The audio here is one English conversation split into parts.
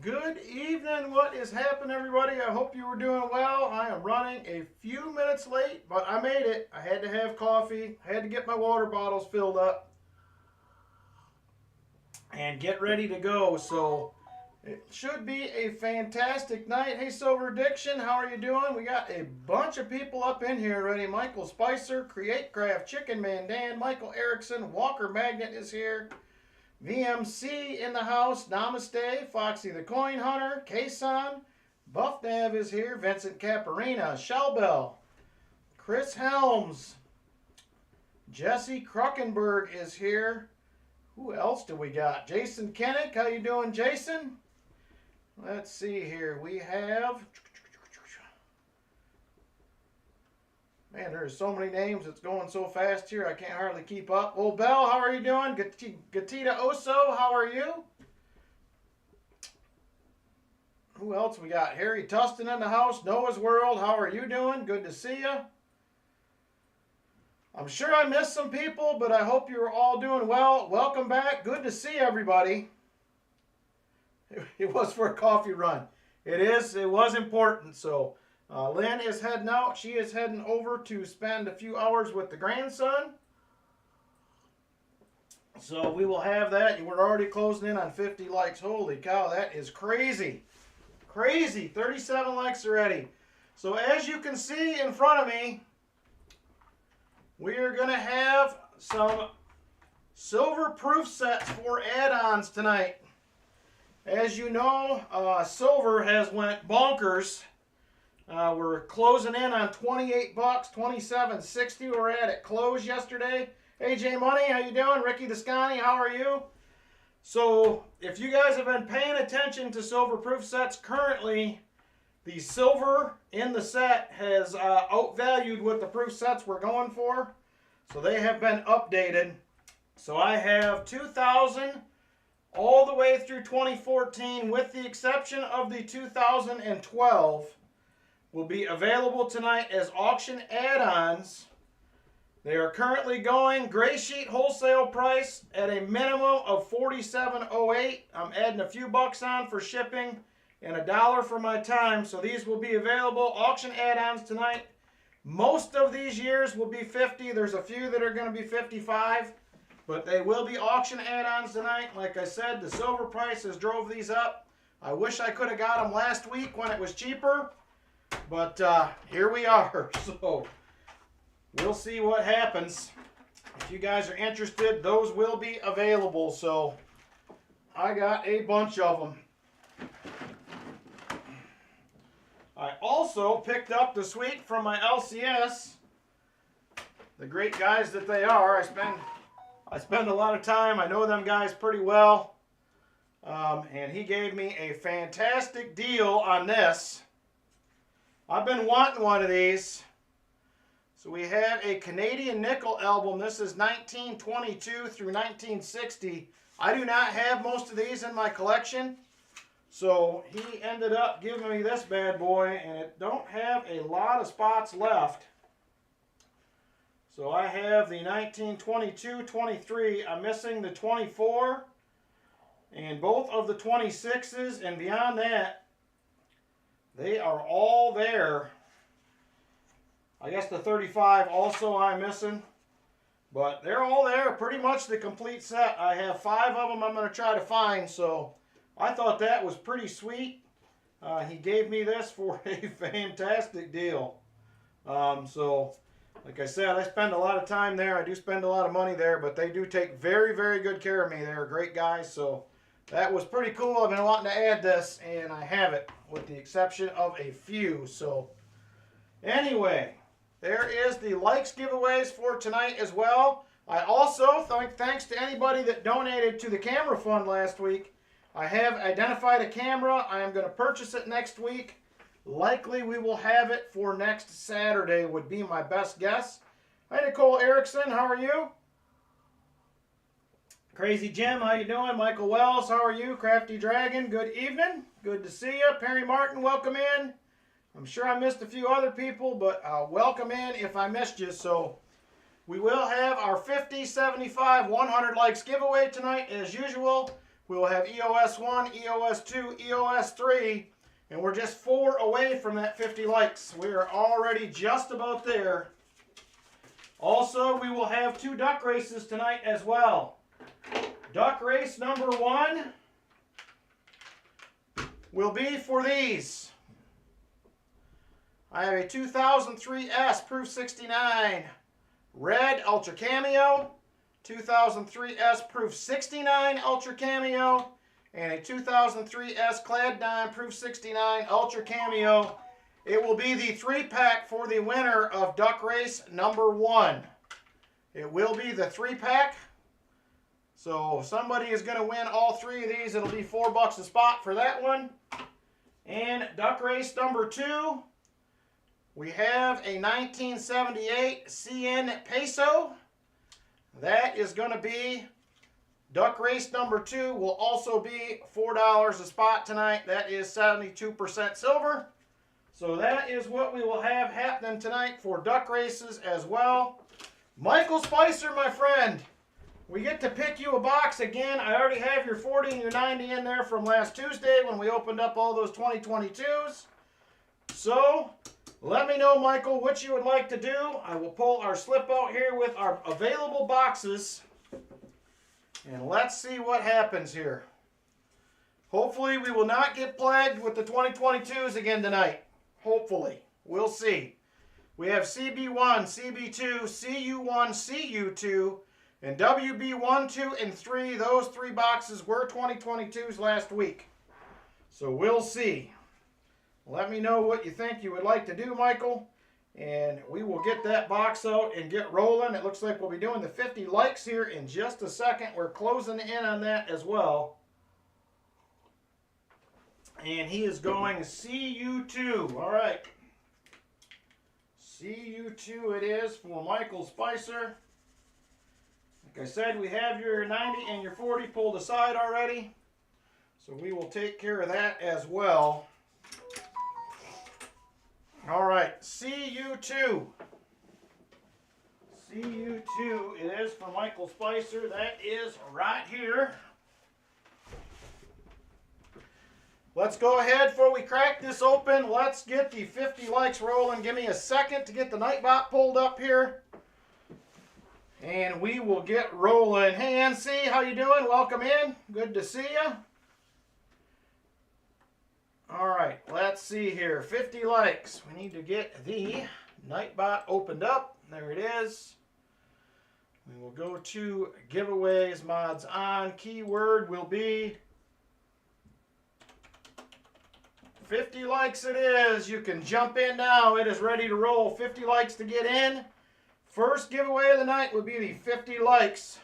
Good evening. What is happening, everybody? I hope you were doing well. I am running a few minutes late, but I made it. I had to have coffee. I had to get my water bottles filled up and get ready to go. So it should be a fantastic night. Hey, Silver Addiction, how are you doing? We got a bunch of people up in here already. Michael Spicer, Create Craft, Chicken Man Dan, Michael Erickson, Walker Magnet is here. VMC in the house, Namaste, Foxy the Coin Hunter, Kason, Buff Dav is here, Vincent Caparina, Shellbell, Chris Helms, Jesse Kruckenberg is here. Who else do we got? Jason Kennick, how you doing, Jason? Let's see here. We have... Man, there's so many names. It's going so fast here. I can't hardly keep up. Old Bell, how are you doing? Gatita Oso, how are you? Who else we got? Harry Tustin in the house. Noah's World, how are you doing? Good to see you. I'm sure I missed some people, but I hope you're all doing well. Welcome back. Good to see everybody. It was for a coffee run. It was important, so... Lynn is heading out. She is heading over to spend a few hours with the grandson. So we will have that. We're already closing in on 50 likes. Holy cow, that is crazy. Crazy. 37 likes already. So as you can see in front of me, we are going to have some silver proof sets for add-ons tonight. As you know, silver has went bonkers. We're closing in on 28 bucks, 27.60 we're at close yesterday. AJ Money, how you doing? Ricky Descani, how are you? So, if you guys have been paying attention to silver proof sets, currently the silver in the set has outvalued what the proof sets we're going for. So they have been updated. So I have 2000 all the way through 2014 with the exception of the 2012. Will be available tonight as auction add-ons. They are currently going gray sheet wholesale price at a minimum of $47.08. I'm adding a few bucks on for shipping and $1 for my time. So these will be available auction add-ons tonight. Most of these years will be 50. There's a few that are going to be 55, but they will be auction add-ons tonight. Like I said, the silver prices drove these up. I wish I could have got them last week when it was cheaper. But here we are, so we'll see what happens. If you guys are interested, those will be available. So I got a bunch of them. I also picked up the suite from my LCS. The great guys that they are. I spend a lot of time. I know them guys pretty well. And he gave me a fantastic deal on this. I've been wanting one of these. So we have a Canadian nickel album. This is 1922 through 1960. I do not have most of these in my collection. So he ended up giving me this bad boy, and it don't have a lot of spots left. So I have the 1922-23. I'm missing the 24 and both of the 26s, and beyond that, they are all there. I guess the 35 also I'm missing. But they're all there. Pretty much the complete set. I have 5 of them I'm going to try to find. So I thought that was pretty sweet. He gave me this for a fantastic deal. So like I said, I spend a lot of time there. I do spend a lot of money there. But they do take very, very good care of me. They're great guys. So that was pretty cool. I've been wanting to add this, and I have it, with the exception of a few. So anyway, there is the likes giveaways for tonight as well. I also, thanks to anybody that donated to the camera fund last week, I have identified a camera. I am going to purchase it next week. Likely we will have it for next Saturday would be my best guess. Hi Nicole Erickson, how are you? Crazy Jim, how you doing? Michael Wells, how are you? Crafty Dragon, good evening. Good to see you. Perry Martin, welcome in. I'm sure I missed a few other people, but welcome in if I missed you. So we will have our 50, 75, 100 likes giveaway tonight as usual. We will have EOS 1, EOS 2, EOS 3, and we're just 4 away from that 50 likes. We are already just about there. Also, we will have 2 duck races tonight as well. Duck race number 1 will be for these. I have a 2003S Proof 69 Red Ultra Cameo, 2003S Proof 69 Ultra Cameo, and a 2003S Clad Dime Proof 69 Ultra Cameo. It will be the 3-pack for the winner of duck race number 1. It will be the 3-pack. So if somebody is going to win all 3 of these, it'll be $4 a spot for that one. And duck race number 2, we have a 1978 CN Peso. That is going to be, duck race number 2 will also be $4 a spot tonight. That is 72% silver. So that is what we will have happening tonight for duck races as well. Michael Spicer, my friend, we get to pick you a box again. I already have your 40 and your 90 in there from last Tuesday when we opened up all those 2022s. So let me know, Michael, what you would like to do. I will pull our slip out here with our available boxes. And let's see what happens here. Hopefully we will not get plagued with the 2022s again tonight. Hopefully. We'll see. We have CB1, CB2, CU1, CU2, and WB1, 2, and 3. Those 3 boxes were 2022s last week. So we'll see. Let me know what you think you would like to do, Michael. And we will get that box out and get rolling. It looks like we'll be doing the 50 likes here in just a second. We're closing in on that as well. And he is going CU2. All right. CU2 it is for Michael Spicer. Like I said, we have your 90 and your 40 pulled aside already. So we will take care of that as well. All right, CU2. CU2 it is for Michael Spicer. That is right here. Let's go ahead before we crack this open. Let's get the 50 likes rolling. Give me a second to get the Nightbot pulled up here. And we will get rolling. Hey, NC, how you doing? Welcome in. Good to see you. All right, let's see here. 50 likes. We need to get the Nightbot opened up. There it is. We will go to giveaways, mods on. Keyword will be 50 likes it is. You can jump in now. It is ready to roll. 50 likes to get in. First giveaway of the night would be the 50 likes.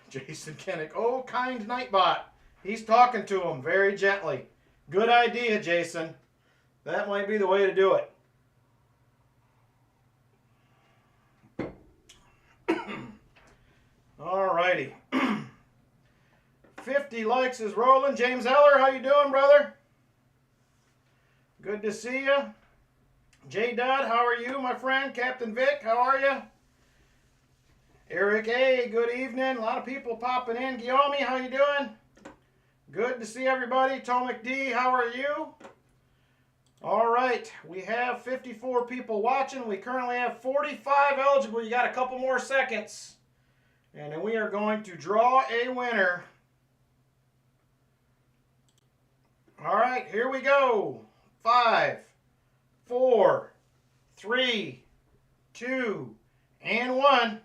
Jason Kennick. Oh, kind Nightbot. He's talking to him very gently. Good idea, Jason. That might be the way to do it. All righty. 50 likes is rolling. James Eller, how you doing, brother? Good to see you. J. Dodd, how are you, my friend? Captain Vic, how are you? Eric A., good evening. A lot of people popping in. Guillaume, how you doing? Good to see everybody. Tomic D, how are you? All right, we have 54 people watching. We currently have 45 eligible. You got a couple more seconds. And then we are going to draw a winner. All right, here we go. 5, 4, 3, 2, and 1.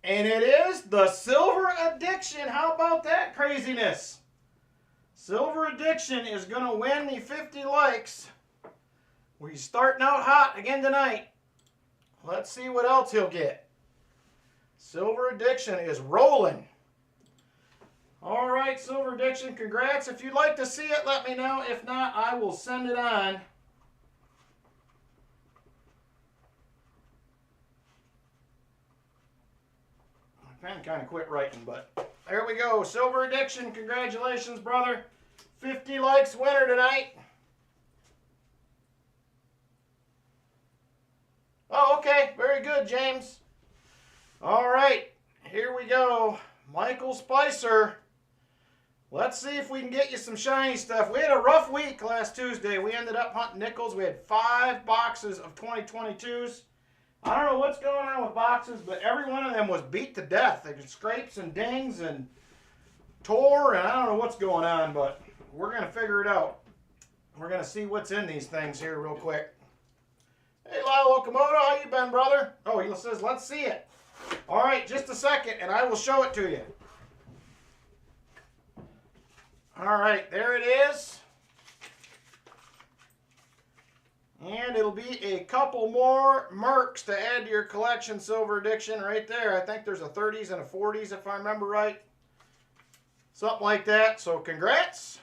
And it is the Silver Addiction. How about that craziness? Silver Addiction is going to win the 50 likes. We're starting out hot again tonight. Let's see what else he'll get. Silver Addiction is rolling. All right, Silver Addiction, congrats. If you'd like to see it, let me know. If not, I will send it on. My pen kind of quit writing, but there we go. Silver Addiction, congratulations, brother. 50 likes winner tonight. Oh, okay. Very good, James. All right, here we go. Michael Spicer. Let's see if we can get you some shiny stuff. We had a rough week last Tuesday. We ended up hunting nickels. We had 5 boxes of 2022s. I don't know what's going on with boxes, but every one of them was beat to death. They got scrapes and dings and tore, and I don't know what's going on, but we're going to figure it out. We're going to see what's in these things here real quick. Hey, Lyle Okamoto, how you been, brother? Oh, he says, let's see it. All right, just a second, and I will show it to you. All right, there it is. And it'll be a couple more Mercs to add to your collection, Silver Addiction, right there. I think there's a 30s and a 40s, if I remember right. Something like that. So congrats.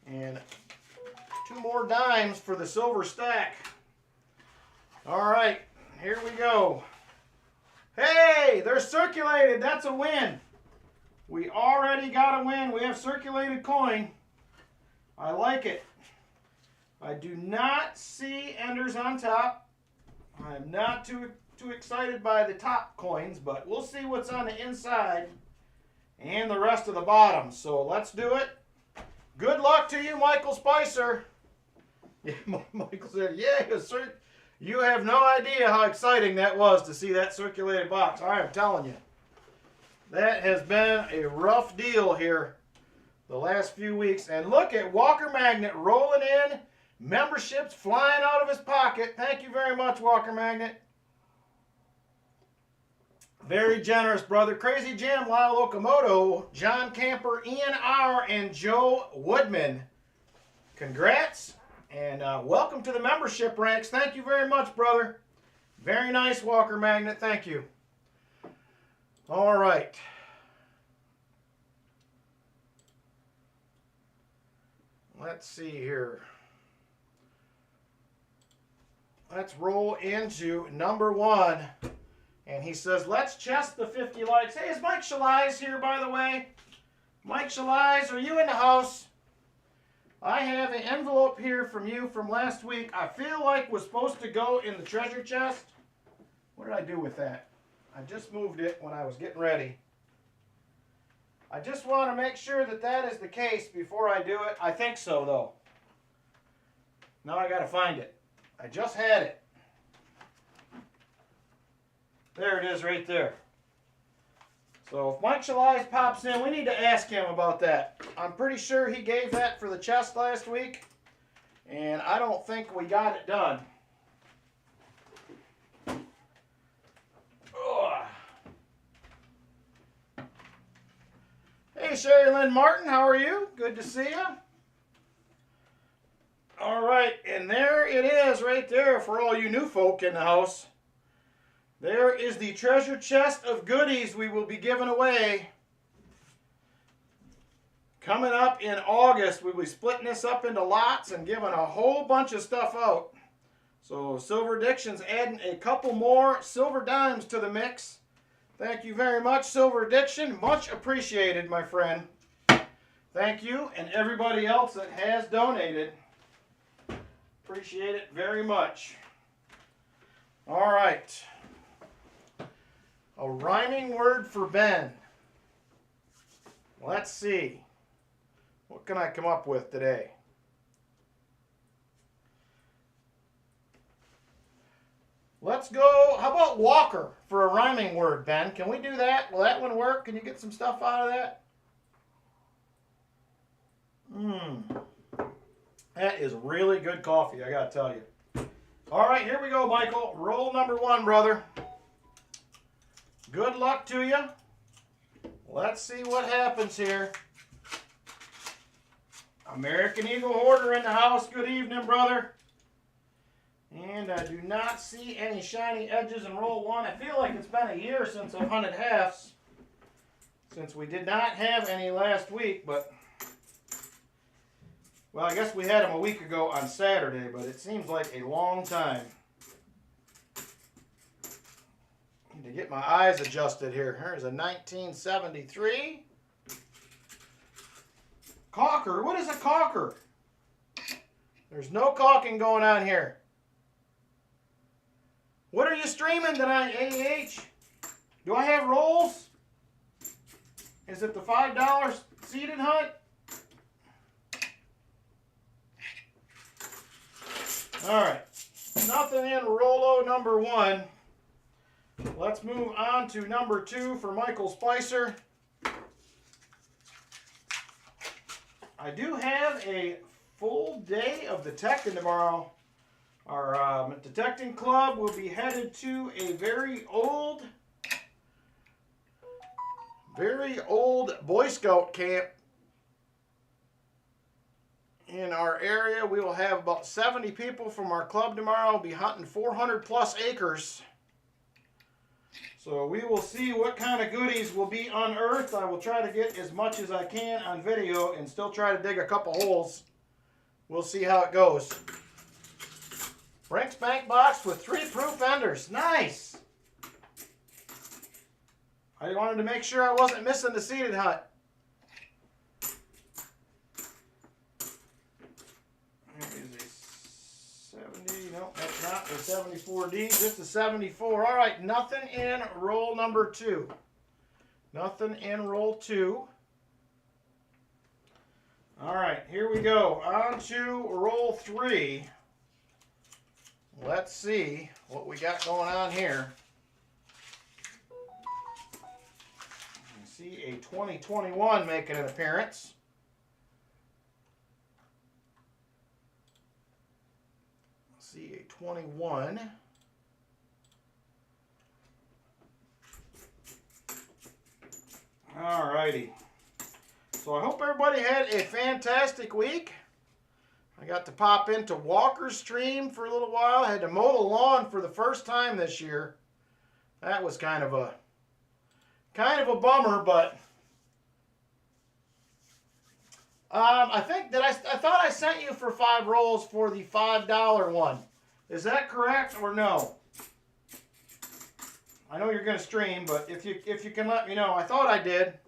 And 2 more dimes for the silver stack. All right, here we go. Hey, they're circulated. That's a win. We already got a win. We have circulated coin. I like it. I do not see enders on top. I'm not too excited by the top coins, but we'll see what's on the inside and the rest of the bottom. So let's do it. Good luck to you, Michael Spicer. Yeah, Michael said, yeah, sir. You have no idea how exciting that was to see that circulated box. I am telling you. That has been a rough deal here the last few weeks. And look at Walker Magnet rolling in. Memberships flying out of his pocket. Thank you very much, Walker Magnet. Very generous, brother. Crazy Jim, Lyle Okamoto, John Camper, Ian R., and Joe Woodman. Congrats, and welcome to the membership ranks. Thank you very much, brother. Very nice, Walker Magnet. Thank you. All right. Let's see here. Let's roll into number 1. And he says, let's chest the 50 likes. Hey, is Mike Shalais here, by the way? Mike Shalais, are you in the house? I have an envelope here from you from last week. I feel like was supposed to go in the treasure chest. What did I do with that? I just moved it when I was getting ready. I just want to make sure that that is the case before I do it. I think so, though. Now I got to find it. I just had it. There it is right there. So if Mike Shalais pops in, we need to ask him about that. I'm pretty sure he gave that for the chest last week, and I don't think we got it done. Ugh. Hey, Sherry Lynn Martin, how are you? Good to see you. All right, and there it is right there for all you new folk in the house. There is the treasure chest of goodies we will be giving away. Coming up in August, we'll be splitting this up into lots and giving a whole bunch of stuff out. So Silver Addiction's adding a couple more silver dimes to the mix. Thank you very much, Silver Addiction. Much appreciated, my friend. Thank you, and everybody else that has donated. Appreciate it very much. All right. A rhyming word for Ben. Let's see. What can I come up with today? Let's go. How about Walker for a rhyming word, Ben? Can we do that? Will that one work? Can you get some stuff out of that? That is really good coffee, I gotta tell you. All right, here we go, Michael. Roll number 1, brother. Good luck to you. Let's see what happens here. American Eagle Hoarder in the house. Good evening, brother. And I do not see any shiny edges in roll 1. I feel like it's been a year since I've hunted halves, since we did not have any last week, but well, I guess we had them a week ago on Saturday, but it seems like a long time. Need to get my eyes adjusted here. Here's a 1973. Caulker. What is a caulker? There's no caulking going on here. What are you streaming tonight, AH? Do I have rolls? Is it the $5 seeded hunt? All right, nothing in Rolo number 1. Let's move on to number 2 for Michael Spicer. I do have a full day of detecting tomorrow. Our detecting club will be headed to a very old Boy Scout camp in our area. We will have about 70 people from our club tomorrow. We'll be hunting 400 plus acres. So we will see what kind of goodies will be unearthed. I will try to get as much as I can on video and still try to dig a couple holes. We'll see how it goes. Brink's Bank box with 3 proof enders. Nice! I wanted to make sure I wasn't missing the seeded hunt. There is a 70. Nope, that's not the 74D. Just a 74. All right, nothing in roll number 2. Nothing in roll 2. All right, here we go. On to roll 3. Let's see what we got going on here. I see a 2021 making an appearance. Let's see a 21. All righty. So I hope everybody had a fantastic week. I got to pop into Walker's stream for a little while. I had to mow the lawn for the first time this year. That was kind of a bummer, but I think that I thought I sent you for 5 rolls for the $5 one. Is that correct or no? I know you're going to stream, but if you can let me know. I thought I did.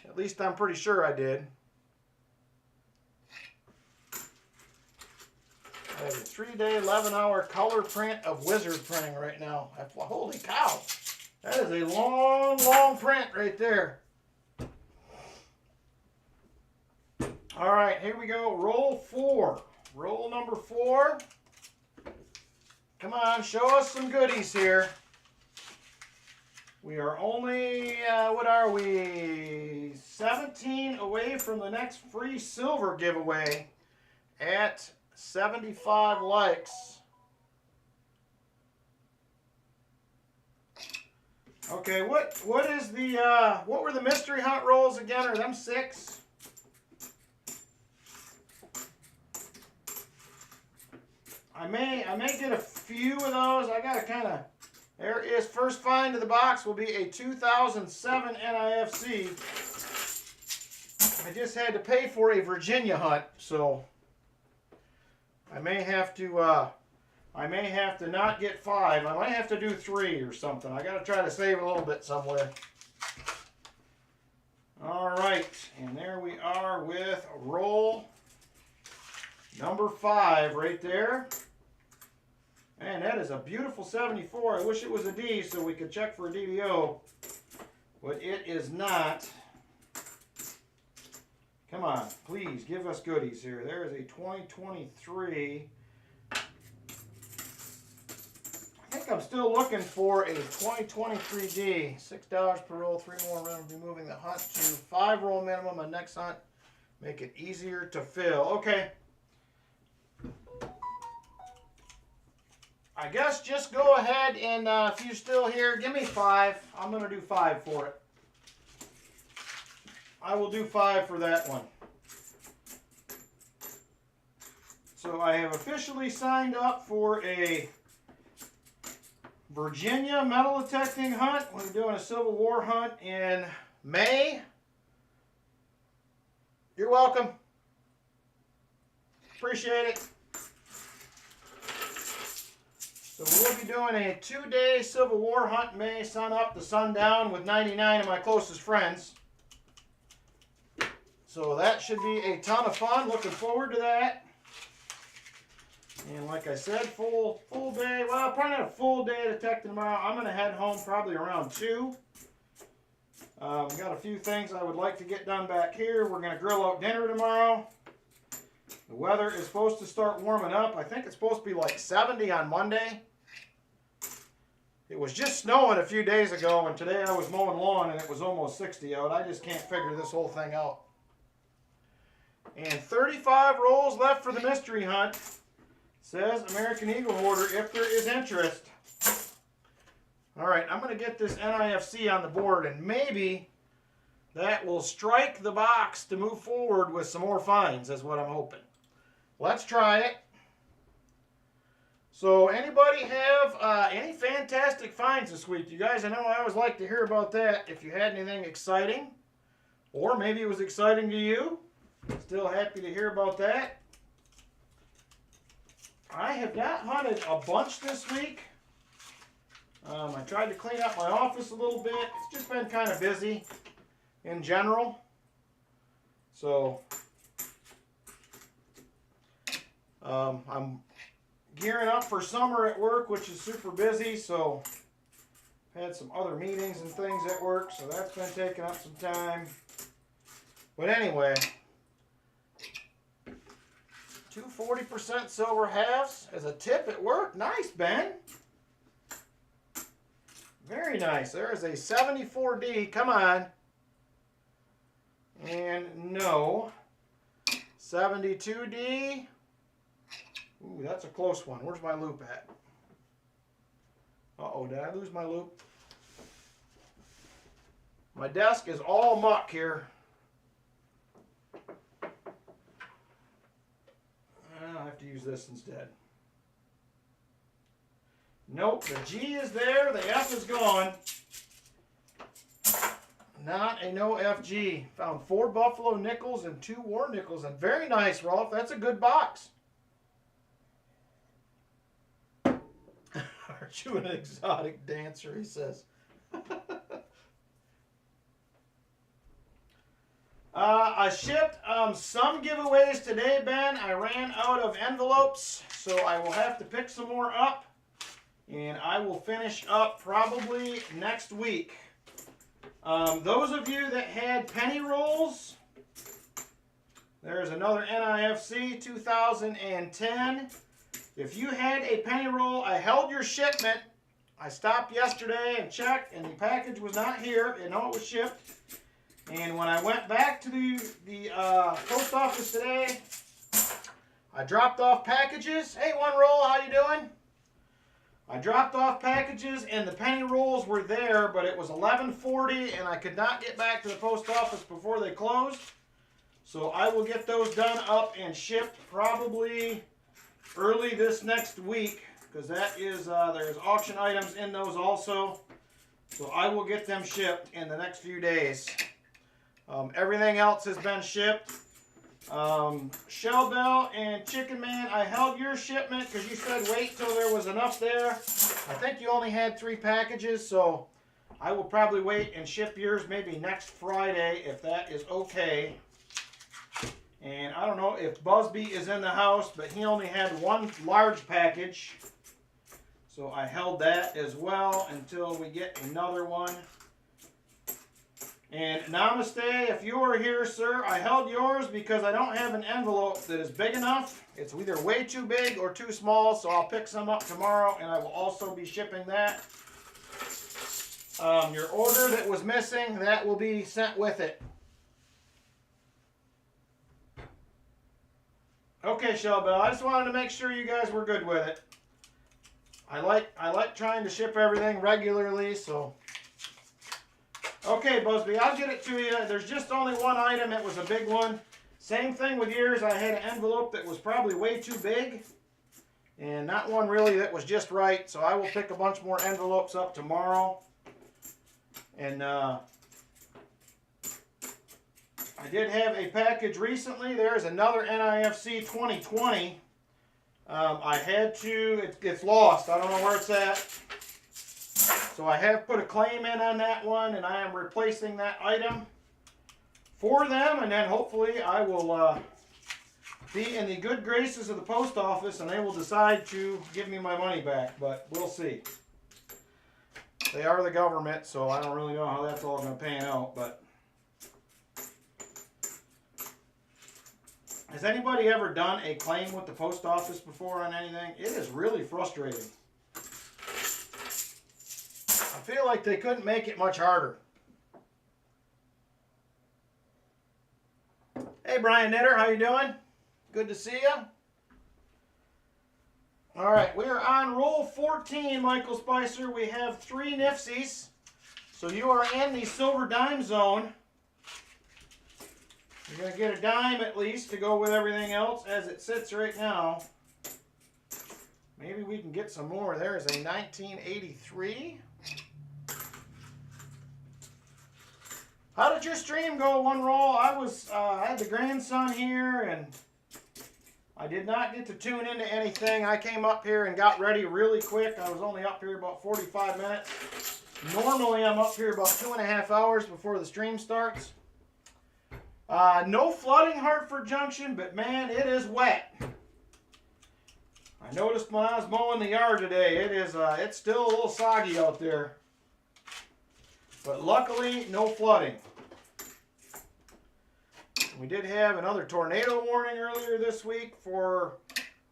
At least I'm pretty sure I did. I have a 3-day, 11-hour color print of Wizard printing right now. Holy cow. That is a long, long print right there. All right, here we go. Roll 4. Roll number 4. Come on, show us some goodies here. We are only, what are we? 17 away from the next free silver giveaway at 75 likes. Okay, what is the what were the mystery hunt rolls again? Are them 6? I may get a few of those. I gotta kind of. There is first find of the box will be a 2007 NIFC. I just had to pay for a Virginia hunt, so I may have to not get 5. I might have to do 3 or something. I got to try to save a little bit somewhere. All right, and there we are with roll number 5 right there. Man, that is a beautiful 74. I wish it was a D so we could check for a DDO, but it is not. Come on, please give us goodies here. There is a 2023. I think I'm still looking for a 2023D. $6 per roll, 3 more rounds, removing the hunt to 5 roll minimum on next hunt. Make it easier to fill. Okay. I guess just go ahead and if you're still here, give me 5. I'm going to do 5 for it. I will do 5 for that one. So I have officially signed up for a Virginia metal detecting hunt. We're doing a Civil War hunt in May. You're welcome. Appreciate it. So we'll be doing a 2-day Civil War hunt, May, sun up to sundown, with 99 of my closest friends. So that should be a ton of fun. Looking forward to that. And like I said, full day. Well, I'll probably have a full day of detecting tomorrow. I'm going to head home probably around 2. Got a few things I would like to get done back here. We're going to grill out dinner tomorrow. The weather is supposed to start warming up. I think it's supposed to be like 70 on Monday. It was just snowing a few days ago, and today I was mowing lawn and it was almost 60 out. I just can't figure this whole thing out. And 35 rolls left for the mystery hunt, says American Eagle Hoarder, if there is interest. All right, I'm going to get this NIFC on the board, and maybe that will strike the box to move forward with some more finds, is what I'm hoping. Let's try it. So anybody have any fantastic finds this week? You guys, I know I always like to hear about that. If you had anything exciting, or maybe it was exciting to you, still happy to hear about that. I have not hunted a bunch this week. I tried to clean up my office a little bit. It's just been kind of busy in general. So I'm gearing up for summer at work, which is super busy. So I've had some other meetings and things at work, so that's been taking up some time. But anyway, 2 40% silver halves as a tip at work. Nice, Ben. Very nice. There is a 74D. Come on. And no. 72D. Ooh, that's a close one. Where's my loop at? Uh-oh, did I lose my loop? My desk is all muck here. I'll have to use this instead. Nope, the G is there, the F is gone. Not a no FG. Found 4 Buffalo nickels and 2 War nickels. And very nice, Rolf. That's a good box. Aren't you an exotic dancer, he says. I shipped some giveaways today, Ben. I ran out of envelopes, so I will have to pick some more up. And I will finish up probably next week. Those of you that had penny rolls, there's another NIFC 2010. If you had a penny roll, I held your shipment. I stopped yesterday and checked, and the package was not here. I know it was shipped. And when I went back to the post office today, I dropped off packages. Hey, One Roll, how you doing? I dropped off packages, and the penny rolls were there, but it was 11:40, and I could not get back to the post office before they closed. So I will get those done up and shipped probably early this next week, because that is there's auction items in those also. So I will get them shipped in the next few days. Everything else has been shipped. Shell Bell and Chicken Man, I held your shipment because you said wait till there was enough there. I think you only had 3 packages, so I will probably wait and ship yours maybe next Friday if that is okay. And I don't know if Busby is in the house, but he only had 1 large package. So I held that as well until we get another one. And Namaste, if you are here, sir, I held yours because I don't have an envelope that is big enough. It's either way too big or too small, so I'll pick some up tomorrow, and I will also be shipping that. Your order that was missing, that will be sent with it. Okay, Shellbell, I just wanted to make sure you guys were good with it. I like trying to ship everything regularly, so... Okay, Busby, I'll get it to you. There's just only 1 item. It was a big one. Same thing with yours. I had an envelope that was probably way too big. And not one really that was just right. So I will pick a bunch more envelopes up tomorrow. And I did have a package recently. There's another NIFC 2020. I had to, it's lost. I don't know where it's at. So I have put a claim in on that one, and I am replacing that item for them, and then hopefully I will be in the good graces of the post office and they will decide to give me my money back, but we'll see. They are the government, so I don't really know how that's all going to pan out, but has anybody ever done a claim with the post office before on anything? It is really frustrating. I feel like they couldn't make it much harder. Hey, Brian Knitter, how you doing? Good to see you. All right, we are on roll 14, Michael Spicer. We have 3 Nifsies. So you are in the silver dime zone. You're going to get a dime at least to go with everything else as it sits right now. Maybe we can get some more. There is a 1983. How did your stream go, one roll? I had the grandson here and I did not get to tune into anything. I came up here and got ready really quick. I was only up here about 45 minutes. Normally I'm up here about 2.5 hours before the stream starts. No flooding Hartford Junction, but man, it is wet. I noticed when I was mowing the yard today, it's still a little soggy out there. But luckily, no flooding. We did have another tornado warning earlier this week for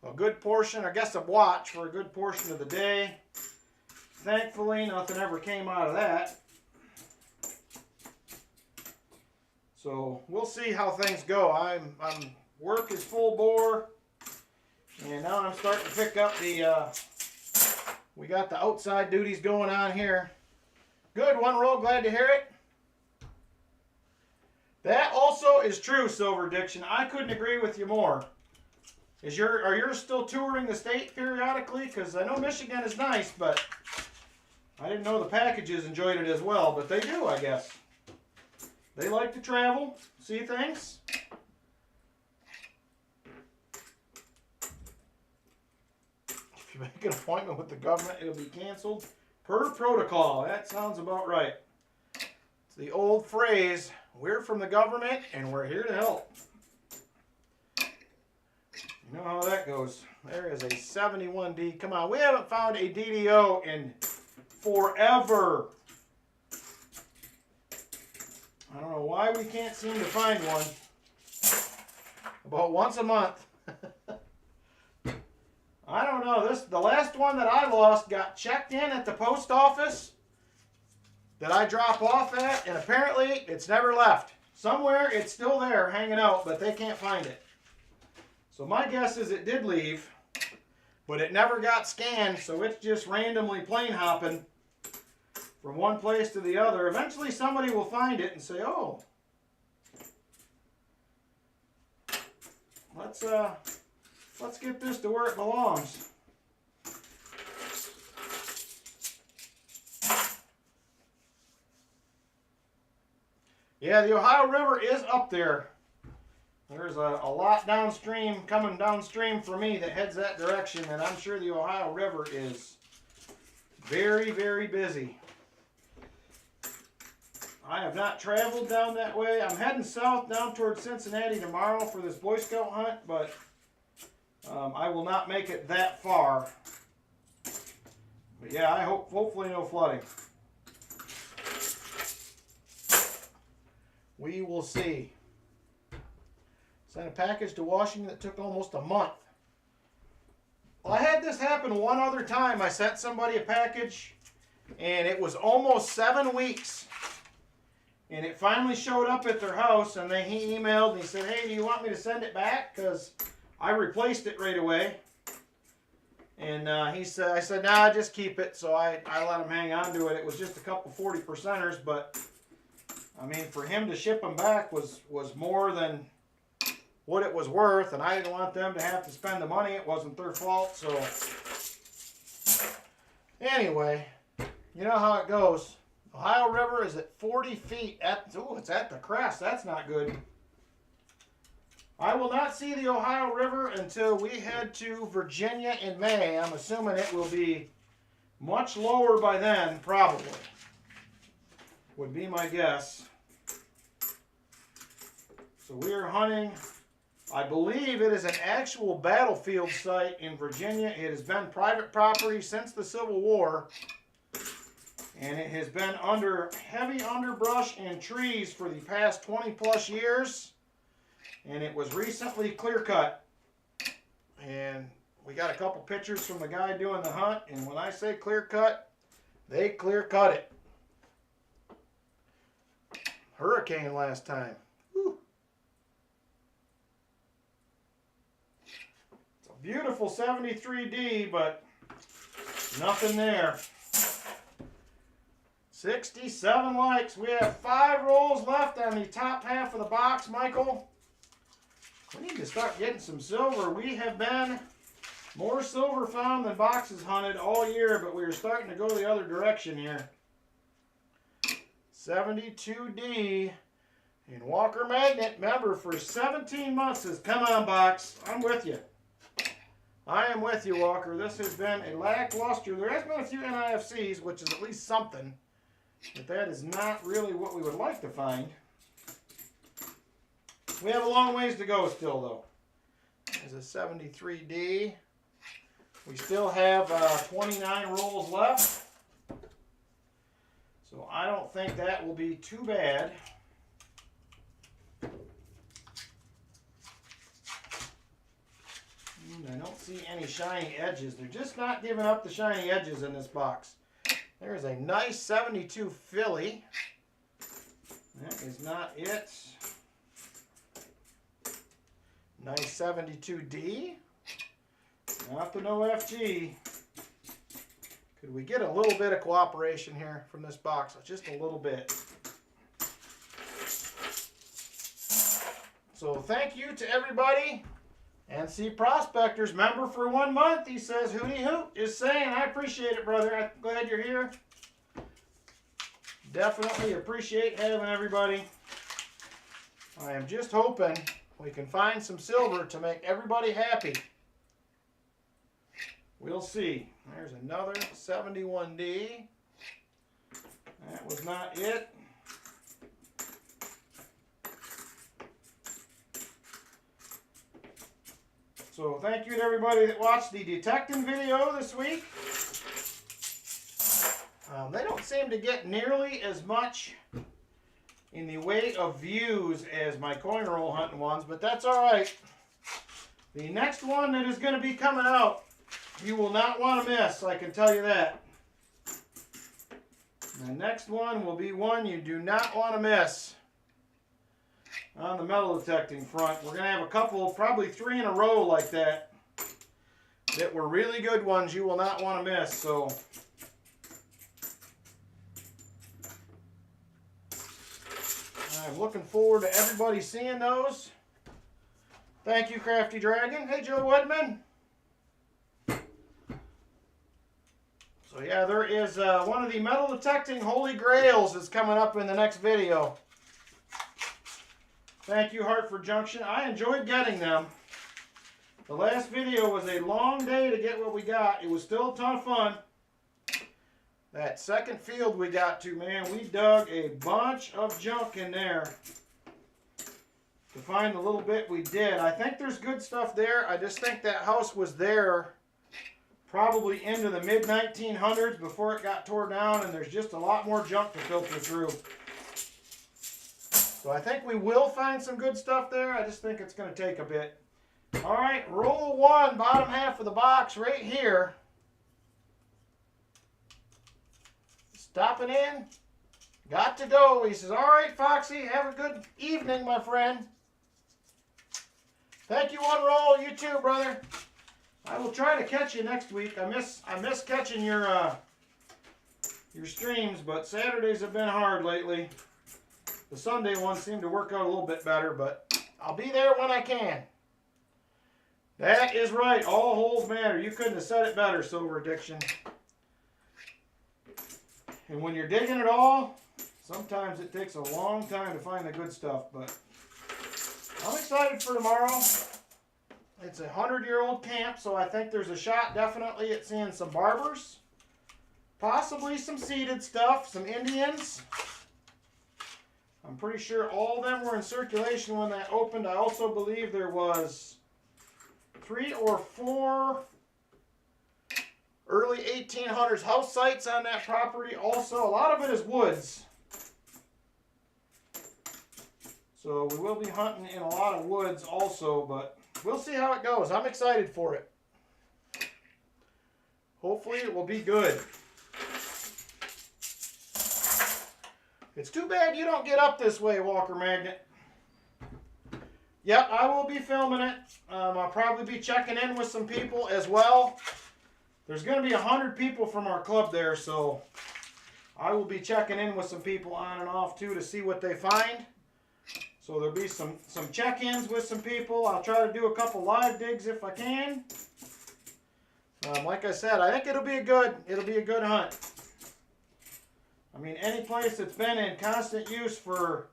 a good portion, I guess a watch for a good portion of the day. Thankfully, nothing ever came out of that. So we'll see how things go. Work is full bore, and now I'm starting to pick up we got the outside duties going on here. Good, one roll, glad to hear it. That also is true, Silver Diction. I couldn't agree with you more. Are yours still touring the state periodically? Because I know Michigan is nice, but I didn't know the packages enjoyed it as well. But they do, I guess. They like to travel, see things. If you make an appointment with the government, it'll be canceled per protocol. That sounds about right. It's the old phrase, we're from the government and we're here to help. You know how that goes. There is a 71D. Come on, we haven't found a DDO in forever. I don't know why we can't seem to find one. About once a month. I don't know. The last one that I lost got checked in at the post office that I drop off at, and apparently it's never left. Somewhere it's still there hanging out, but they can't find it. So my guess is it did leave, but it never got scanned, so it's just randomly plane hopping from one place to the other. Eventually somebody will find it and say, oh, let's get this to where it belongs. Yeah, the Ohio River is up there. There's a lot downstream, coming downstream for me that heads that direction, and I'm sure the Ohio River is very, very busy. I have not traveled down that way. I'm heading south down towards Cincinnati tomorrow for this Boy Scout hunt, but I will not make it that far. But yeah, I hopefully no flooding. We will see. Sent a package to Washington that took almost a month. Well, I had this happen one other time. I sent somebody a package and it was almost 7 weeks. And it finally showed up at their house, and he emailed and he said, hey, do you want me to send it back? Because I replaced it right away. And I said, nah, just keep it. So I let him hang on to it. It was just a couple 40%ers, but I mean, for him to ship them back was more than what it was worth, and I didn't want them to have to spend the money. It wasn't their fault. So anyway, you know how it goes. Ohio River is at 40 feet. It's at the crest. That's not good. I will not see the Ohio River until we head to Virginia in May. I'm assuming it will be much lower by then, probably. Would be my guess. So we are hunting I believe it is an actual battlefield site in Virginia. It has been private property since the Civil War. And it has been under heavy underbrush and trees for the past 20 plus years. And it was recently clear cut. And we got a couple pictures from the guy doing the hunt. And when I say clear cut, they clear cut it. Hurricane last time. Whew. It's a beautiful 73D, but nothing there. 67 likes. We have 5 rolls left on the top half of the box, Michael. We need to start getting some silver. We have been more silver found than boxes hunted all year, but we are starting to go the other direction here. 72D and Walker Magnet member for 17 months says, come on, box. I'm with you. I am with you, Walker. This has been a lackluster. There has been a few NIFCs, which is at least something, but that is not really what we would like to find. We have a long ways to go still, though. There's a 73D. We still have 29 rolls left. So I don't think that will be too bad. I don't see any shiny edges. They're just not giving up the shiny edges in this box. There's a nice 72 Philly. That is not it. Nice 72D. Not the no FG. Could we get a little bit of cooperation here from this box? Just a little bit. So thank you to everybody. NC Prospectors member for 1 month. He says, hooty hoot is saying, I appreciate it, brother. I'm glad you're here. Definitely appreciate having everybody. I am just hoping we can find some silver to make everybody happy. We'll see. There's another 71D. That was not it. So thank you to everybody that watched the detecting video this week. They don't seem to get nearly as much in the way of views as my coin roll hunting ones, but that's all right. The next one that is going to be coming out, you will not want to miss, I can tell you that. The next one will be one you do not want to miss. On the metal detecting front, we're going to have a couple, probably 3 in a row like that, that were really good ones you will not want to miss. So I'm looking forward to everybody seeing those. Thank you, Crafty Dragon. Hey, Joe Woodman. So yeah, there is one of the metal detecting holy grails is coming up in the next video. Thank you, Hartford Junction. I enjoyed getting them. The last video was a long day to get what we got. It was still a ton of fun. That second field we got to, man, we dug a bunch of junk in there to find the little bit we did. I think there's good stuff there. I just think that house was there probably into the mid-1900s before it got tore down, and there's just a lot more junk to filter through. So I think we will find some good stuff there. I just think it's going to take a bit. All right, roll 1, bottom half of the box right here. Stopping in. Got to go. He says, all right, Foxy, have a good evening, my friend. Thank you, one roll. You too, brother. I will try to catch you next week. I miss catching your streams, but Saturdays have been hard lately. The Sunday ones seem to work out a little bit better, but I'll be there when I can. That is right. All holes matter. You couldn't have said it better, Silver Addiction. And when you're digging it all, sometimes it takes a long time to find the good stuff, but I'm excited for tomorrow. It's a 100-year-old camp, so I think there's a shot definitely at seeing some barbers, possibly some seeded stuff, some Indians. I'm pretty sure all of them were in circulation when that opened. I also believe there was 3 or 4 early 1800s house sites on that property. Also, a lot of it is woods. So we will be hunting in a lot of woods also, but we'll see how it goes. I'm excited for it. Hopefully it will be good. It's too bad you don't get up this way, Walker Magnet. Yep, I will be filming it. I'll probably be checking in with some people as well. There's going to be 100 people from our club there, so I will be checking in with some people on and off too to see what they find. So there'll be some check-ins with some people. I'll try to do a couple live digs if I can. Like I said, I think it'll be a good hunt. I mean, any place that's been in constant use for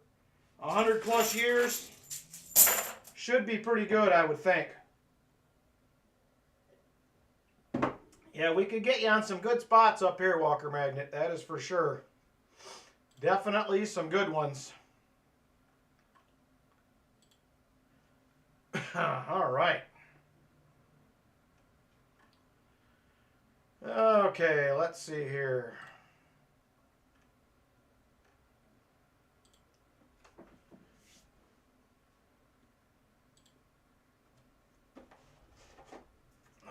100+ years should be pretty good, I would think. Yeah, we could get you on some good spots up here, Walker Magnet. That is for sure. Definitely some good ones. All right. Okay, let's see here.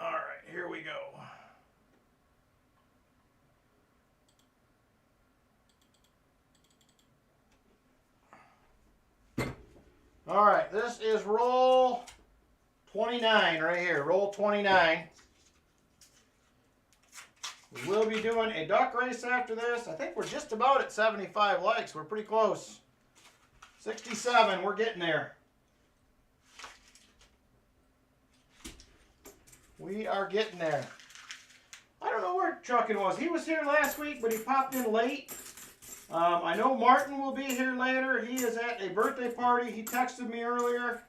All right, here we go. All right, this is roll 29 right here, roll 29. We will be doing a duck race after this. I think we're just about at 75 likes. We're pretty close. 67, we're getting there. We are getting there. I don't know where Truckin' was. He was here last week, but he popped in late. I know Martin will be here later. He is at a birthday party. He texted me earlier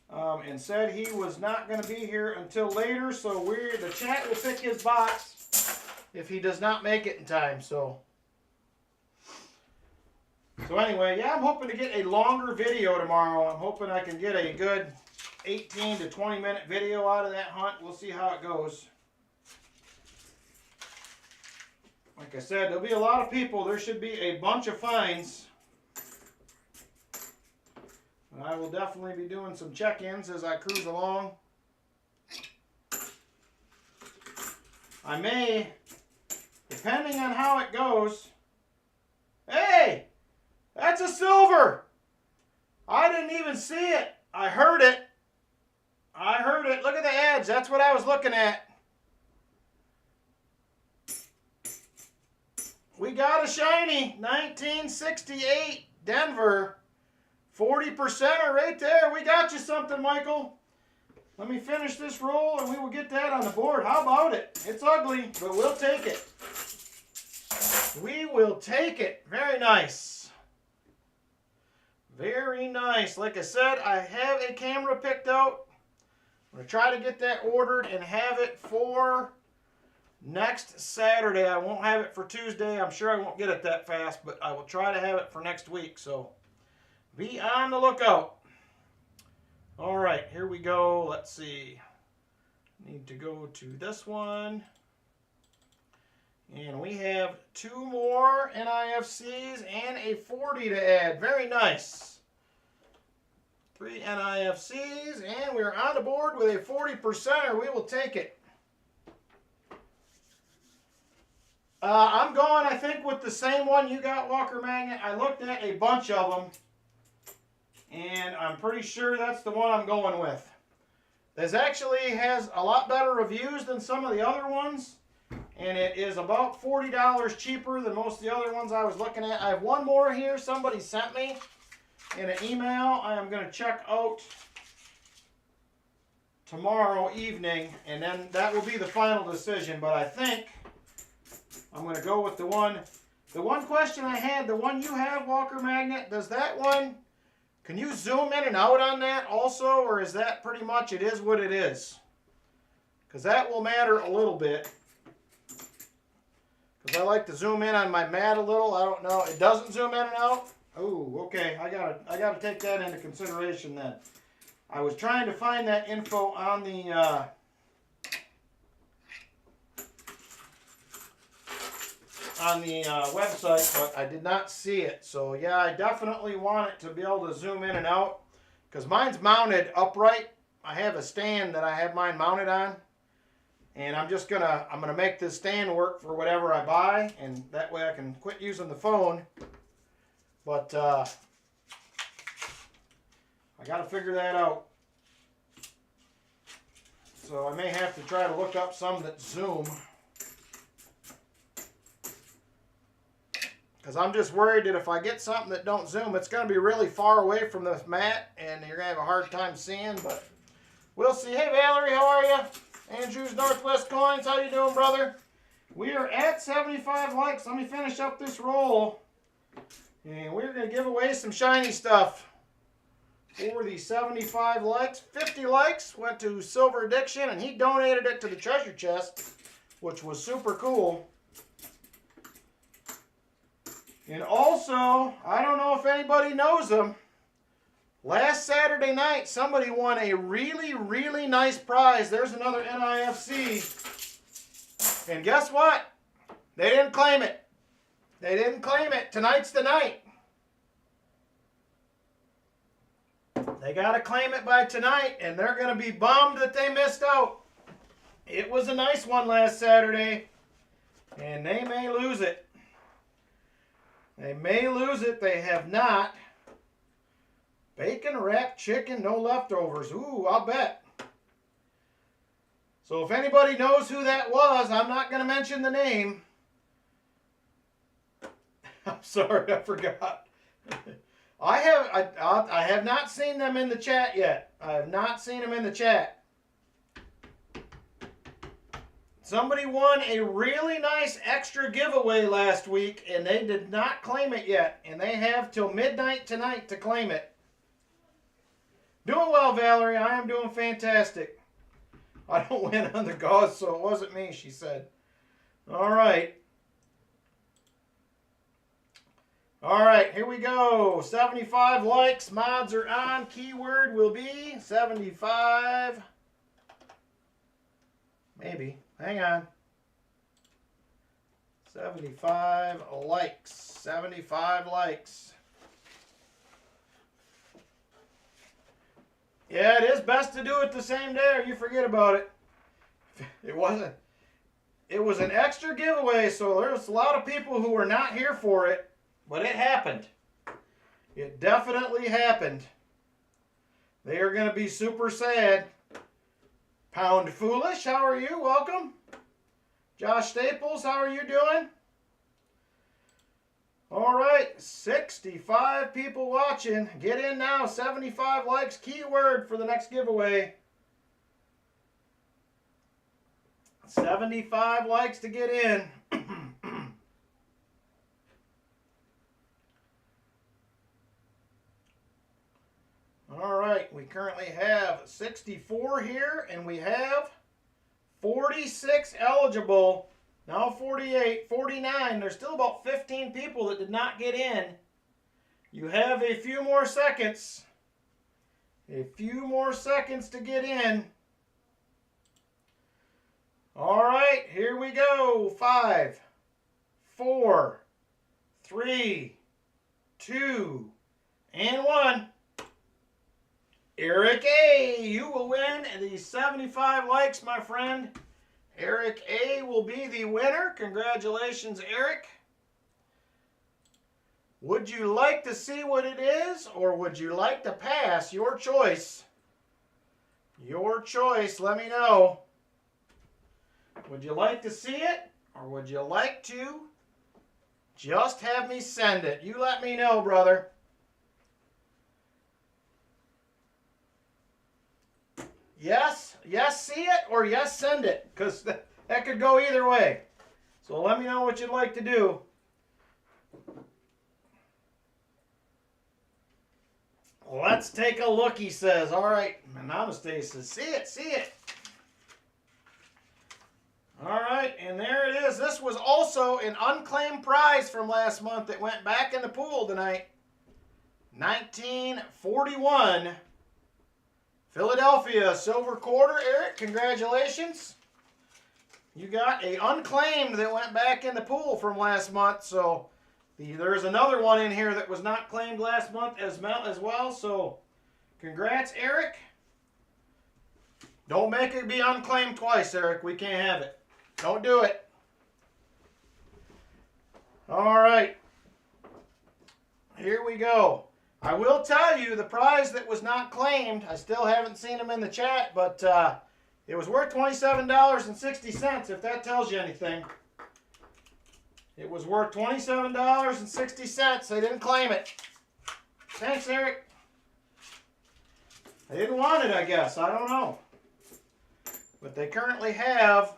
and said he was not going to be here until later. So the chat will pick his box if he does not make it in time. So anyway, yeah, I'm hoping to get a longer video tomorrow. I'm hoping I can get a good 18 to 20 minute video out of that hunt. We'll see how it goes. Like I said, there'll be a lot of people. There should be a bunch of finds. And I will definitely be doing some check-ins as I cruise along. I may, depending on how it goes. Hey! That's a silver! I didn't even see it. I heard it. I heard it. Look at the edge. That's what I was looking at. We got a shiny, 1968 Denver, 40%er right there. We got you something, Michael. Let me finish this roll and we will get that on the board. How about it? It's ugly, but we'll take it. We will take it. Very nice. Very nice. Like I said, I have a camera picked out. I'm going to try to get that ordered and have it for next Saturday. I won't have it for Tuesday. I'm sure I won't get it that fast, but I will try to have it for next week. So be on the lookout. All right, here we go. Let's see. Need to go to this one. And we have 2 more NIFCs and a 40 to add. Very nice. 3 NIFCs, and we're on the board with a 40%er. We will take it. I'm going, I think, with the same one you got, Walker Magnet. I looked at a bunch of them, and I'm pretty sure that's the one I'm going with. This actually has a lot better reviews than some of the other ones, and it is about $40 cheaper than most of the other ones I was looking at. I have one more here somebody sent me in an email. I am going to check out tomorrow evening, and then that will be the final decision. But I think I'm going to go with the one question I had, the one you have, Walker Magnet. Does that one, can you zoom in and out on that also, or is that pretty much it is what it is? Because that will matter a little bit. because I like to zoom in on my mat a little. I don't know. It doesn't zoom in and out. Oh, okay. I gotta take that into consideration then. I was trying to find that info on the website, but I did not see it. So yeah, I definitely want it to be able to zoom in and out, because mine's mounted upright. I have a stand that I have mine mounted on, and I'm gonna make this stand work for whatever I buy, and that way I can quit using the phone. But I gotta figure that out. So I may have to try to look up some that zoom, because I'm just worried that if I get something that don't zoom, it's going to be really far away from the mat, and you're going to have a hard time seeing, but we'll see. Hey, Valerie, how are you? Andrews Northwest Coins, how you doing, brother? We are at 75 likes. Let me finish up this roll, and we're going to give away some shiny stuff for the 75 likes. 50 likes went to Silver Addiction, and he donated it to the treasure chest, which was super cool. And also, I don't know if anybody knows him, last Saturday night, somebody won a really, really nice prize. There's another NIFC. And guess what? They didn't claim it. They didn't claim it. Tonight's the night. They got to claim it by tonight, and they're going to be bummed that they missed out. It was a nice one last Saturday, and they may lose it. They may lose it. They have not. Bacon wrapped chicken, no leftovers. Ooh, I'll bet. So if anybody knows who that was, I'm not going to mention the name. I'm sorry, I forgot. I have not seen them in the chat yet. I have not seen them in the chat. Somebody won a really nice extra giveaway last week, and they did not claim it yet. And they have till midnight tonight to claim it. Doing well, Valerie. I am doing fantastic. I don't win on the gauze, so it wasn't me, she said. All right. All right, here we go. 75 likes. Mods are on. Keyword will be 75. Maybe. Hang on. 75 likes. 75 likes. Yeah, it is best to do it the same day or you forget about it. It wasn't. It was an extra giveaway, so there's a lot of people who were not here for it, but it happened. It definitely happened. They are going to be super sad. Pound Foolish, how are you? Welcome. Josh Staples, how are you doing? All right, 65 people watching. Get in now, 75 likes. Keyword for the next giveaway. 75 likes to get in. All right, we currently have 64 here, and we have 46 eligible. Now 48, 49. There's still about 15 people that did not get in. You have a few more seconds. A few more seconds to get in. All right, here we go. 5, 4, 3, 2, and 1. Eric A., you will win the 75 likes, my friend. Eric A. will be the winner. Congratulations, Eric. Would you like to see what it is, or would you like to pass? Your choice. Your choice. Let me know. Would you like to see it, or would you like to just have me send it? You let me know, brother. Yes, see it, or yes, send it, because that could go either way. So let me know what you'd like to do. Let's take a look, he says. All right, Namaste says, see it. All right, and there it is, this was also an unclaimed prize from last month that went back in the pool tonight. 1941 Philadelphia silver quarter. Eric, congratulations. You got a unclaimed that went back in the pool from last month. So there's another one in here that was not claimed last month as well. So congrats, Eric. Don't make it be unclaimed twice, Eric. We can't have it. Don't do it. All right. Here we go. I will tell you the prize that was not claimed, I still haven't seen them in the chat, but it was worth $27.60, if that tells you anything. It was worth $27.60. They didn't claim it. Thanks, Eric. They didn't want it, I guess. I don't know. But they currently have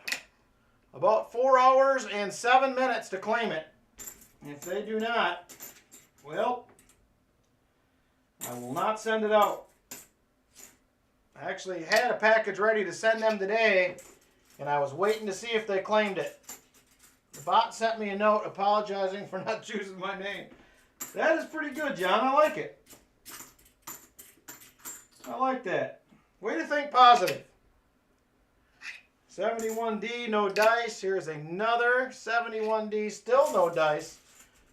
about 4 hours and 7 minutes to claim it. If they do not, well, I will not send it out. I actually had a package ready to send them today, and I was waiting to see if they claimed it. The bot sent me a note apologizing for not choosing my name. That is pretty good, John. I like it. I like that. Way to think positive. 71D, no dice. Here's another 71D, still no dice.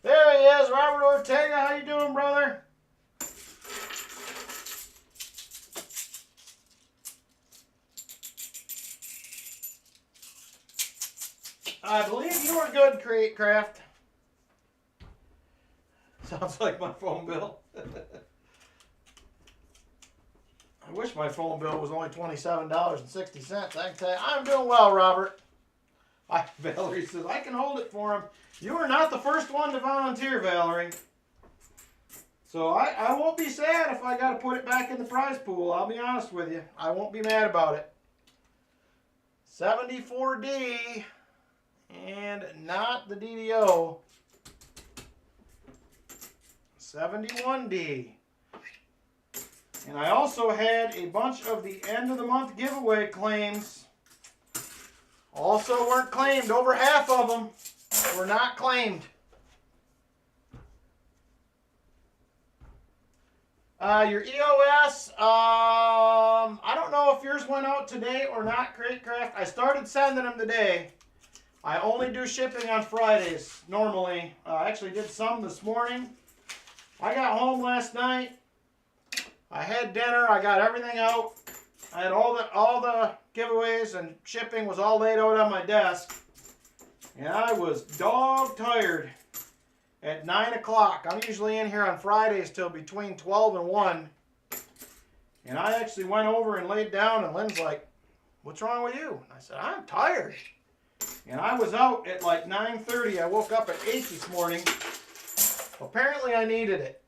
There he is, Robert Ortega. How you doing, brother? I believe you were good, Create Craft. Sounds like my phone bill. I wish my phone bill was only $27.60. I can tell you, I'm doing well, Robert. Valerie says, I can hold it for him. You are not the first one to volunteer, Valerie. So I won't be sad if I got to put it back in the prize pool. I'll be honest with you. I won't be mad about it. 74D. And not the DDO. 71D. And I also had a bunch of the end of the month giveaway claims. Also weren't claimed. Over half of them were not claimed. Your EOS, I don't know if yours went out today or not, Crate Craft. I started sending them today. I only do shipping on Fridays, normally. I actually did some this morning. I got home last night. I had dinner. I got everything out. I had all the giveaways and shipping was all laid out on my desk. And I was dog tired at 9 o'clock. I'm usually in here on Fridays till between 12 and 1. And I actually went over and laid down, and Lynn's like, what's wrong with you? And I said, I'm tired. And I was out at like 9:30. I woke up at 8 this morning. Apparently I needed it.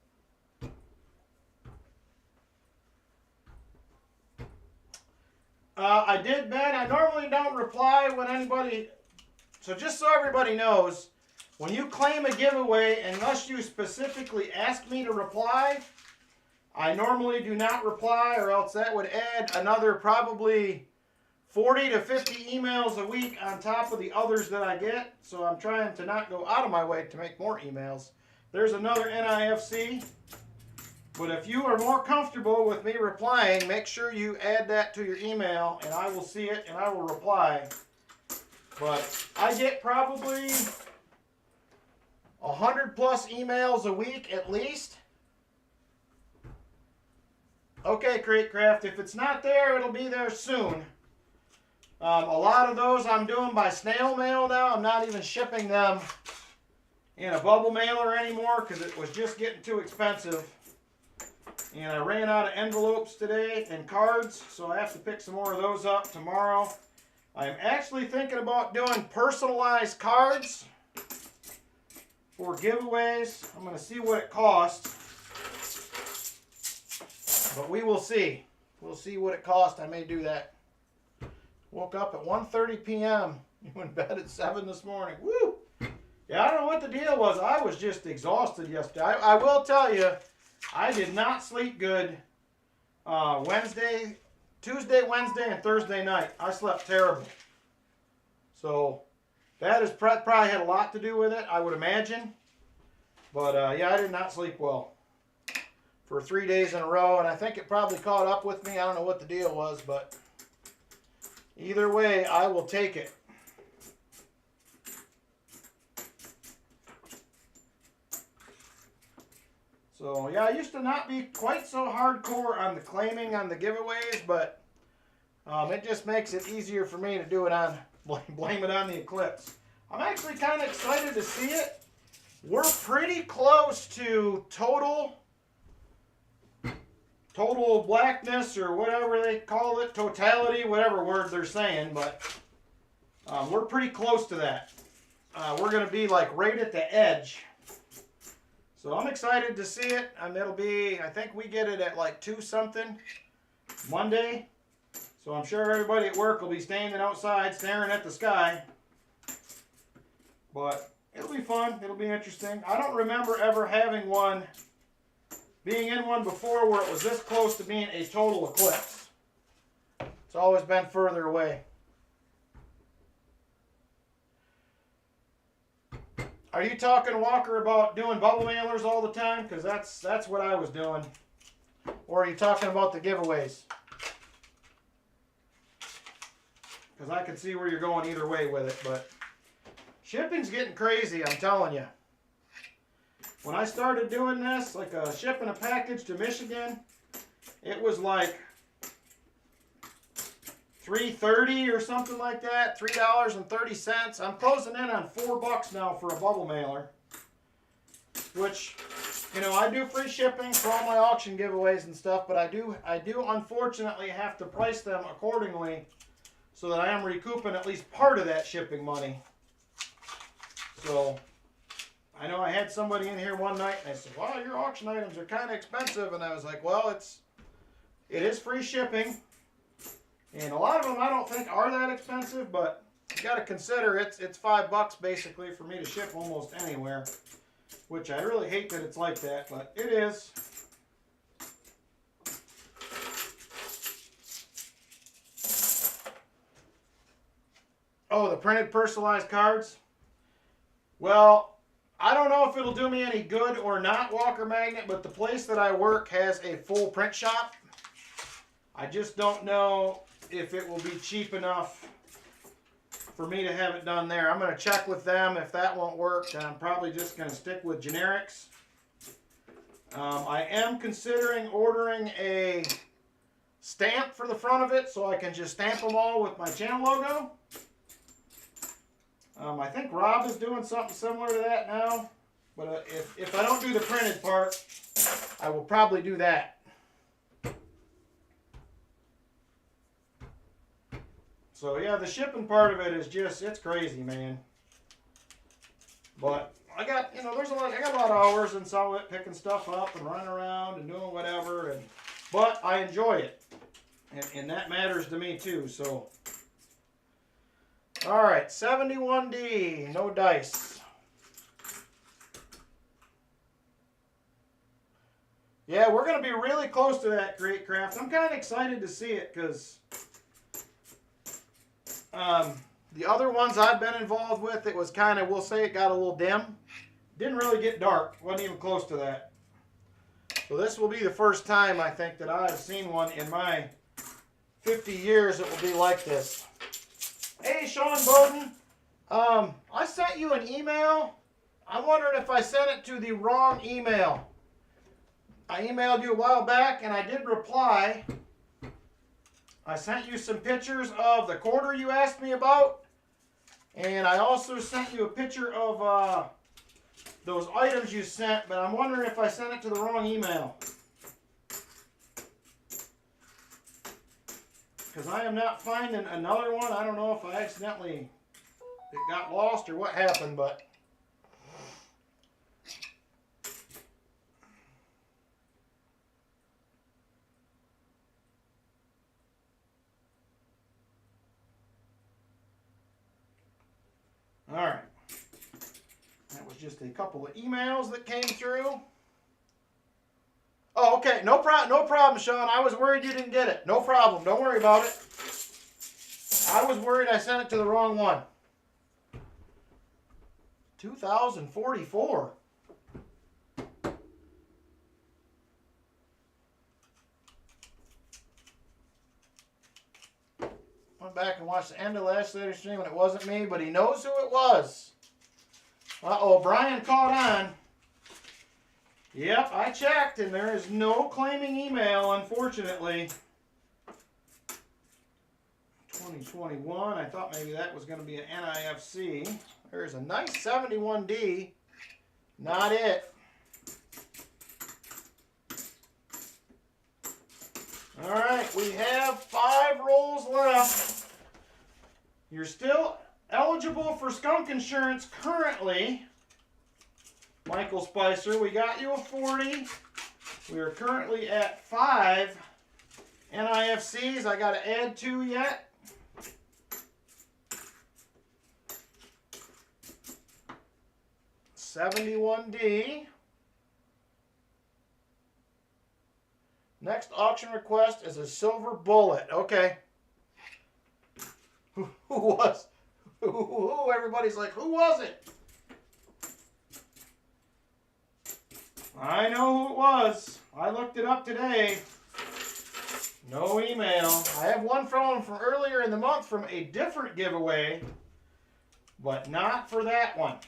I did, Ben. I normally don't reply when anybody... So just so everybody knows, when you claim a giveaway, unless you specifically ask me to reply, I normally do not reply, or else that would add another probably 40 to 50 emails a week on top of the others that I get. So I'm trying to not go out of my way to make more emails. There's another NIFC. But if you are more comfortable with me replying, make sure you add that to your email, and I will see it and I will reply. But I get probably 100 plus emails a week at least. Okay, Crate Craft, if it's not there, it'll be there soon. A lot of those I'm doing by snail mail now. I'm not even shipping them in a bubble mailer anymore because it was just getting too expensive. And I ran out of envelopes today and cards, so I have to pick some more of those up tomorrow. I'm actually thinking about doing personalized cards for giveaways. I'm going to see what it costs. But we will see. We'll see what it costs. I may do that. Woke up at 1:30 p.m. You went to bed at 7 this morning. Woo! Yeah, I don't know what the deal was. I was just exhausted yesterday. I will tell you, I did not sleep good Tuesday, Wednesday, and Thursday night. I slept terrible. So That has probably had a lot to do with it, I would imagine. But yeah, I did not sleep well for 3 days in a row, and I think it probably caught up with me. I don't know what the deal was, but either way, I will take it. So yeah, I used to not be quite so hardcore on the claiming on the giveaways, but it just makes it easier for me to do it on, blame it on the eclipse. I'm actually kind of excited to see it. We're pretty close to total blackness, or whatever they call it, totality, whatever word they're saying, but we're pretty close to that. We're going to be like right at the edge. So I'm excited to see it. It'll be, I think we get it at like 2 something Monday. So I'm sure everybody at work will be standing outside staring at the sky. But it'll be fun. It'll be interesting. I don't remember ever having one, being in one before where it was this close to being a total eclipse. It's always been further away. Are you talking, Walker, about doing bubble mailers all the time? Because that's what I was doing. Or are you talking about the giveaways? Because I can see where you're going either way with it. But shipping's getting crazy, I'm telling you. When I started doing this, like shipping a package to Michigan, it was like $3.30 or something like that, $3.30. I'm closing in on $4 now for a bubble mailer, which, you know, I do free shipping for all my auction giveaways and stuff, but I do unfortunately have to price them accordingly so that I am recouping at least part of that shipping money. So I know I had somebody in here one night and I said, "Well, your auction items are kind of expensive," and I was like, "Well, it is free shipping." And a lot of them I don't think are that expensive, but you got to consider it's $5 basically for me to ship almost anywhere, which I really hate that it's like that, but it is. Oh, the printed personalized cards? Well, I don't know if it'll do me any good or not, Walker Magnet, but the place that I work has a full print shop. I just don't know if it will be cheap enough for me to have it done there. I'm going to check with them. If that won't work, then I'm probably just going to stick with generics. I am considering ordering a stamp for the front of it so I can just stamp them all with my channel logo. I think Rob is doing something similar to that now, but if I don't do the printed part, I will probably do that. So yeah, the shipping part of it is just, it's crazy, man. But I got, you know, I got a lot of hours in some of it, picking stuff up and running around and doing whatever, but I enjoy it. And that matters to me too, so. All right, 71D, no dice. Yeah, we're going to be really close to that Great Craft. I'm kind of excited to see it because the other ones I've been involved with, it was kind of, we'll say it got a little dim. Didn't really get dark. Wasn't even close to that. So this will be the first time, I think, that I've seen one in my 50 years that will be like this. Hey, Sean Bowden. I sent you an email. I wondered if I sent it to the wrong email. I emailed you a while back, and I did reply. I sent you some pictures of the quarter you asked me about, and I also sent you a picture of those items you sent, but I'm wondering if I sent it to the wrong email. Because I am not finding another one. I don't know if I accidentally, it got lost or what happened, but. All right. That was just a couple of emails that came through. Oh, okay. No problem, Sean. I was worried you didn't get it. No problem. Don't worry about it. I was worried I sent it to the wrong one. 2044. Went back and watched the end of last later stream and it wasn't me, but he knows who it was. Uh-oh, Brian caught on. Yep, I checked and there is no claiming email, unfortunately. 2021, I thought maybe that was going to be an NIFC. There's a nice 71D. Not it. All right, we have 5 rolls left. You're still eligible for skunk insurance currently. Michael Spicer, we got you a 40. We are currently at 5 NIFCs. I got to add 2 yet. $71D. Next auction request is a silver bullet. Okay. Who was? Who? Everybody's like, who was it? I know who it was. I looked it up today. No email. I have one from earlier in the month from a different giveaway, but not for that one.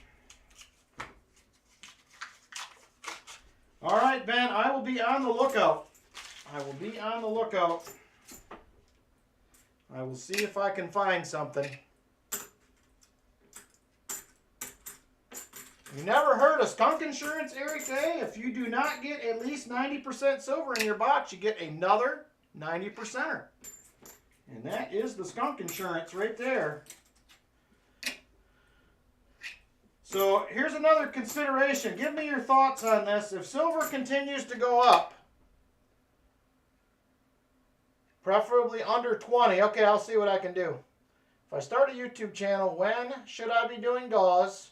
All right, Ben, I will be on the lookout. I will be on the lookout. I will see if I can find something. You never heard of skunk insurance, Eric Day? If you do not get at least 90% silver in your box, you get another 90%er. And that is the skunk insurance right there. So here's another consideration. Give me your thoughts on this. If silver continues to go up, preferably under 20. Okay, I'll see what I can do. If I start a YouTube channel, when should I be doing gauze?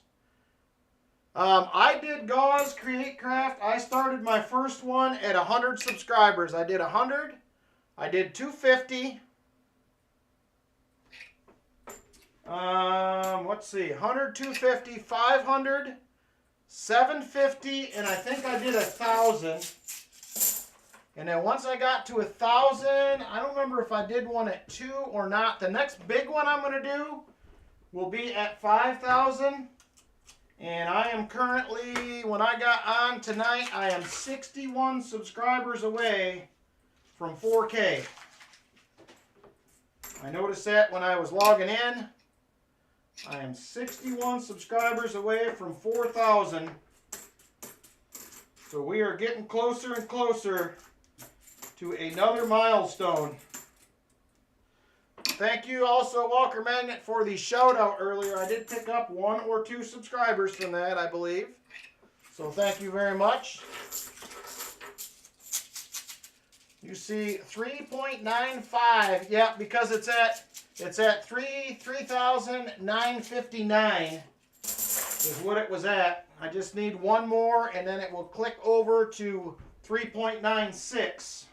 I did gauze Create Craft. I started my first one at 100 subscribers. I did 100. I did 250. Let's see, 100, 250, 500, 750, and I think I did 1,000. And then once I got to 1,000, I don't remember if I did one at 2 or not. The next big one I'm going to do will be at 5,000. And I am currently, when I got on tonight, I am 61 subscribers away from 4K. I noticed that when I was logging in. I am 61 subscribers away from 4,000. So we are getting closer and closer to another milestone. Thank you also, Walker Magnet, for the shout out earlier. I did pick up 1 or 2 subscribers from that, I believe. So thank you very much. You see 3.95. Yeah, because it's at 3,959 is what it was at. I just need 1 more and then it will click over to 3.96.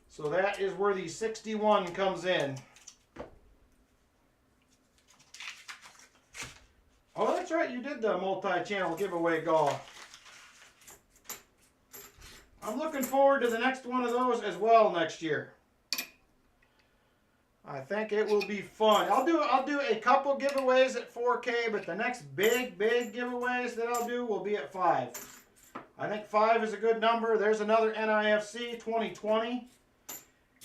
So that is where the 61 comes in. Oh, that's right, you did the multi-channel giveaway golf. I'm looking forward to the next one of those as well next year. I think it will be fun. I'll do a couple giveaways at 4K, but the next big giveaways that I'll do will be at 5. I think 5 is a good number. There's another NIFC 2020.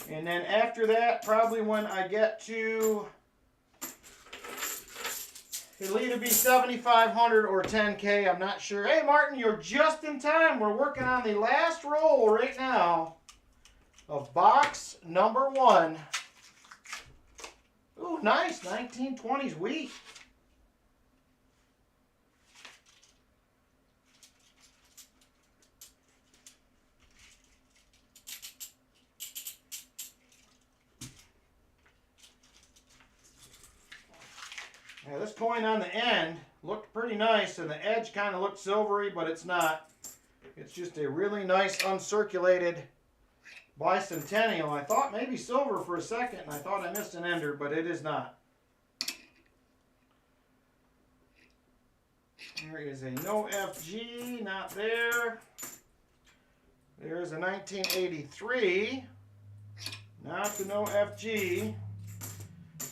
And then after that, probably when I get to, it'll either be 7,500 or 10K. I'm not sure. Hey, Martin, you're just in time. We're working on the last roll right now of box number 1. Ooh, nice. 1920s wheat. Now this coin on the end looked pretty nice, and the edge kind of looked silvery, but it's not. It's just a really nice uncirculated bicentennial. I thought maybe silver for a second, and I thought I missed an ender, but it is not. There is a no FG, not there. There's a 1983, not the no FG.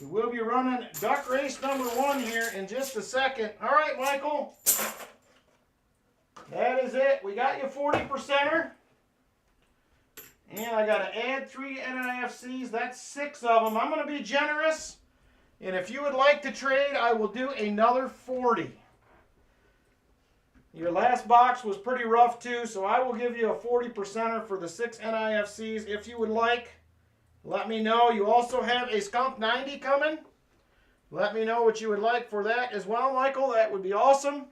We will be running duck race number 1 here in just a second. All right, Michael. That is it. We got you 40%er. And I got to add 3 NIFCs. That's 6 of them. I'm going to be generous. And if you would like to trade, I will do another 40. Your last box was pretty rough too, so I will give you a 40%er for the 6 NIFCs if you would like. Let me know. You also have a skunked 90 coming. Let me know what you would like for that as well, Michael. That would be awesome.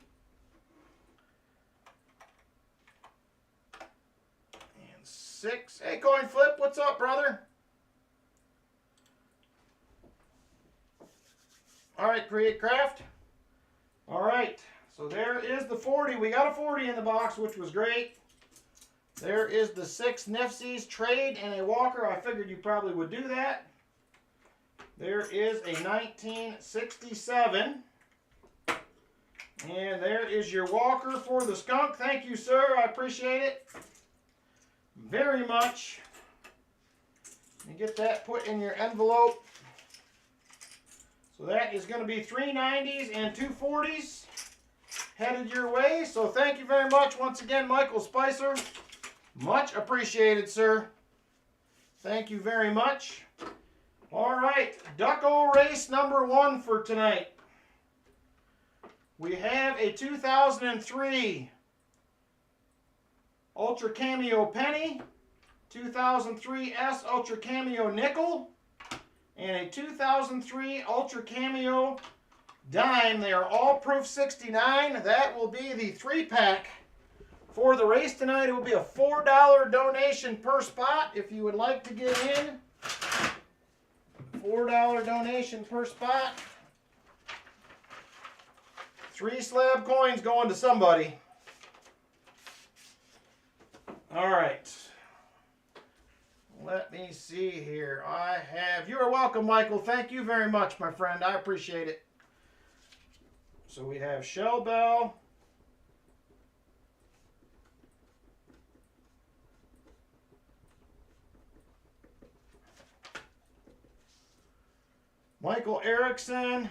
And 6. Hey, Coin Flip, what's up, brother? All right, Create Craft. All right, so there is the 40. We got a 40 in the box, which was great. There is the 6 NIFCs, trade, and a walker. I figured you probably would do that. There is a 1967. And there is your walker for the skunk. Thank you, sir. I appreciate it very much. You get that put in your envelope. So that is going to be 3 90s and 2 40s headed your way. So thank you very much once again, Michael Spicer. Much appreciated, sir. Thank you very much. All right, Ducko race number 1 for tonight. We have a 2003 Ultra Cameo Penny, 2003 S Ultra Cameo Nickel, and a 2003 Ultra Cameo Dime. They are all proof 69. That will be the 3-pack for the race tonight. It will be a $4 donation per spot if you would like to get in. $4 donation per spot. 3 slab coins going to somebody. All right. Let me see here. You are welcome, Michael. Thank you very much, my friend. I appreciate it. So we have Shell Bell. Michael Erickson.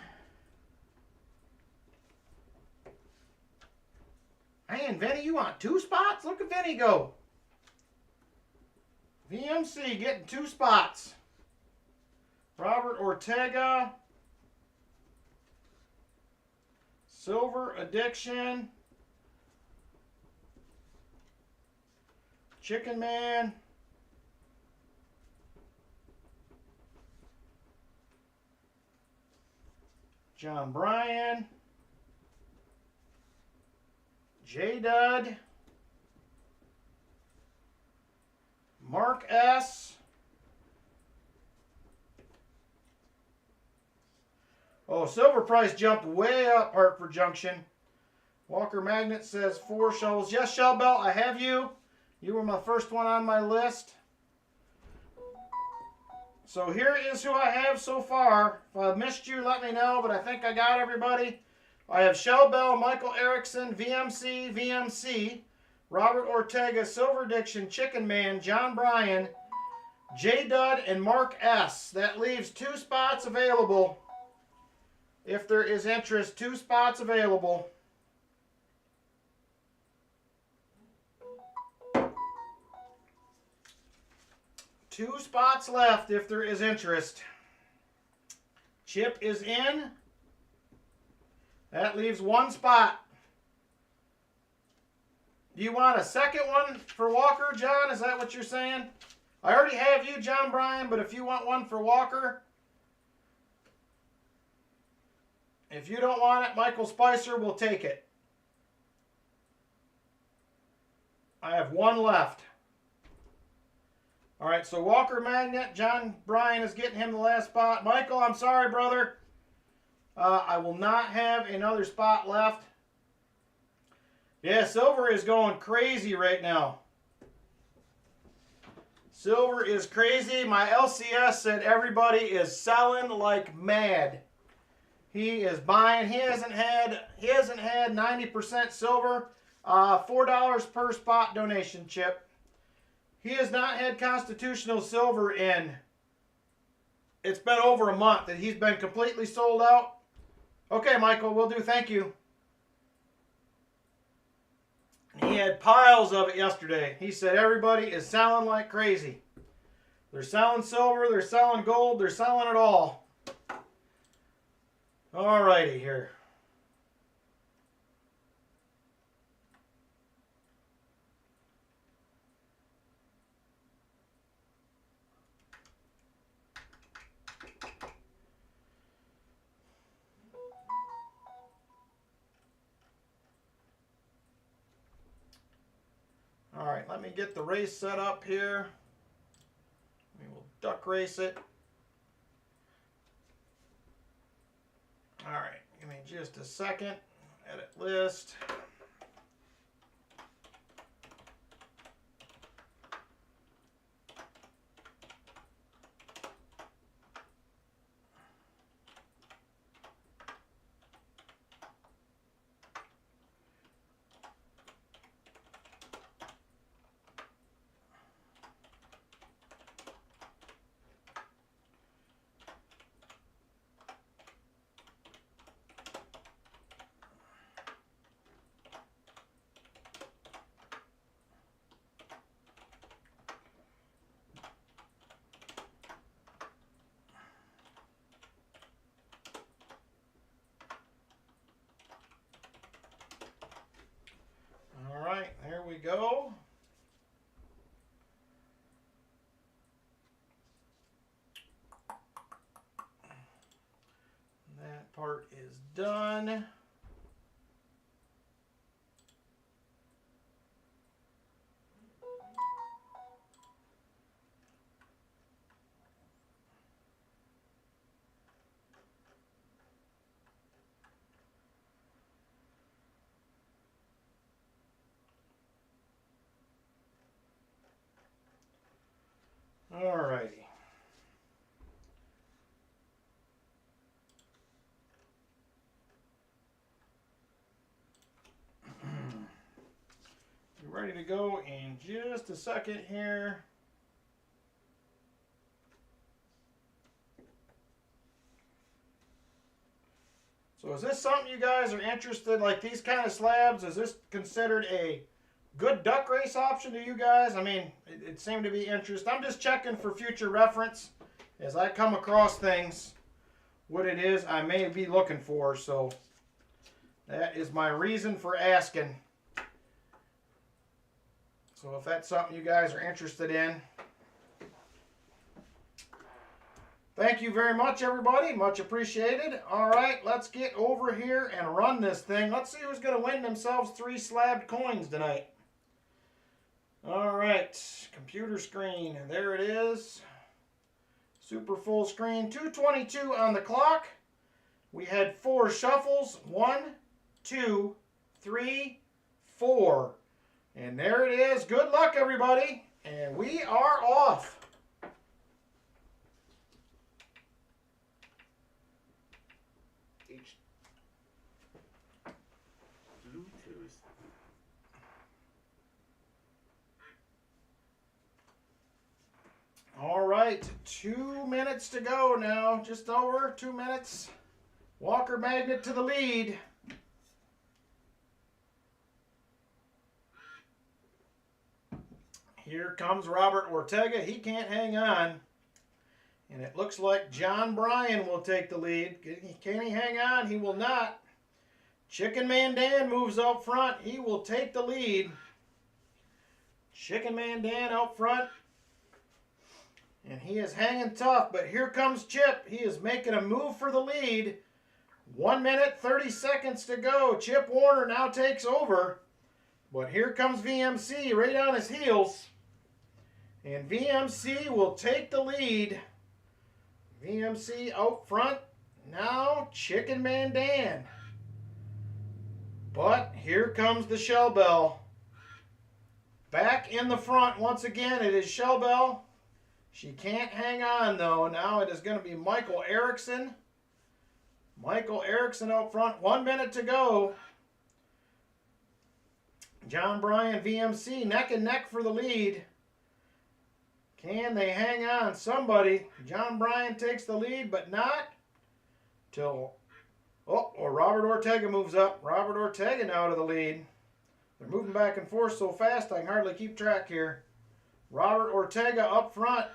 Man, Vinny, you want 2 spots? Look at Vinny go. VMC getting 2 spots. Robert Ortega. Silver Addiction. Chicken Man. John Bryan. J-Dud. Mark S. Oh, silver price jumped way up, Hartford Junction. Walker Magnet says 4 shovels. Yes, Shell Bell, I have you. You were my first one on my list. So here is who I have so far. If I missed you, let me know, but I think I got everybody. I have Shell Bell, Michael Erickson, VMC, Robert Ortega, Silver Addiction, Chicken Man, John Bryan, J-Dud, and Mark S. That leaves 2 spots available. If there is interest, 2 spots available. Two spots left if there is interest. Chip is in. That leaves 1 spot. Do you want a second one for Walker, John? Is that what you're saying? I already have you, John Bryan, but if you want one for Walker. If you don't want it, Michael Spicer will take it. I have 1 left. All right, so Walker Magnet, John Bryan is getting him the last spot. Michael, I'm sorry, brother. I will not have another spot left. Yeah, silver is going crazy right now. Silver is crazy. My LCS said everybody is selling like mad. He is buying. He hasn't had 90% silver. $4 per spot donation, Chip. He has not had constitutional silver in, it's been over a month that he's been completely sold out. Okay, Michael, will do. Thank you. He had piles of it yesterday. He said everybody is selling like crazy. They're selling silver, they're selling gold, they're selling it all. Alrighty here. Alright, let me get the race set up here. We will duck race it. Alright, give me just a second. Edit list. Alright, there we go. That part is done. Alrighty. We're ready to go in just a second here. So is this something you guys are interested, like these kind of slabs? Is this considered a good duck race option to you guys? I mean, it seemed to be interest. I'm just checking for future reference as I come across things, what it is I may be looking for. So that is my reason for asking. So if that's something you guys are interested in, thank you very much, everybody. Much appreciated. All right, let's get over here and run this thing. Let's see who's going to win themselves 3 slabbed coins tonight. All right, computer screen. There it is. Super full screen. 2:22 on the clock. We had 4 shuffles. 1, 2, 3, 4. And there it is. Good luck, everybody. And we are off. All right, 2 minutes to go now. Just over 2 minutes. Walker Magnet to the lead. Here comes Robert Ortega. He can't hang on. And it looks like John Bryan will take the lead. Can he hang on? He will not. Chicken Man Dan moves out front. He will take the lead. Chicken Man Dan out front. And he is hanging tough, but here comes Chip. He is making a move for the lead. 1 minute, 30 seconds to go. Chip Warner now takes over. But here comes VMC right on his heels. And VMC will take the lead. VMC out front. Now Chicken Man Dan. But here comes the Shell Bell. Back in the front once again, it is Shell Bell. She can't hang on, though. Now it is going to be Michael Erickson. Michael Erickson out front. 1 minute to go. John Bryan, VMC, neck and neck for the lead. Can they hang on? Somebody. John Bryan takes the lead, but not till... Oh, Robert Ortega moves up. Robert Ortega now to the lead. They're moving back and forth so fast I can hardly keep track here. Robert Ortega up front.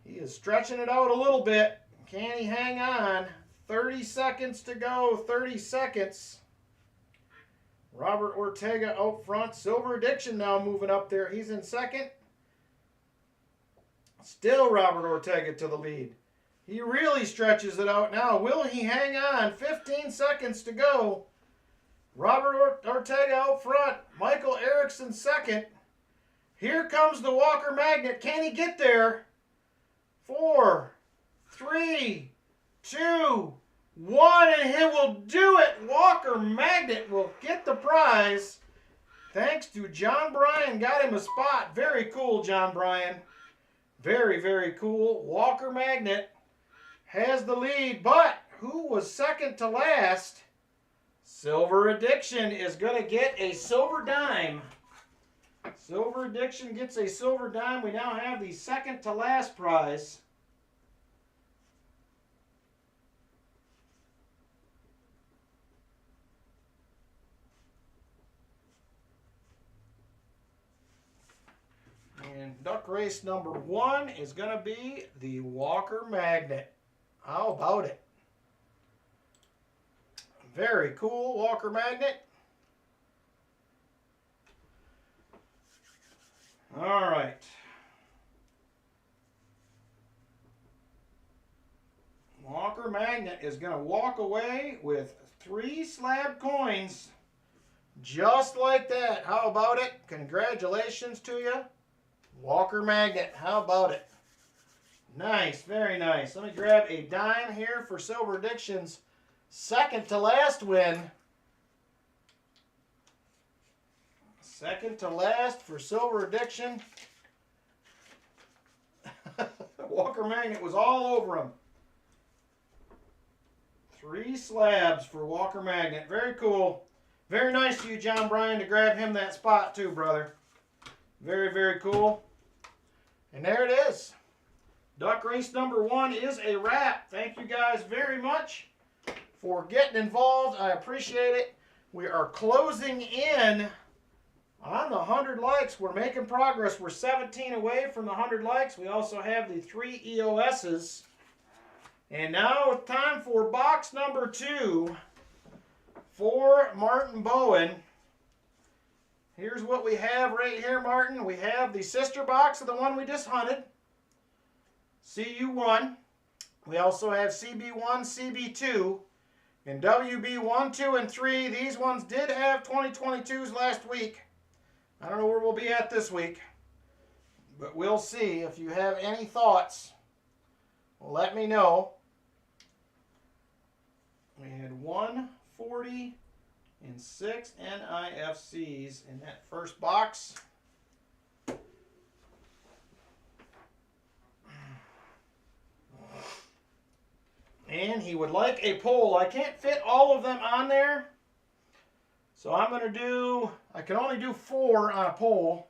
He is stretching it out a little bit. Can he hang on? 30 seconds to go. 30 seconds. Robert Ortega out front. Silver Addiction now moving up there. He's in second. Still Robert Ortega to the lead. He really stretches it out now. Will he hang on? 15 seconds to go. Robert Ortega out front. Michael Erickson second. Here comes the Walker Magnet. Can he get there? 4, 3, 2, 1, and he will do it. Walker Magnet will get the prize. Thanks to John Bryan. Got him a spot. Very cool, John Bryan. Very, very cool. Walker Magnet has the lead, but who was second to last? Silver Addiction is going to get a silver dime. Silver Addiction gets a silver dime. We now have the second to last prize. And duck race number 1 is going to be the Walker Magnet. How about it? Very cool, Walker Magnet. All right. Walker Magnet is going to walk away with 3 slab coins. Just like that. How about it? Congratulations to you, Walker Magnet. How about it? Nice, very nice. Let me grab a dime here for Silver Addiction's second to last win. Second to last for Silver Addiction. Walker Magnet was all over him. 3 slabs for Walker Magnet. Very cool. Very nice of you, John Bryan, to grab him that spot too, brother. Very, very cool. And there it is. Duck race number 1 is a wrap. Thank you guys very much for getting involved. I appreciate it. We are closing in on the 100 likes. We're making progress. We're 17 away from the 100 likes. We also have the 3 EOSs. And now it's time for box number 2 for Martin Bowen. Here's what we have right here, Martin. We have the sister box of the one we just hunted. CU1. We also have CB1, CB2, and WB1, 2, and 3. These ones did have 2022s last week. I don't know where we'll be at this week, but we'll see. If you have any thoughts, let me know. We had 140 and 6 NIFCs in that first box. And he would like a poll. I can't fit all of them on there, so I'm going to do, I can only do 4 on a poll.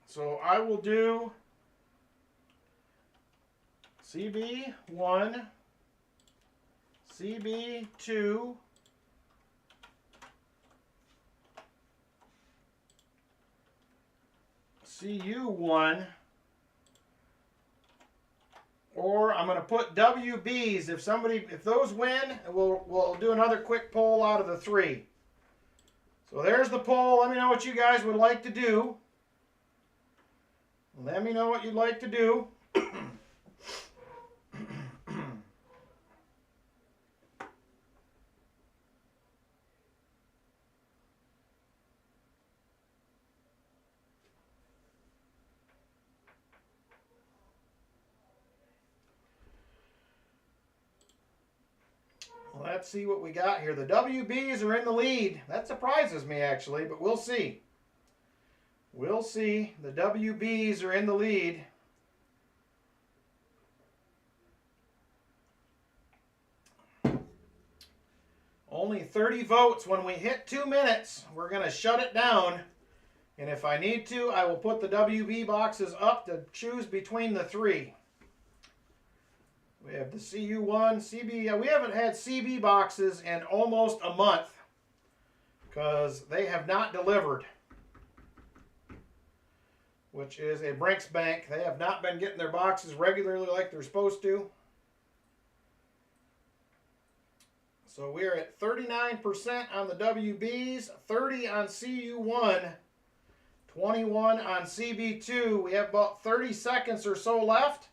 So I will do CB1, CB2, CU1, or I'm going to put WBs. If those win, we'll do another quick poll out of the 3. So there's the poll. Let me know what you guys would like to do. Let me know what you'd like to do. Let's see what we got here. The WBs are in the lead. That surprises me, actually, but we'll see. We'll see. The WBs are in the lead. Only 30 votes. When we hit 2 minutes, we're going to shut it down. And if I need to, I will put the WB boxes up to choose between the 3. We have the CU1, CB. We haven't had CB boxes in almost a month because they have not delivered, which is a Brinks Bank. They have not been getting their boxes regularly like they're supposed to. So we're at 39% on the WBs, 30 on CU1, 21 on CB2. We have about 30 seconds or so left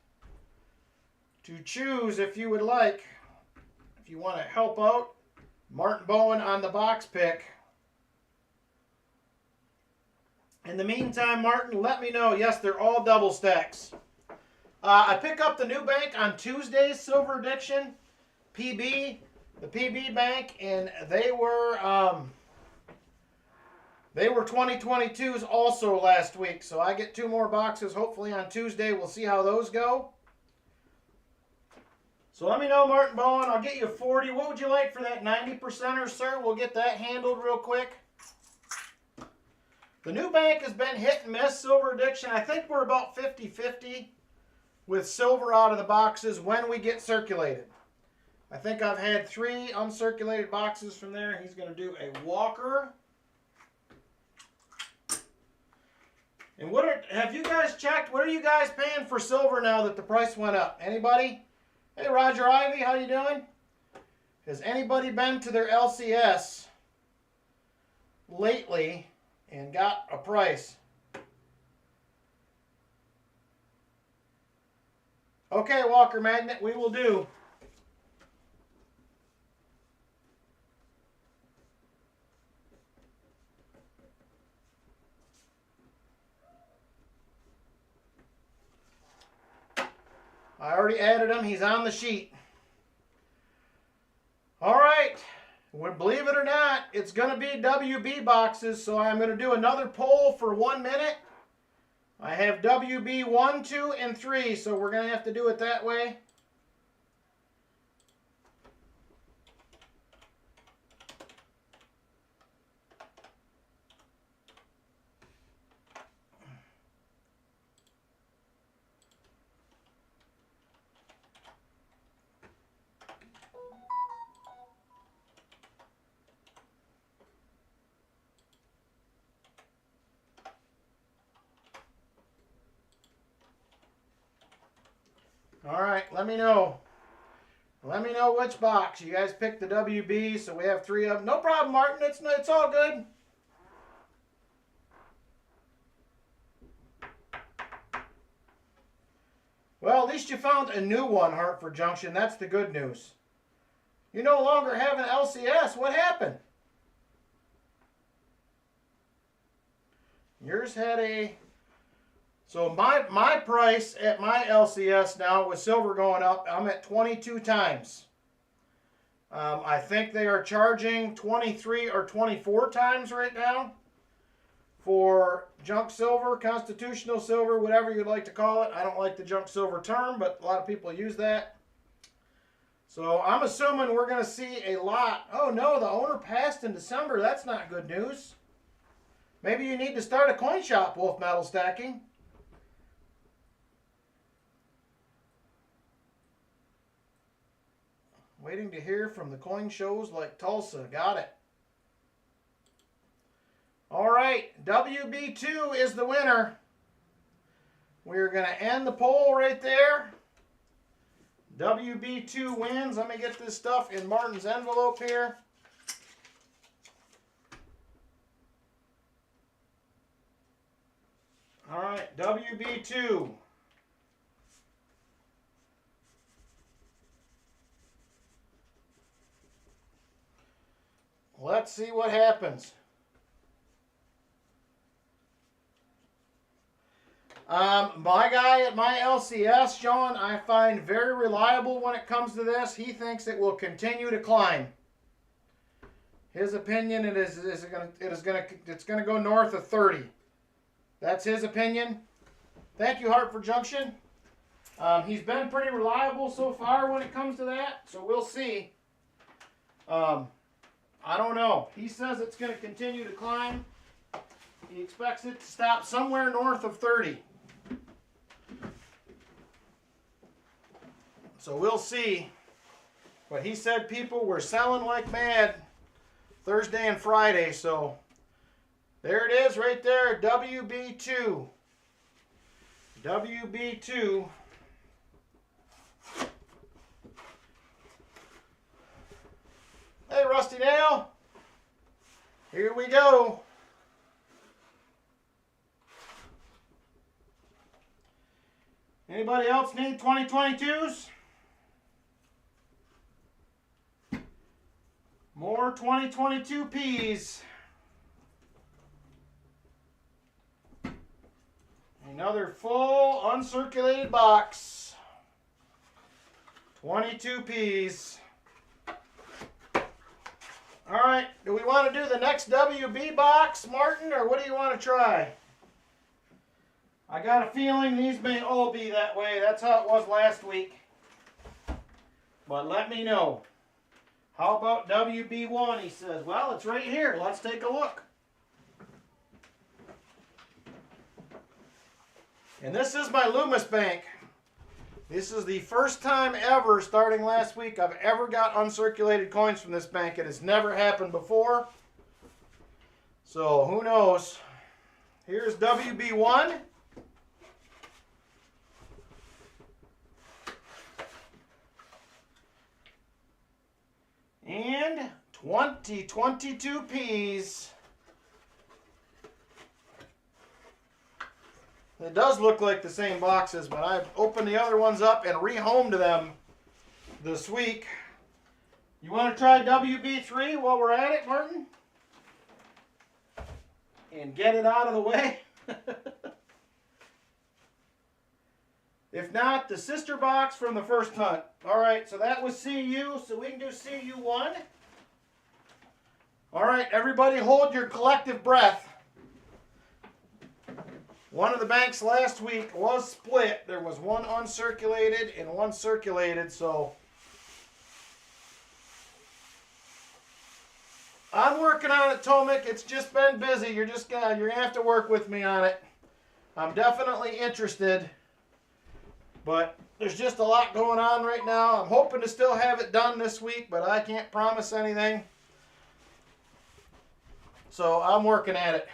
to choose if you would like. If you want to help out, Martin Bowen on the box pick. In the meantime, Martin, let me know. Yes, they're all double stacks. I pick up the new bank on Tuesday's Silver Addiction, PB, the PB bank, and they were 2022s also last week. So I get 2 more boxes hopefully on Tuesday. We'll see how those go. So let me know, Martin Bowen. I'll get you 40. What would you like for that 90%er, sir? We'll get that handled real quick. The new bank has been hit and miss, Silver Addiction. I think we're about 50-50 with silver out of the boxes when we get circulated. I think I've had 3 uncirculated boxes from there. He's going to do a Walker. And have you guys checked? What are you guys paying for silver now that the price went up? Anybody? Hey, Roger Ivy, how you doing? Has anybody been to their LCS lately and got a price? Okay, Walker Magnet, we will do. I already added him. He's on the sheet. All right. Well, believe it or not, it's going to be WB boxes, so I'm going to do another poll for 1 minute. I have WB 1, 2, and 3, so we're going to have to do it that way. All right, let me know. Let me know which box. You guys picked the WB, so we have 3 of them. No problem, Martin. It's all good. Well, at least you found a new one, Hartford Junction. That's the good news. You no longer have an LCS. What happened? Yours had a... So my price at my LCS now with silver going up, I'm at 22 times. I think they are charging 23 or 24 times right now for junk silver, constitutional silver, whatever you'd like to call it. I don't like the junk silver term, but a lot of people use that. So I'm assuming we're going to see a lot. Oh no, the owner passed in December. That's not good news. Maybe you need to start a coin shop, Wolf Metal Stacking. Waiting to hear from the coin shows like Tulsa. Got it. All right, WB2 is the winner. We're going to end the poll right there. WB2 wins. Let me get this stuff in Martin's envelope here. All right, WB2. Let's see what happens. My guy at my LCS, Sean, I find very reliable when it comes to this. He thinks it will continue to climb. His opinion, it's going to go north of 30. That's his opinion. Thank you, Hartford Junction. He's been pretty reliable so far when it comes to that, so we'll see. I don't know. He says it's going to continue to climb. He expects it to stop somewhere north of 30. So we'll see. But he said people were selling like mad Thursday and Friday. So there it is right there, WB2. WB2. Hey, Rusty Nail. Here we go. Anybody else need 2022s? More 2022 Ps. Another full uncirculated box. 22 Ps. All right, do we want to do the next WB box, Martin, or what do you want to try? I got a feeling these may all be that way. That's how it was last week. But let me know. How about WB1? He says, well, it's right here. Let's take a look. And this is my Loomis bank. This is the first time ever, starting last week, I've ever got uncirculated coins from this bank. It has never happened before. So, who knows? Here's WB1. And 2022 Ps. It does look like the same boxes, but I've opened the other ones up and rehomed them this week. You want to try WB3 while we're at it, Martin? And get it out of the way? If not, the sister box from the first hunt. All right, so that was CU, so we can do CU1. All right, everybody hold your collective breath. One of the banks last week was split. There was one uncirculated and one circulated, so I'm working on it, Tomic. It's just been busy. You're gonna have to work with me on it. I'm definitely interested, but there's just a lot going on right now. I'm hoping to still have it done this week, but I can't promise anything. So I'm working at it.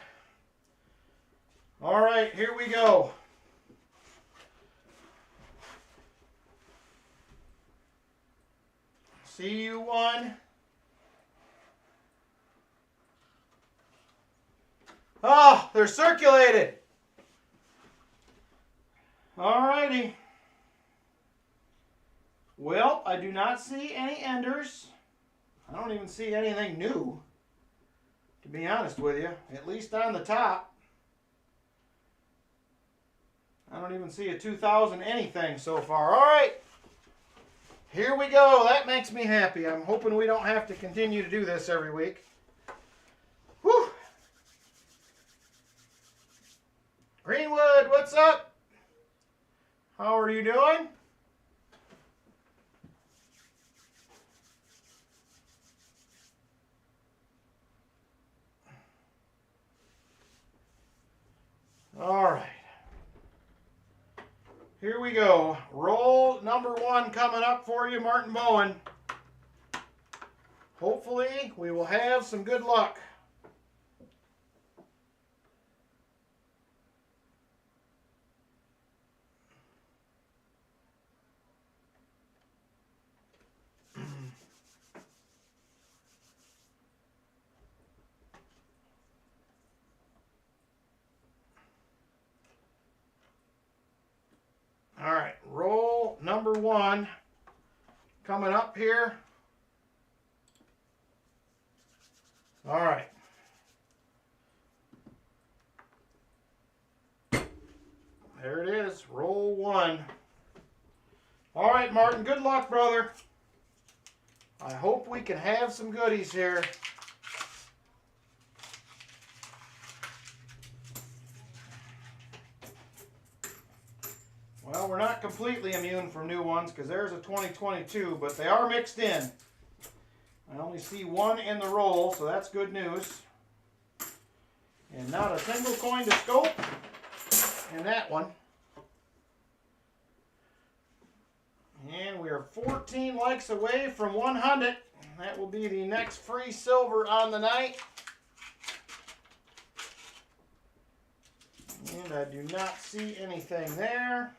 All right, here we go. CU1. Oh, they're circulated. All righty. Well, I do not see any enders. I don't even see anything new, to be honest with you, at least on the top. I don't even see a 2000 anything so far. All right, here we go. That makes me happy. I'm hoping we don't have to continue to do this every week. Whew. Greenwood, what's up? How are you doing? All right. Here we go. Roll number 1 coming up for you, Martin Bowen. Hopefully, we will have some good luck. All right, roll number 1 coming up here. All right. There it is, roll 1. All right, Martin, good luck, brother. I hope we can have some goodies here. Well, we're not completely immune from new ones because there's a 2022, but they are mixed in. I only see one in the roll, so that's good news. And not a single coin to scope in that one. And we are 14 likes away from 100. That will be the next free silver on the night. And I do not see anything there.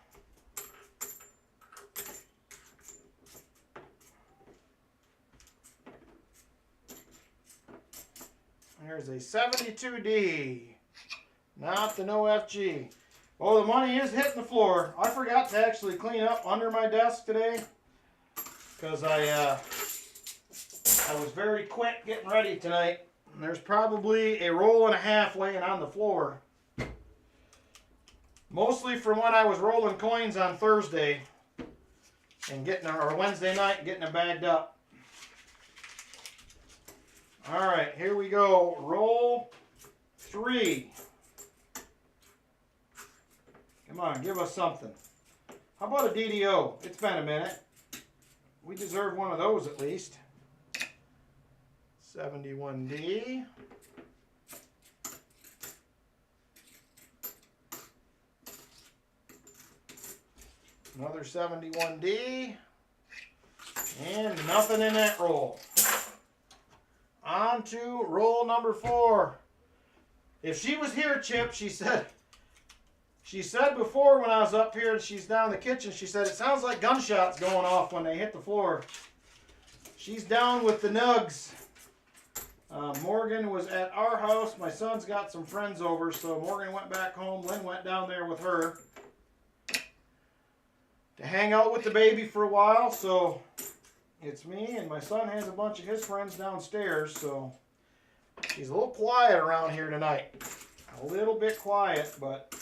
There's a 72D. Not the no FG. Oh, the money is hitting the floor. I forgot to actually clean up under my desk today because I was very quick getting ready tonight. And there's probably a roll and a half laying on the floor. Mostly from when I was rolling coins on Thursday and or Wednesday night and getting them bagged up. All right, here we go. Roll 3. Come on, give us something. How about a DDO? It's been a minute. We deserve one of those at least. 71D. Another 71D. And nothing in that roll. On to roll number 4. If she was here, Chip, she said before when I was up here, she's down in the kitchen, she said, it sounds like gunshots going off when they hit the floor. She's down with the nugs. Morgan was at our house. My son's got some friends over, so Morgan went back home. Lynn went down there with her to hang out with the baby for a while, so it's me, and my son has a bunch of his friends downstairs, so she's a little quiet around here tonight. A little bit quiet, but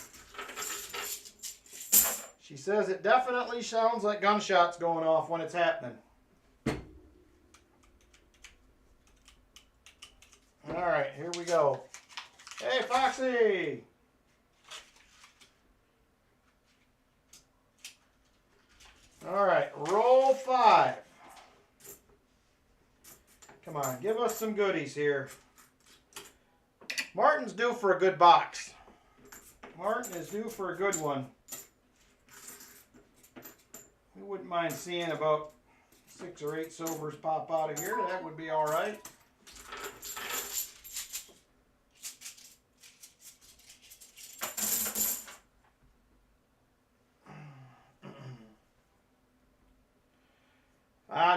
she says it definitely sounds like gunshots going off when it's happening. All right, here we go. Hey, Foxy! All right, roll 5. Come on, give us some goodies here. Martin's due for a good box. Martin is due for a good one. We wouldn't mind seeing about 6 or 8 silvers pop out of here. That would be all right.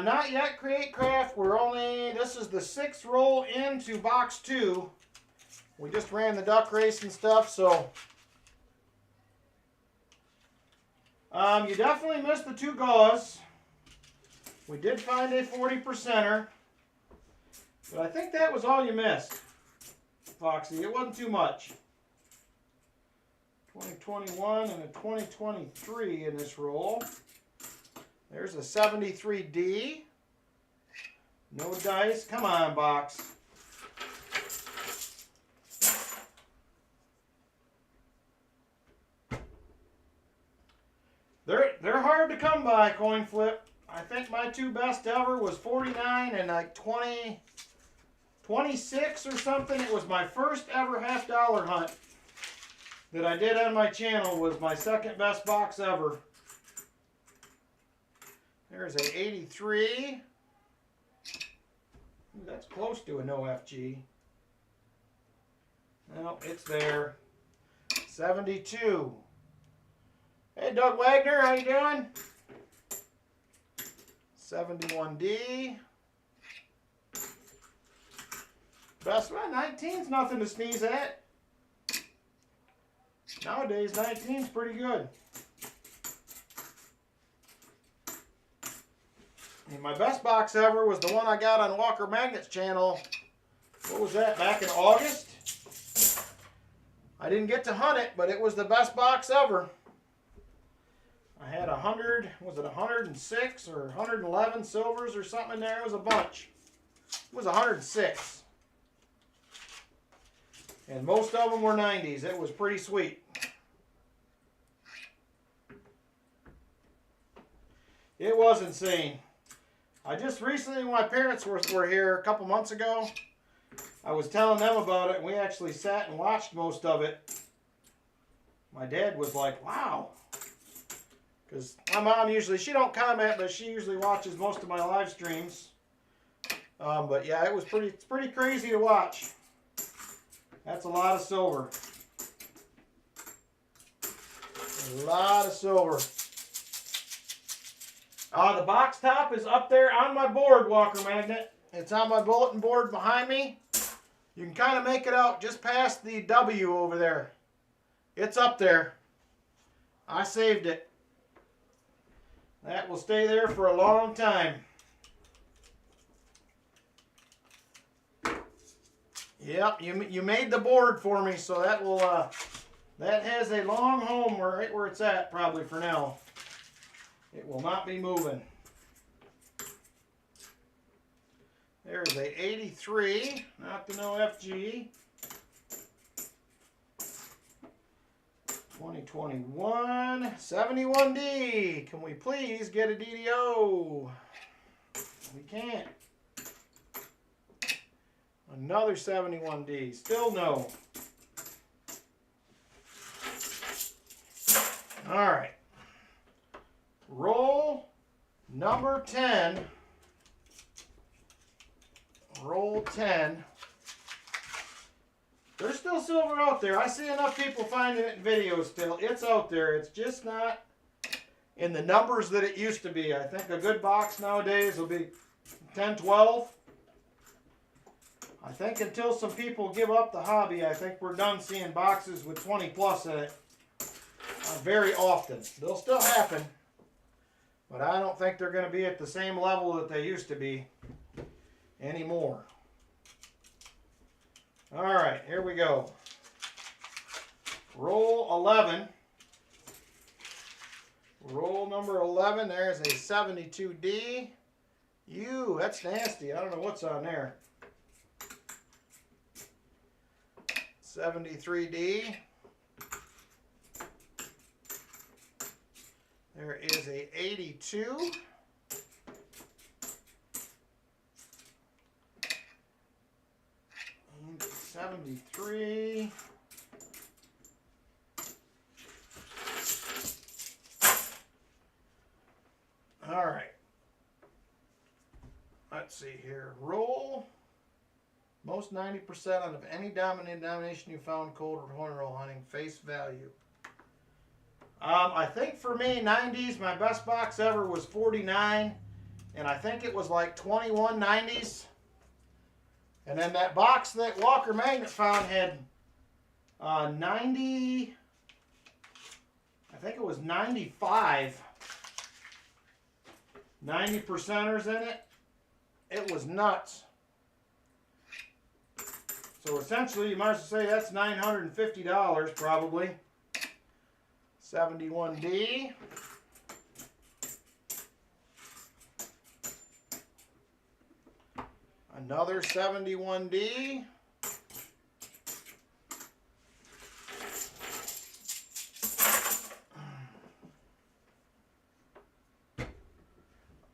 Not yet, Create Craft. This is the 6th roll into box 2. We just ran the duck race and stuff, so you definitely missed the 2 gauze. We did find a 40%er, but I think that was all you missed, Foxy. It wasn't too much. 2021 and a 2023 in this roll. There's a 73D. No dice. Come on, box. They're hard to come by, coin flip. I think my 2 best ever was 49 and like 26 or something. It was my first ever $50 hunt that I did on my channel. Was my 2nd best box ever. There's a 83. Ooh, that's close to a no FG. No, it's there. 72. Hey, Doug Wagner, how you doing? 71D. Best one, 19's nothing to sneeze at. Nowadays, 19's pretty good. And my best box ever was the one I got on Walker Magnet's channel. What was that, back in August? I didn't get to hunt it, but it was the best box ever. I had 106 or 111 silvers or something in there. It was a bunch. It was 106. And most of them were 90s. It was pretty sweet. It was insane. I just recently, when my parents were here a couple months ago, I was telling them about it, and we actually sat and watched most of it. My dad was like, wow. Because my mom usually, she don't comment, but she usually watches most of my live streams. But yeah, it's pretty crazy to watch. That's a lot of silver. A lot of silver. The box top is up there on my board, Walker Magnet. It's on my bulletin board behind me. You can kind of make it out just past the W over there. It's up there. I saved it. That will stay there for a long time. Yep, you made the board for me, so that will that has a long home right where it's at probably for now. It will not be moving. There's a 83, not the no FG. 2021 71D. Can we please get a DDO? We can't. Another 71D. Still no. All right. Roll number 10. Roll 10. There's still silver out there. I see enough people finding it in videos still. It's out there. It's just not in the numbers that it used to be. I think a good box nowadays will be 10, 12. I think until some people give up the hobby, I think we're done seeing boxes with 20 plus in it very often. They'll still happen, but I don't think they're going to be at the same level that they used to be anymore. All right, here we go. Roll 11. Roll number 11. There's a 72D. Ew, that's nasty. I don't know what's on there. 73D. There is a 82. And 73. All right. Let's see here. Roll. Most 90% out of any dominant denomination you found cold or horn roll hunting. Face value. I think for me, 90s, my best box ever was 49. And I think it was like 21 90s. And then that box that Walker Magnet found had 90, I think it was 95 90%ers in it. It was nuts. So essentially, you might as well say that's $950 probably. 71D. Another 71D.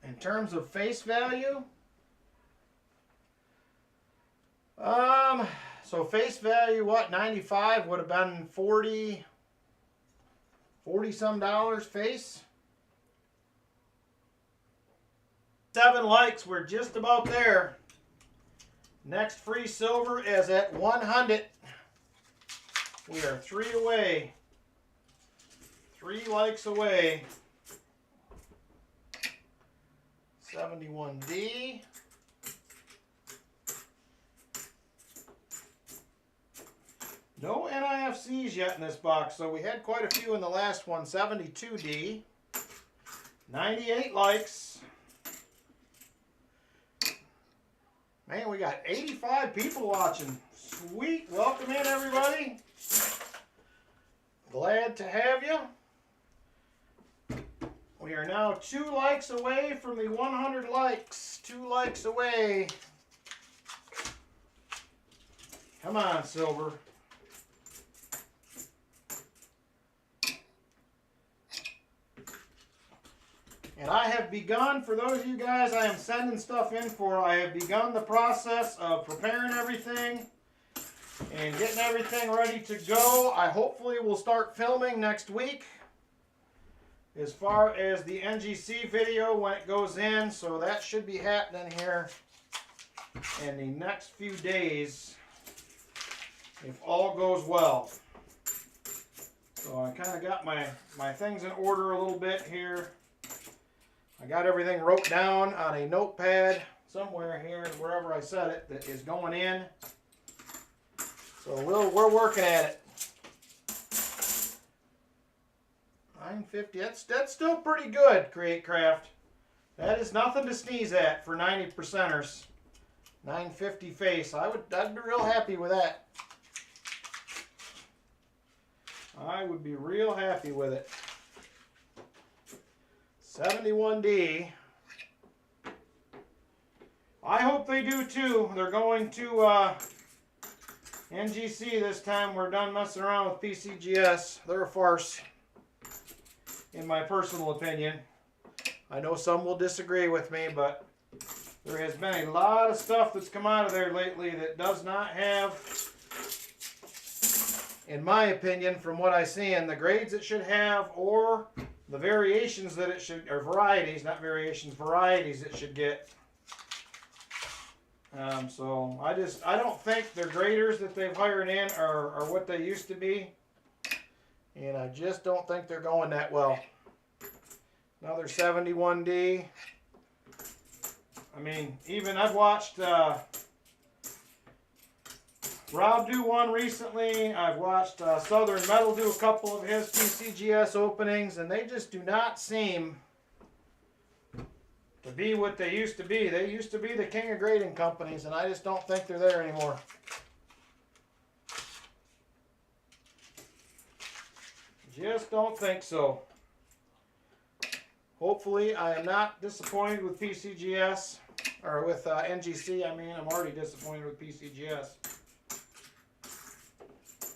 In terms of face value, so face value, what, 95 would have been 40 some dollars face. 7 likes, we're just about there. Next free silver is at 100. We are 3 away. 3 likes away. 71D. No NIFCs yet in this box, so we had quite a few in the last one. 72D. 98 likes. Man, we got 85 people watching. Sweet. Welcome in, everybody. Glad to have you. We are now 2 likes away from the 100 likes. 2 likes away. Come on, silver. And I have begun, for those of you guys I am sending stuff in for, I have begun the process of preparing everything and getting everything ready to go. I hopefully will start filming next week as far as the NGC video when it goes in. So that should be happening here in the next few days if all goes well. So I kind of got my things in order a little bit here. I got everything wrote down on a notepad somewhere here, wherever I set it, that is going in. So we're working at it. 950, that's still pretty good, Create Craft. That is nothing to sneeze at for 90%ers. 950 face. I'd be real happy with that. I would be real happy with it. 71D. I hope they do too. They're going to NGC this time. We're done messing around with PCGS. They're a farce, in my personal opinion. I know some will disagree with me, but there has been a lot of stuff that's come out of there lately that does not have, in my opinion, from what I see, in the grades it should have, or the variations that it should, or varieties, not variations, varieties it should get. So I don't think their graders that they've hired in are what they used to be. And I just don't think they're going that well. Another 71D. I mean, even I've watched Rob do one recently. I've watched Southern Metal do a couple of his PCGS openings, and they just do not seem to be what they used to be. They used to be the king of grading companies, and I just don't think they're there anymore. Just don't think so. Hopefully, I am not disappointed with PCGS, or with NGC. I mean, I'm already disappointed with PCGS.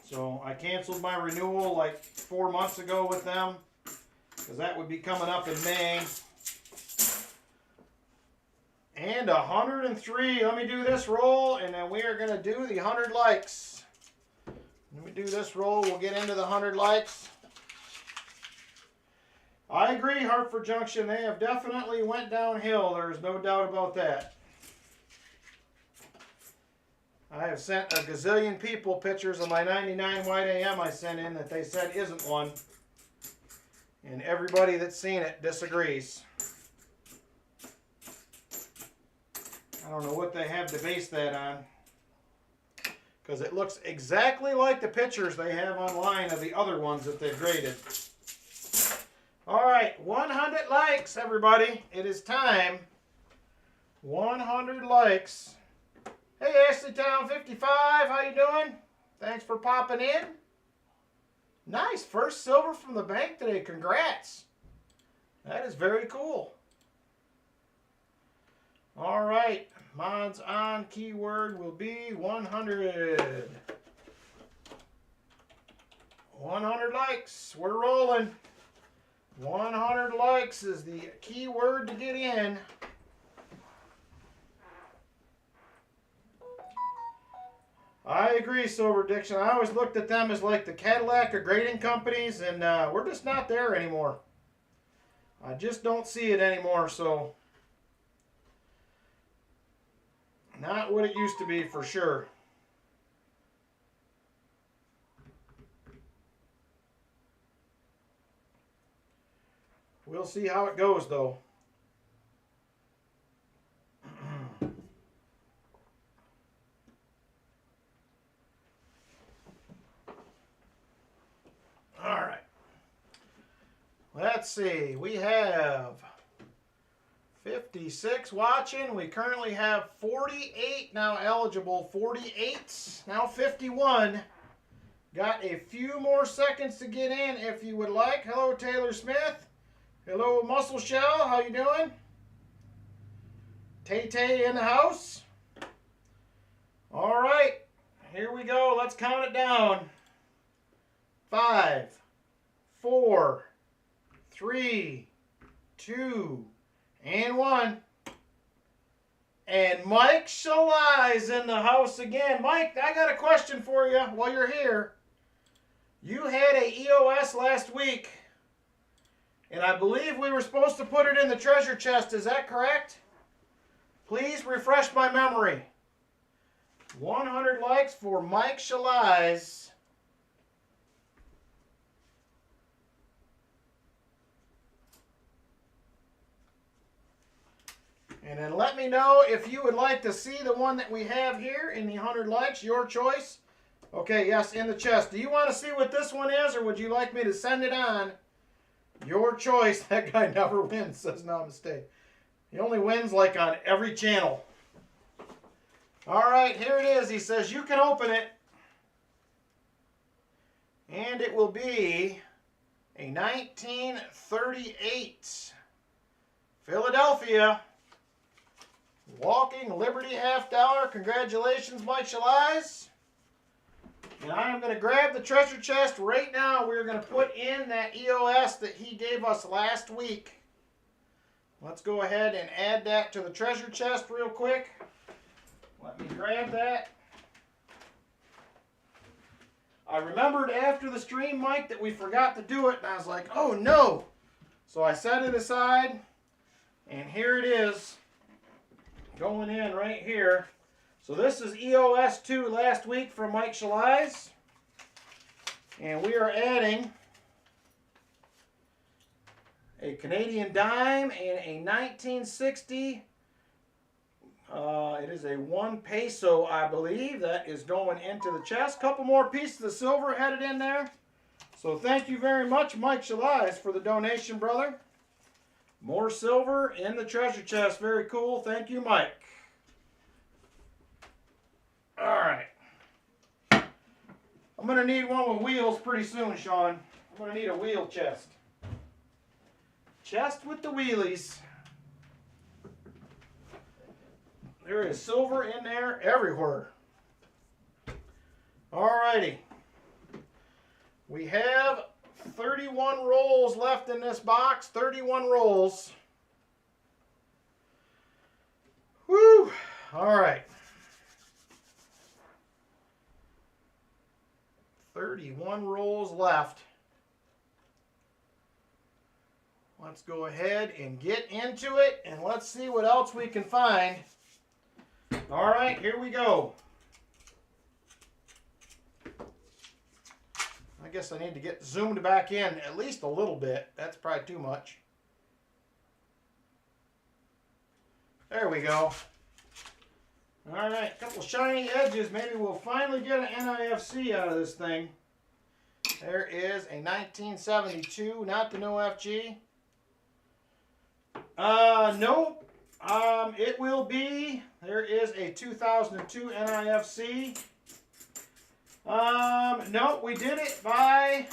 So I canceled my renewal like 4 months ago with them, because that would be coming up in May. And 103. Let me do this roll, and then we are going to do the 100 likes. Let me do this roll. We'll get into the 100 likes. I agree, Hartford Junction. They have definitely went downhill. There's no doubt about that. I have sent a gazillion people pictures of my 99 White AM I sent in that they said isn't one. And everybody that's seen it disagrees. I don't know what they have to base that on, because it looks exactly like the pictures they have online of the other ones that they've graded. All right, 100 likes, everybody. It is time. 100 likes. Hey, Ashleytown 55, how you doing? Thanks for popping in. Nice, first silver from the bank today. Congrats. That is very cool. All right, mods on, keyword will be 100. 100 likes, we're rolling. 100 likes is the keyword to get in. I agree, Silver Diction. I always looked at them as like the Cadillac of grading companies, and we're just not there anymore. I just don't see it anymore, so not what it used to be for sure. We'll see how it goes, though. All right. Let's see. We have 56 watching. We currently have 48 now eligible. 48. Now 51. Got a few more seconds to get in if you would like. Hello, Taylor Smith. Hello, Muscle Shell. How you doing? Tay-Tay in the house. All right. Here we go. Let's count it down. 5, 4, 3, 2, and 1. And Mike Shalai's in the house again. Mike, I got a question for you while you're here. You had a EOS last week, and I believe we were supposed to put it in the treasure chest. Is that correct? Please refresh my memory. 100 likes for Mike Shalai's. And then let me know if you would like to see the one that we have here in the 100 likes. Your choice. Okay, yes, in the chest. Do you want to see what this one is, or would you like me to send it on? Your choice. That guy never wins, says Namaste. He only wins like on every channel. All right, here it is. He says you can open it. And it will be a 1938 Philadelphia Walking Liberty $50. Congratulations, Mike Shalais. And I am going to grab the treasure chest right now. We're going to put in that EOS that he gave us last week. Let's go ahead and add that to the treasure chest real quick. Let me grab that. I remembered after the stream, Mike, that we forgot to do it, and I was like, oh no. So I set it aside, and here it is, going in right here. So this is EOS 2 last week from Mike Shalais. And we are adding a Canadian dime and a 1960. It is a 1 peso, I believe. That is going into the chest. Couple more pieces of silver headed in there. So thank you very much, Mike Shalais, for the donation, brother. More silver in the treasure chest. Very cool. Thank you, Mike. All right. I'm going to need one with wheels pretty soon, Sean. I'm going to need a wheel chest. Chest with the wheelies. There is silver in there everywhere. All righty. We have 31 rolls left in this box. 31 rolls. Woo! All right. 31 rolls left. Let's go ahead and get into it, and let's see what else we can find. All right, here we go. I guess I need to get zoomed back in at least a little bit. That's probably too much. There we go. All right, a couple shiny edges. Maybe we'll finally get an NIFC out of this thing. There is a 1972, not the no FG. Nope. It will be, there is a 2002 NIFC. No, we did it by,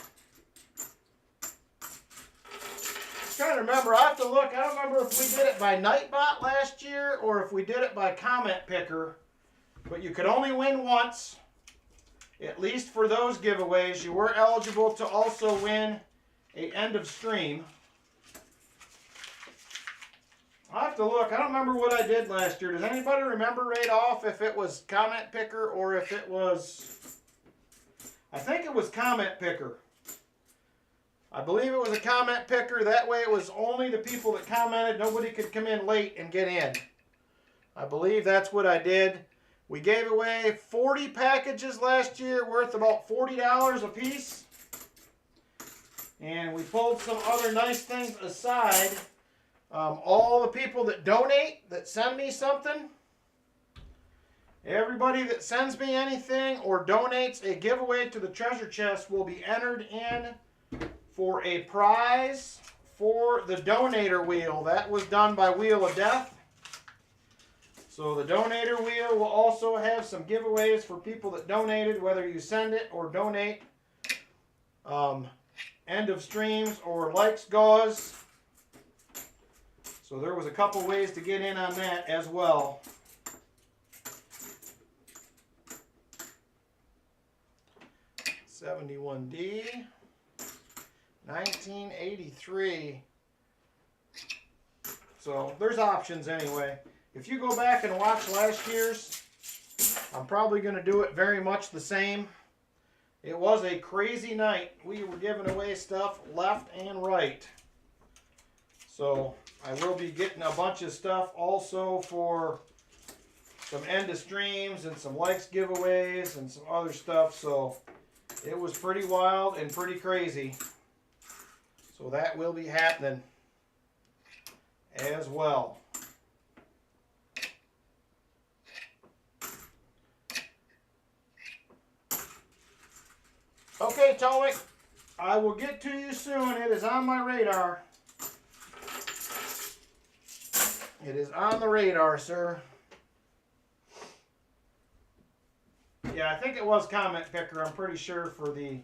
I'm trying to remember. I have to look. I don't remember if we did it by Nightbot last year or if we did it by Comment Picker. But you could only win once, at least for those giveaways. You were eligible to also win a end of stream. I'll have to look. I don't remember what I did last year. Does anybody remember right off if it was Comment Picker or if it was... I think it was Comment Picker. I believe it was a Comment Picker. That way it was only the people that commented. Nobody could come in late and get in. I believe that's what I did. We gave away 40 packages last year worth about $40 a piece. And we pulled some other nice things aside. All the people that donate, that send me something, everybody that sends me anything or donates a giveaway to the treasure chest will be entered in for a prize for the donator wheel. That was done by Wheel of Death. So the donator wheel will also have some giveaways for people that donated, whether you send it or donate. End of streams or likes gauze. So there was a couple ways to get in on that as well. $71D, 1983. So there's options anyway. If you go back and watch last year's, I'm probably going to do it very much the same. It was a crazy night. We were giving away stuff left and right. So I will be getting a bunch of stuff also for some end of streams and some likes giveaways and some other stuff. So it was pretty wild and pretty crazy. So that will be happening as well. Okay, Tomic, I will get to you soon. It is on my radar. It is on the radar, sir. Yeah, I think it was Comment Picker. I'm pretty sure for the...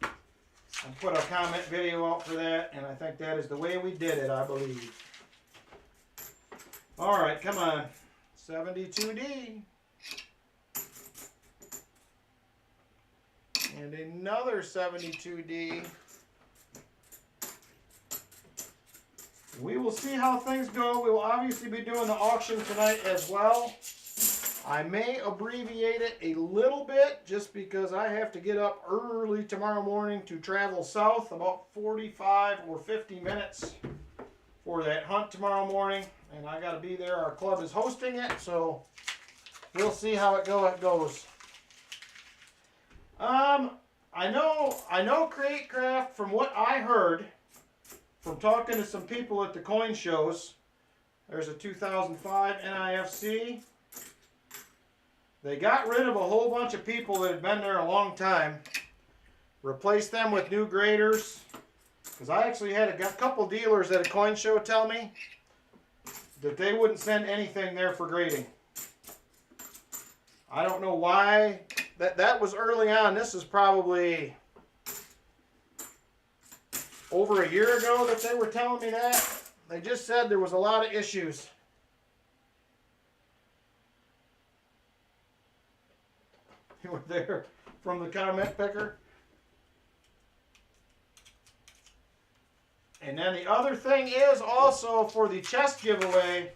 I put a comment video out for that, and I think that is the way we did it, I believe. All right, come on. 72D. And another 72D. We will see how things go. We will obviously be doing the auction tonight as well. I may abbreviate it a little bit just because I have to get up early tomorrow morning to travel south, about 45 or 50 minutes for that hunt tomorrow morning. And I got to be there. Our club is hosting it, so we'll see how it goes. I know Create Craft, from what I heard from talking to some people at the coin shows. There's a 2005 NIFC. They got rid of a whole bunch of people that had been there a long time, replaced them with new graders. Because I actually had a couple dealers at a coin show tell me that they wouldn't send anything there for grading. I don't know why. That was early on. This is probably over a year ago that they were telling me that. They just said there was a lot of issues. You were there from the comment picker. And then the other thing is also for the chest giveaway,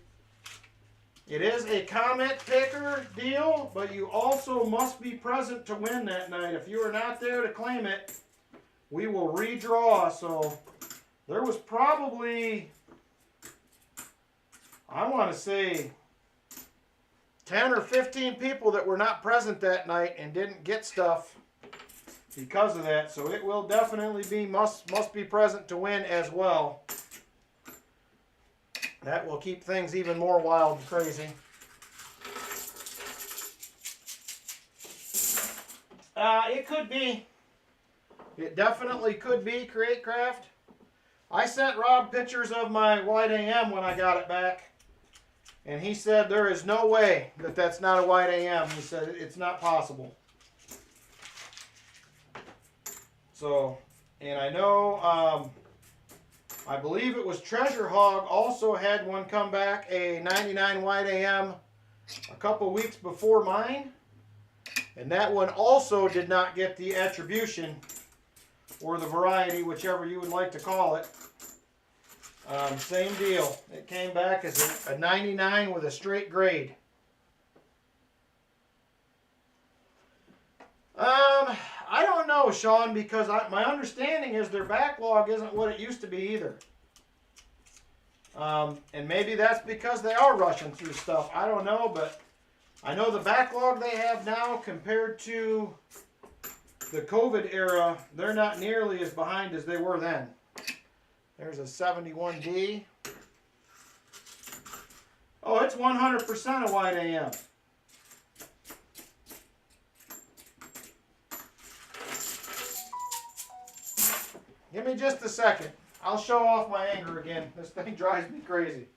it is a comment picker deal, but you also must be present to win that night. If you are not there to claim it, we will redraw. So there was probably, I want to say, 10 or 15 people that were not present that night and didn't get stuff because of that. So it will definitely be must be present to win as well. That will keep things even more wild and crazy. It could be. It definitely could be Create Craft. I sent Rob pictures of my white AM when I got it back. And he said there is no way that that's not a white AM. He said it's not possible. So, and I know, I believe it was Treasure Hog also had one come back, a 99 white AM, a couple weeks before mine. And that one also did not get the attribution, or the variety, whichever you would like to call it. Same deal. It came back as a 99 with a straight grade. I don't know, Sean, because my understanding is their backlog isn't what it used to be either. And maybe that's because they are rushing through stuff. I don't know, but I know the backlog they have now compared to the COVID era, they're not nearly as behind as they were then. There's a 71D. Oh, it's 100% a white AM. Give me just a second. I'll show off my anger again. This thing drives me crazy.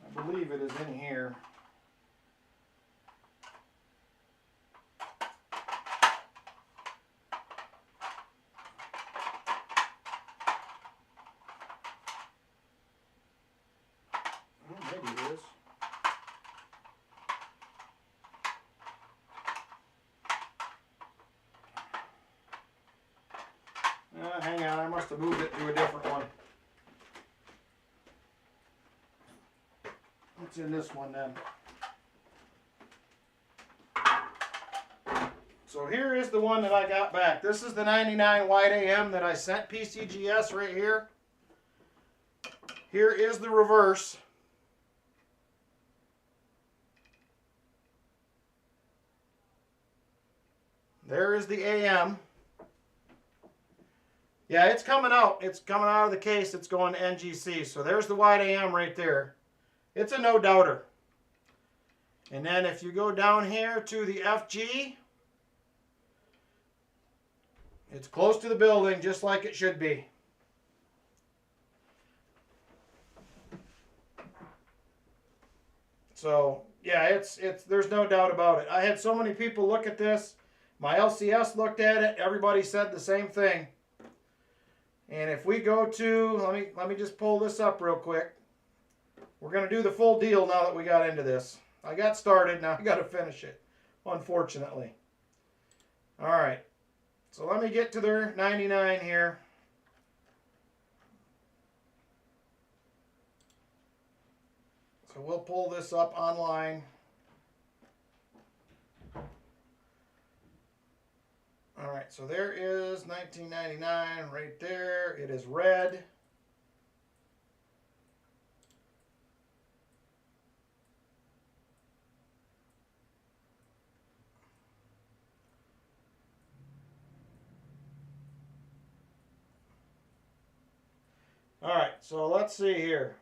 I believe it is in here. Maybe it is. must have moved it to a different one. What's in this one then? So here is the one that I got back. This is the 99 wide AM that I sent PCGS right here. Here is the reverse. There is the AM. Yeah, it's coming out. It's coming out of the case. It's going to NGC. So there's the wide AM right there. It's a no doubter. And then if you go down here to the FG, it's close to the building, just like it should be. So yeah, it's there's no doubt about it. I had so many people look at this. My LCS looked at it. Everybody said the same thing. And if we go to, let me just pull this up real quick. We're going to do the full deal now that we got into this. I got started, now I got to finish it, unfortunately. All right. So let me get to their 99 here. So we'll pull this up online. All right, so there is 1999 right there. It is red. All right, so let's see here.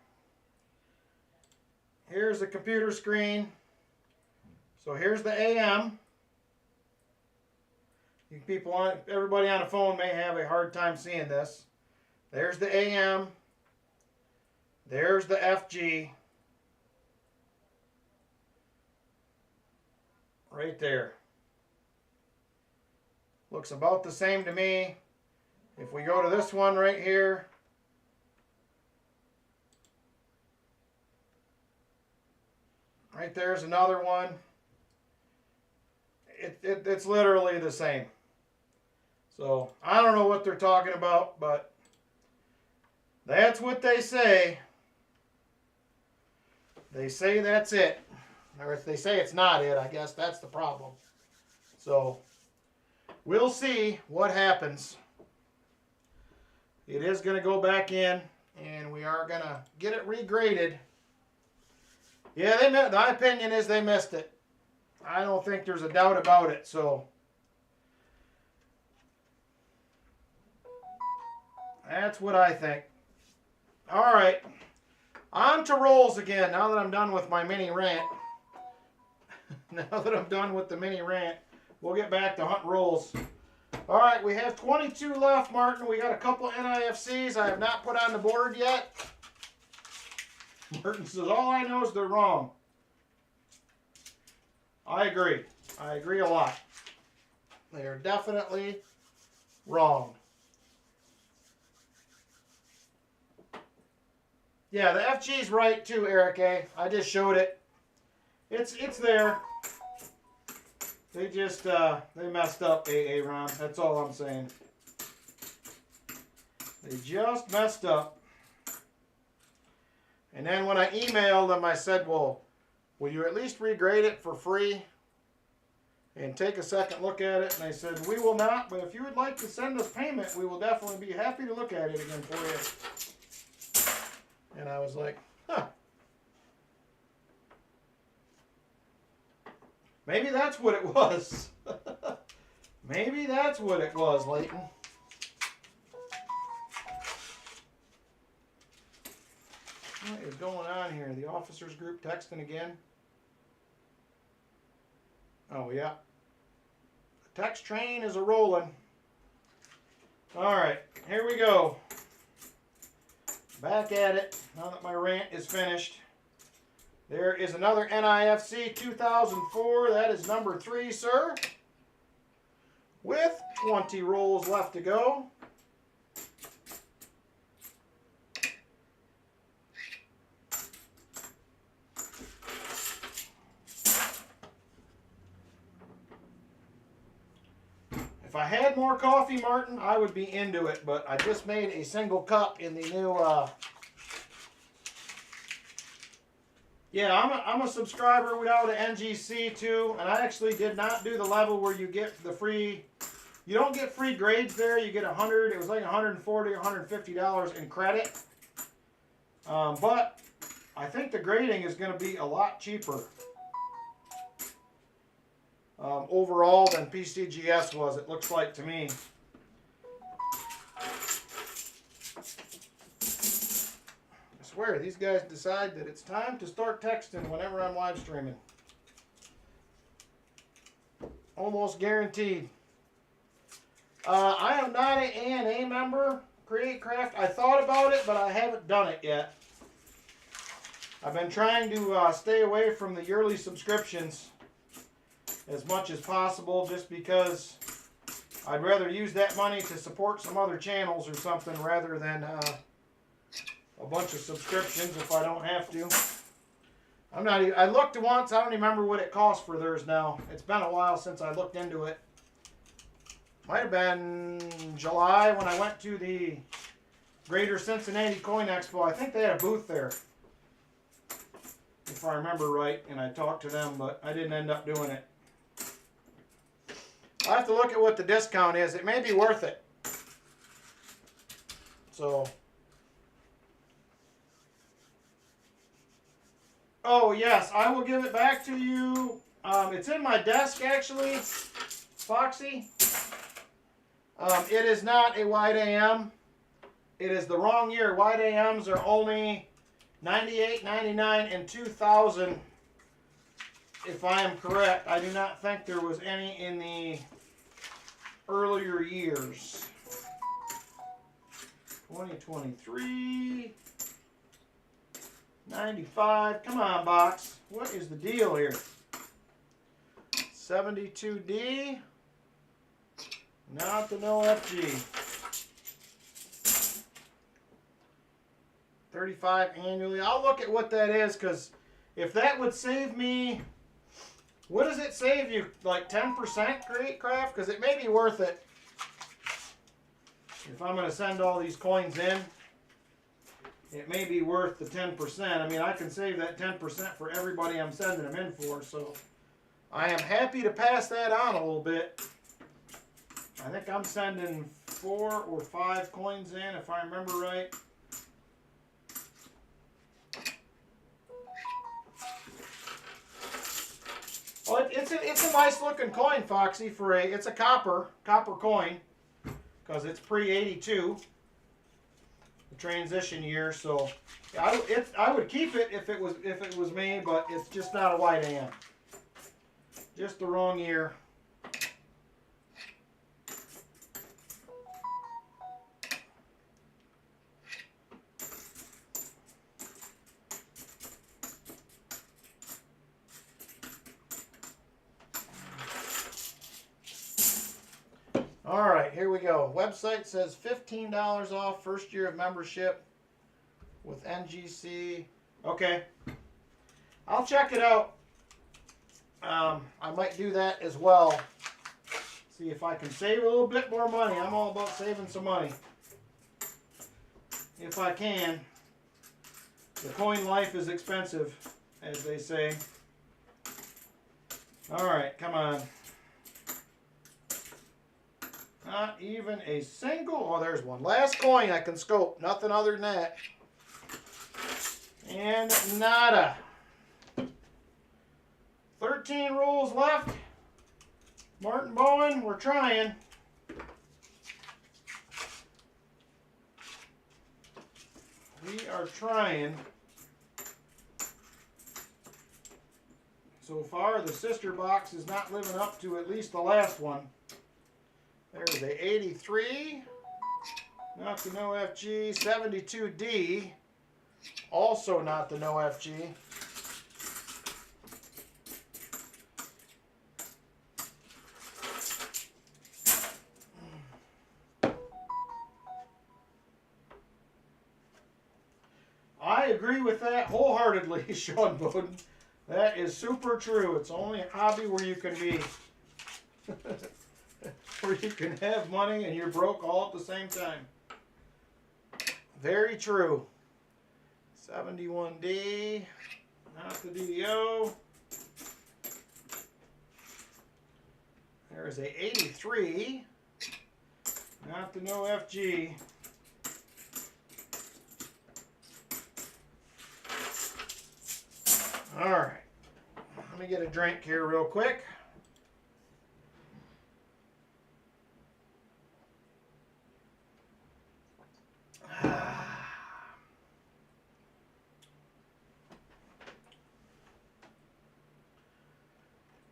Here's the computer screen. So here's the AM. Everybody on the phone may have a hard time seeing this. There's the AM. There's the FG. Right there. Looks about the same to me. If we go to this one right here, right there's another one. It's literally the same. So I don't know what they're talking about, but that's what they say. They say that's it. Or if they say it's not it, I guess that's the problem. So we'll see what happens. It is going to go back in, and we are going to get it regraded. Yeah, my opinion is they missed it. I don't think there's a doubt about it. So that's what I think. All right. On to rolls again, now that I'm done with my mini rant. Now that I'm done with the mini rant, we'll get back to hunt rolls. All right, we have 22 left, Martin. We got a couple of NIFCs I have not put on the board yet. Martin says, all I know is they're wrong. I agree. I agree a lot. They are definitely wrong. Yeah, the FG's right too, Eric A. I just showed it. It's there. They just they messed up, Ron. That's all I'm saying. They just messed up. And then when I emailed them, I said, well, will you at least regrade it for free and take a second look at it? And they said, we will not, but if you would like to send us payment, we will definitely be happy to look at it again for you. And I was like, huh. Maybe that's what it was. Maybe that's what it was, Leighton. What is going on here? The officers group texting again? Oh, yeah. The text train is a-rolling. All right, here we go. Back at it, now that my rant is finished. There is another NIFC 2004. That is number 3, sir. With 20 rolls left to go. If I had more coffee, Martin, I would be into it, but I just made a single cup in the new, yeah, I'm a subscriber without an NGC too, and I actually did not do the level where you get the free, you don't get free grades there, you get 100, it was like $140 or $150 in credit, but I think the grading is going to be a lot cheaper overall than PCGS was, it looks like to me. I swear, these guys decide that it's time to start texting whenever I'm live streaming. Almost guaranteed. I am not an ANA member, Create Craft. I thought about it, but I haven't done it yet. I've been trying to stay away from the yearly subscriptions as much as possible, just because I'd rather use that money to support some other channels or something rather than a bunch of subscriptions if I don't have to. I'm not even, I looked once, I don't even remember what it costs for theirs now. It's been a while since I looked into it. Might have been July when I went to the Greater Cincinnati Coin Expo. I think they had a booth there, if I remember right, and I talked to them, but I didn't end up doing it. I'll have to look at what the discount is. It may be worth it. So, oh yes, I will give it back to you. It's in my desk actually, Foxy. It is not a wide AM. It is the wrong year. Wide AMs are only 98, 99, and 2000. If I am correct, I do not think there was any in the earlier years. 2023, 95. Come on, box. What is the deal here? 72D. Not the no FG. 35 annually. I'll look at what that is, because if that would save me, what does it save you? Like 10% Create Craft? Because it may be worth it. If I'm going to send all these coins in, it may be worth the 10%. I mean, I can save that 10% for everybody I'm sending them in for. So I am happy to pass that on a little bit. I think I'm sending 4 or 5 coins in, if I remember right. Well, it's a nice looking coin, Foxy. For it's a copper coin, because it's pre-82, the transition year. So I would keep it if it was me, but it's just not a wide AM. Just the wrong year. All right, here we go. Website says $15 off first year of membership with NGC. Okay, I'll check it out. I might do that as well. See if I can save a little bit more money. I'm all about saving some money. If I can. The coin life is expensive, as they say. All right, come on. Not even a single. Oh, there's one. Last coin I can scope. Nothing other than that. And nada. 13 rolls left. Martin Bowen, we're trying. We are trying. So far, the sister box is not living up to at least the last one. There's a 83. Not the no FG. 72D. Also not the no FG. I agree with that wholeheartedly, Sean Bowden. That is super true. It's only a hobby where you can be Where you can have money and you're broke all at the same time. Very true. 71D, not the DDO. There's a 83, not the no FG. All right, let me get a drink here real quick.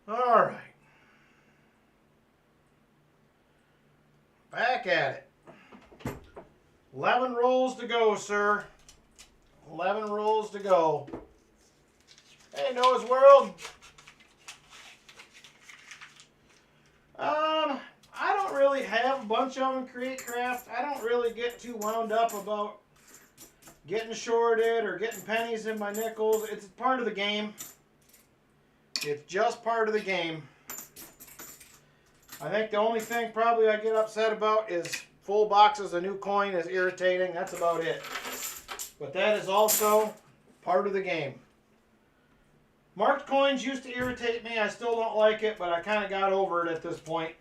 All right. Back at it. 11 rolls to go, sir. 11 rolls to go. Hey, Noah's World. I don't really have a bunch of them create craft. I don't really get too wound up about getting shorted or getting pennies in my nickels. It's part of the game. It's just part of the game. I think the only thing probably I get upset about is full boxes of new coin is irritating. That's about it. But that is also part of the game. Marked coins used to irritate me. I still don't like it, but I kind of got over it at this point.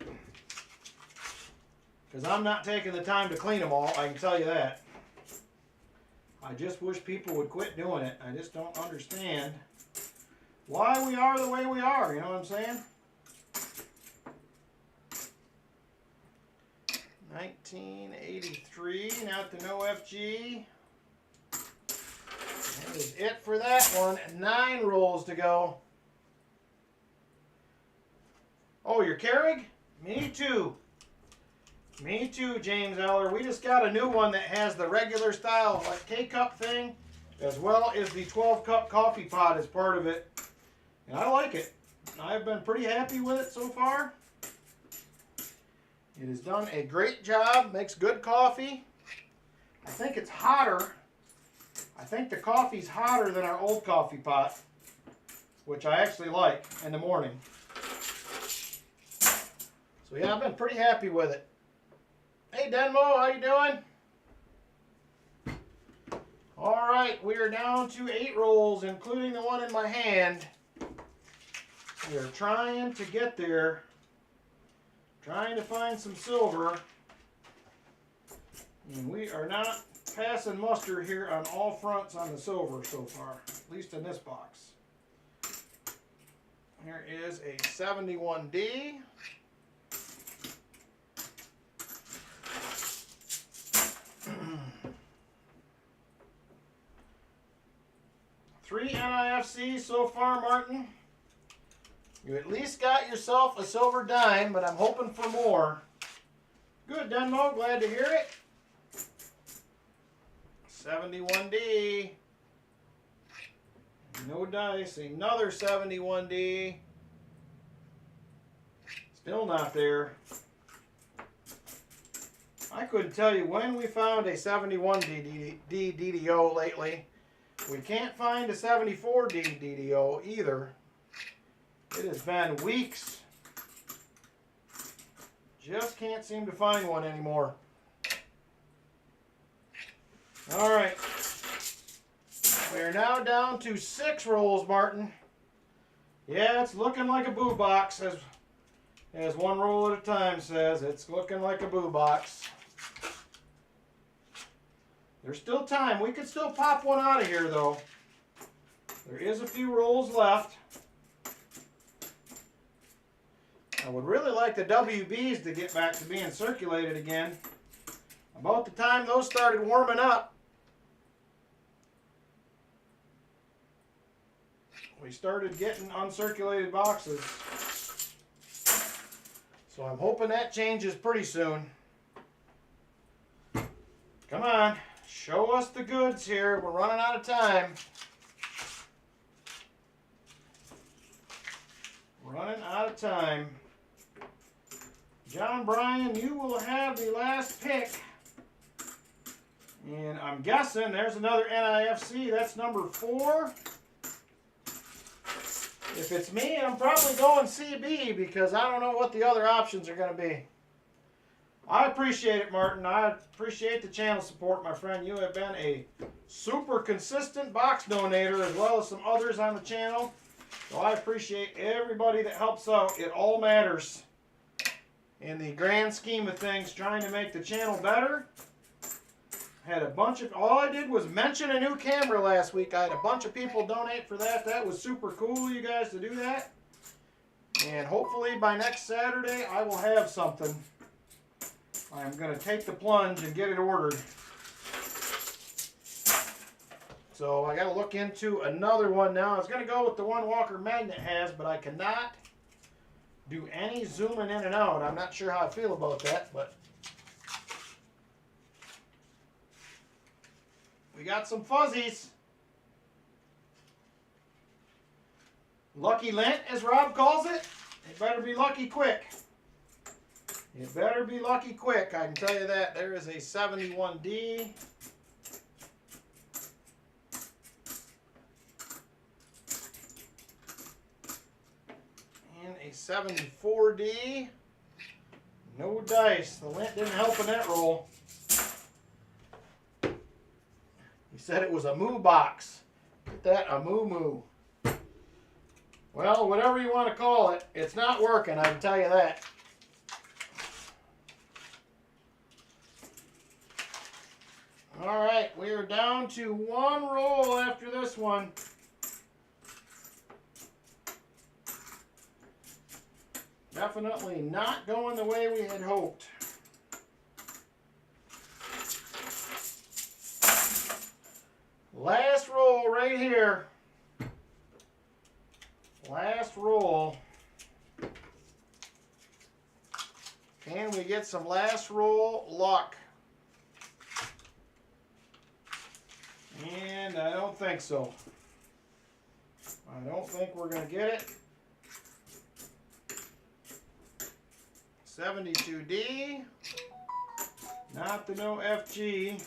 Because I'm not taking the time to clean them all, I can tell you that. I just wish people would quit doing it. I just don't understand why we are the way we are, you know what I'm saying? 1983, not the no FG. That is it for that one. 9 rolls to go. Oh, you're Carrig? Me too. Me too, James Eller. We just got a new one that has the regular style, like K-cup thing, as well as the 12-cup coffee pot as part of it. And I like it. I've been pretty happy with it so far. It has done a great job. Makes good coffee. I think it's hotter. I think the coffee's hotter than our old coffee pot, which I actually like in the morning. So yeah, I've been pretty happy with it. Hey Denmo, how you doing? All right, we are down to 8 rolls, including the one in my hand. We are trying to get there. Trying to find some silver. And we are not passing muster here on all fronts on the silver so far, at least in this box. Here is a 71D. Three NIFCs so far, Martin. You at least got yourself a silver dime, but I'm hoping for more. Good, Denmo. Glad to hear it. 71D. No dice. Another 71D. Still not there. I couldn't tell you when we found a 71D DDO lately. We can't find a 74D DDO either. It has been weeks. Just can't seem to find one anymore. All right. We are now down to 6 rolls, Martin. Yeah, it's looking like a boo box, as one roll at a time says. It's looking like a boo box. There's still time. We could still pop one out of here, though. There is a few rolls left. I would really like the WBs to get back to being circulated again. About the time those started warming up, we started getting uncirculated boxes. So I'm hoping that changes pretty soon. Come on, show us the goods here. We're running out of time. Running out of time. John Bryan, you will have the last pick. And I'm guessing there's another NIFC. That's number 4. If it's me, I'm probably going CB because I don't know what the other options are going to be. I appreciate it, Martin. I appreciate the channel support, my friend. You have been a super consistent box donator as well as some others on the channel. So I appreciate everybody that helps out. It all matters in the grand scheme of things, trying to make the channel better. Had a bunch of, all I did was mention a new camera last week. I had a bunch of people donate for that. That was super cool, you guys, to do that. And hopefully by next Saturday, I will have something. I'm going to take the plunge and get it ordered. So I got to look into another one now. I was going to go with the one Walker Magnet has, but I cannot do any zooming in and out. I'm not sure how I feel about that, but we got some fuzzies. Lucky lint, as Rob calls it. It better be lucky quick. It better be lucky quick, I can tell you that. There is a 71D. And a 74D. No dice. The lint didn't help in that roll. He said it was a moo box. Get that? A moo moo. Well, whatever you want to call it, it's not working, I can tell you that. All right, we are down to one roll after this one. Definitely not going the way we had hoped. Last roll right here. Last roll. Can we get some last roll luck? And I don't think so. I don't think we're going to get it. 72D. Not the no FG.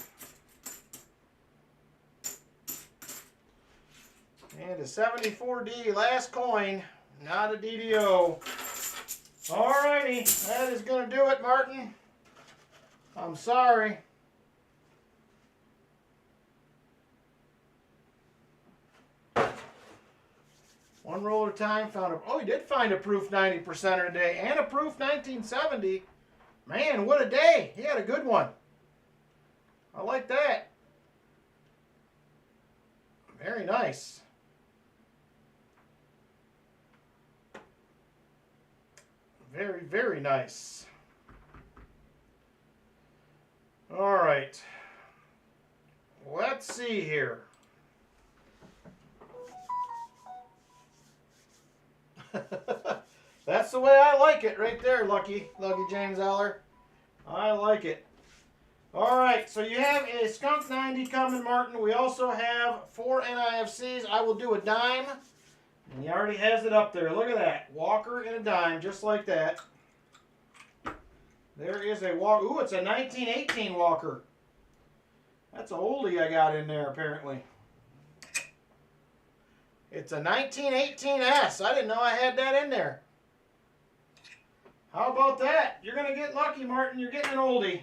And a 74D, last coin. Not a DDO. Alrighty, that is going to do it, Martin. I'm sorry. One roll at a time. Found a, oh, he did find a proof 90% today and a proof 1970. Man, what a day. He had a good one. I like that. Very nice. Very, very nice. All right. Let's see here. That's the way I like it right there, Lucky James Eller. I like it. All right, so you have a Skunk 90 coming, Martin. We also have 4 NIFCs. I will do a dime. And he already has it up there. Look at that. Walker and a dime, just like that. There is a Walker. Ooh, it's a 1918 Walker. That's a oldie I got in there, apparently. It's a 1918S. I didn't know I had that in there. How about that? You're going to get lucky, Martin. You're getting an oldie.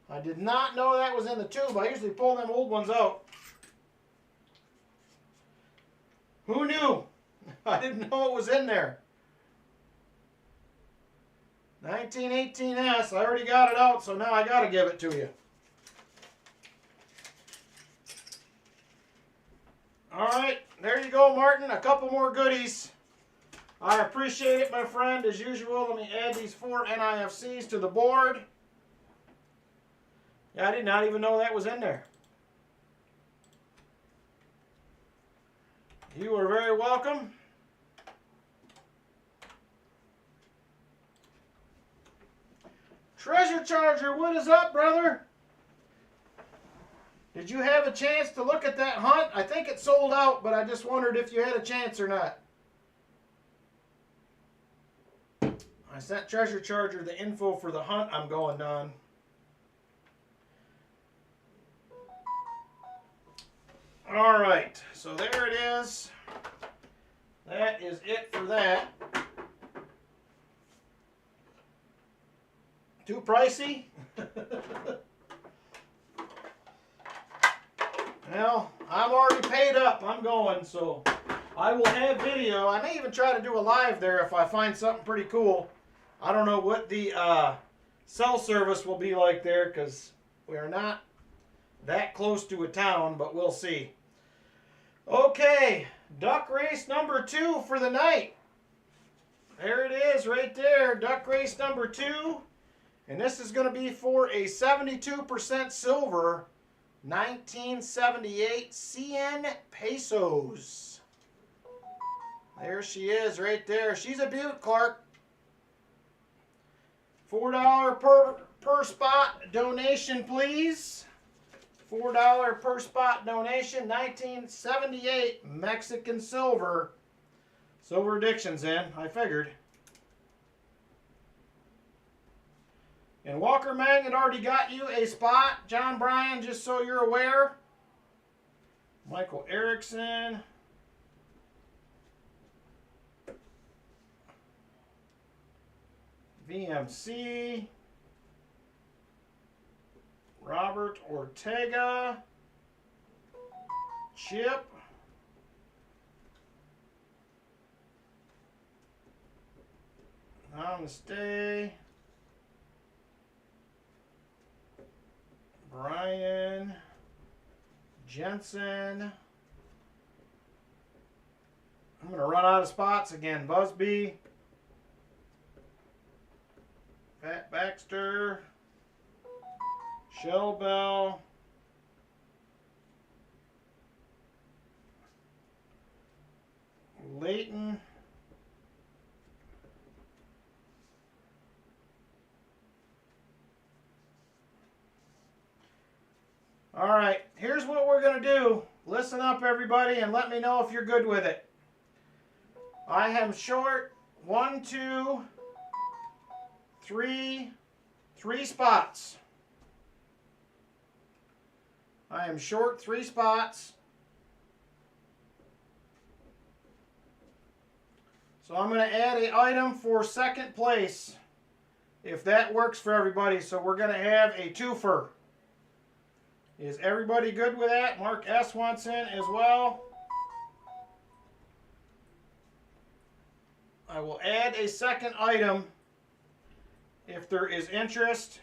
I did not know that was in the tube. I usually pull them old ones out. Who knew? I didn't know it was in there. 1918S. I already got it out, so now I got to give it to you. All right, there you go, Martin. A couple more goodies. I appreciate it, my friend. As usual, let me add these 4 NIFCs to the board. Yeah, I did not even know that was in there. You are very welcome. Treasure Charger, what is up, brother? Did you have a chance to look at that hunt? I think it sold out, but I just wondered if you had a chance or not. I sent Treasure Charger the info for the hunt I'm going on. All right, so there it is. that is it for that. Too pricey? Well, I'm already paid up. I'm going, so I will have video. I may even try to do a live there if I find something pretty cool. I don't know what the cell service will be like there because we are not that close to a town, but we'll see. Okay, duck race number 2 for the night. There it is right there, duck race number 2. And this is going to be for a 72% silver 1978 CN pesos. There she is right there. She's a beaut, Clark. $4 per spot donation, please. $4 per spot donation. 1978 Mexican silver. Silver Addiction's in, I figured. And Walker Magnet already got you a spot. John Bryan, just so you're aware. Michael Erickson. VMC. Robert Ortega. Chip. Namaste. Brian Jensen. I'm going to run out of spots again. Busby. Pat Baxter. Shell Bell. Leighton. All right, here's what we're going to do. Listen up, everybody, and let me know if you're good with it. I am short 1, 2, 3 spots. I am short 3 spots. So I'm going to add an item for second place, if that works for everybody. So we're going to have a twofer. Is everybody good with that? Mark S. wants in as well. I will add a second item if there is interest.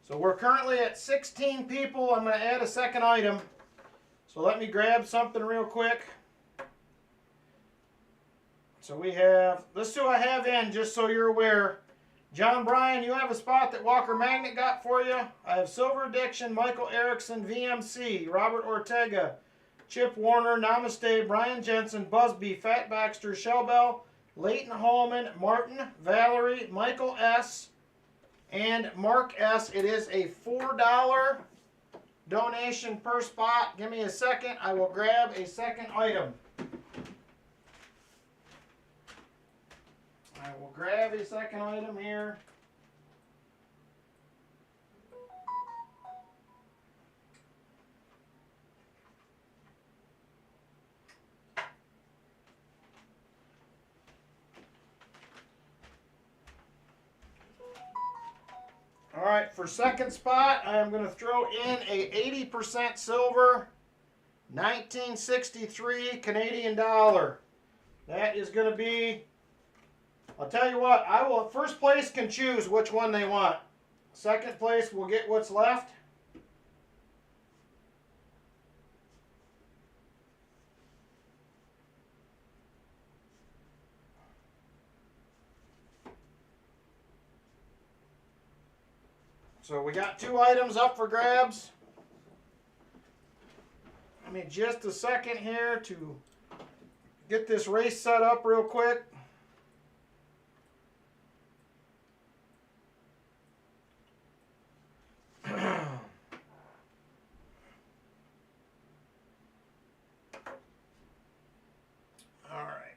So we're currently at 16 people. I'm going to add a second item. So let me grab something real quick. So we have, let's see who I have in, just so you're aware. John Bryan, you have a spot that Walker Magnet got for you. I have Silver Addiction, Michael Erickson, VMC, Robert Ortega, Chip Warner, Namaste, Brian Jensen, Busby, Fat Baxter, Shellbell, Leighton Hallman, Martin, Valerie, Michael S., and Mark S. It is a $4 donation per spot. Give me a second. I will grab a second item. I will grab a second item here. All right, for second spot, I am going to throw in a 80% silver 1963 Canadian dollar. That is going to be, I'll tell you what, first place can choose which one they want. Second place will get what's left. So we got 2 items up for grabs. Give me just a second here to get this race set up real quick. All right.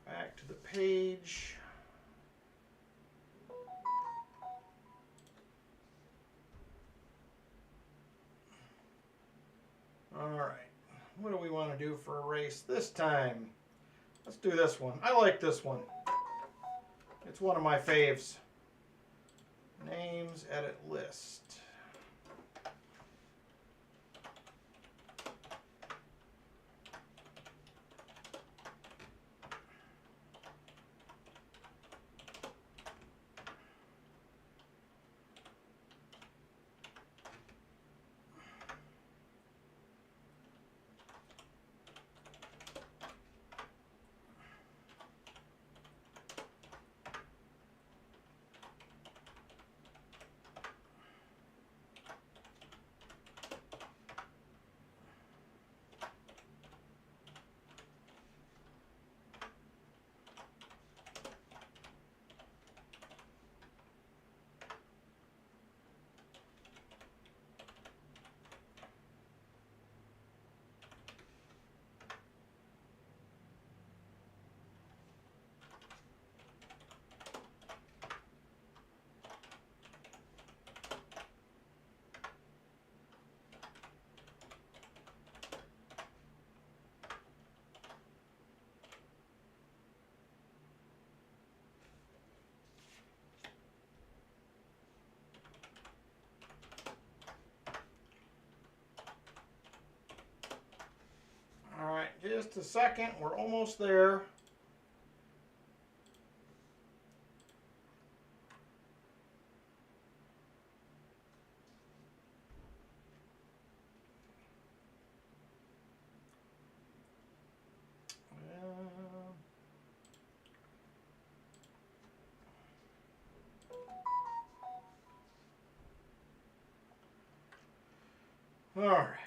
Back to the page. what do we want to do for a race this time? Let's do this one. I like this one. It's one of my faves. Names, edit list. Alright, just a second. We're almost there. Alright.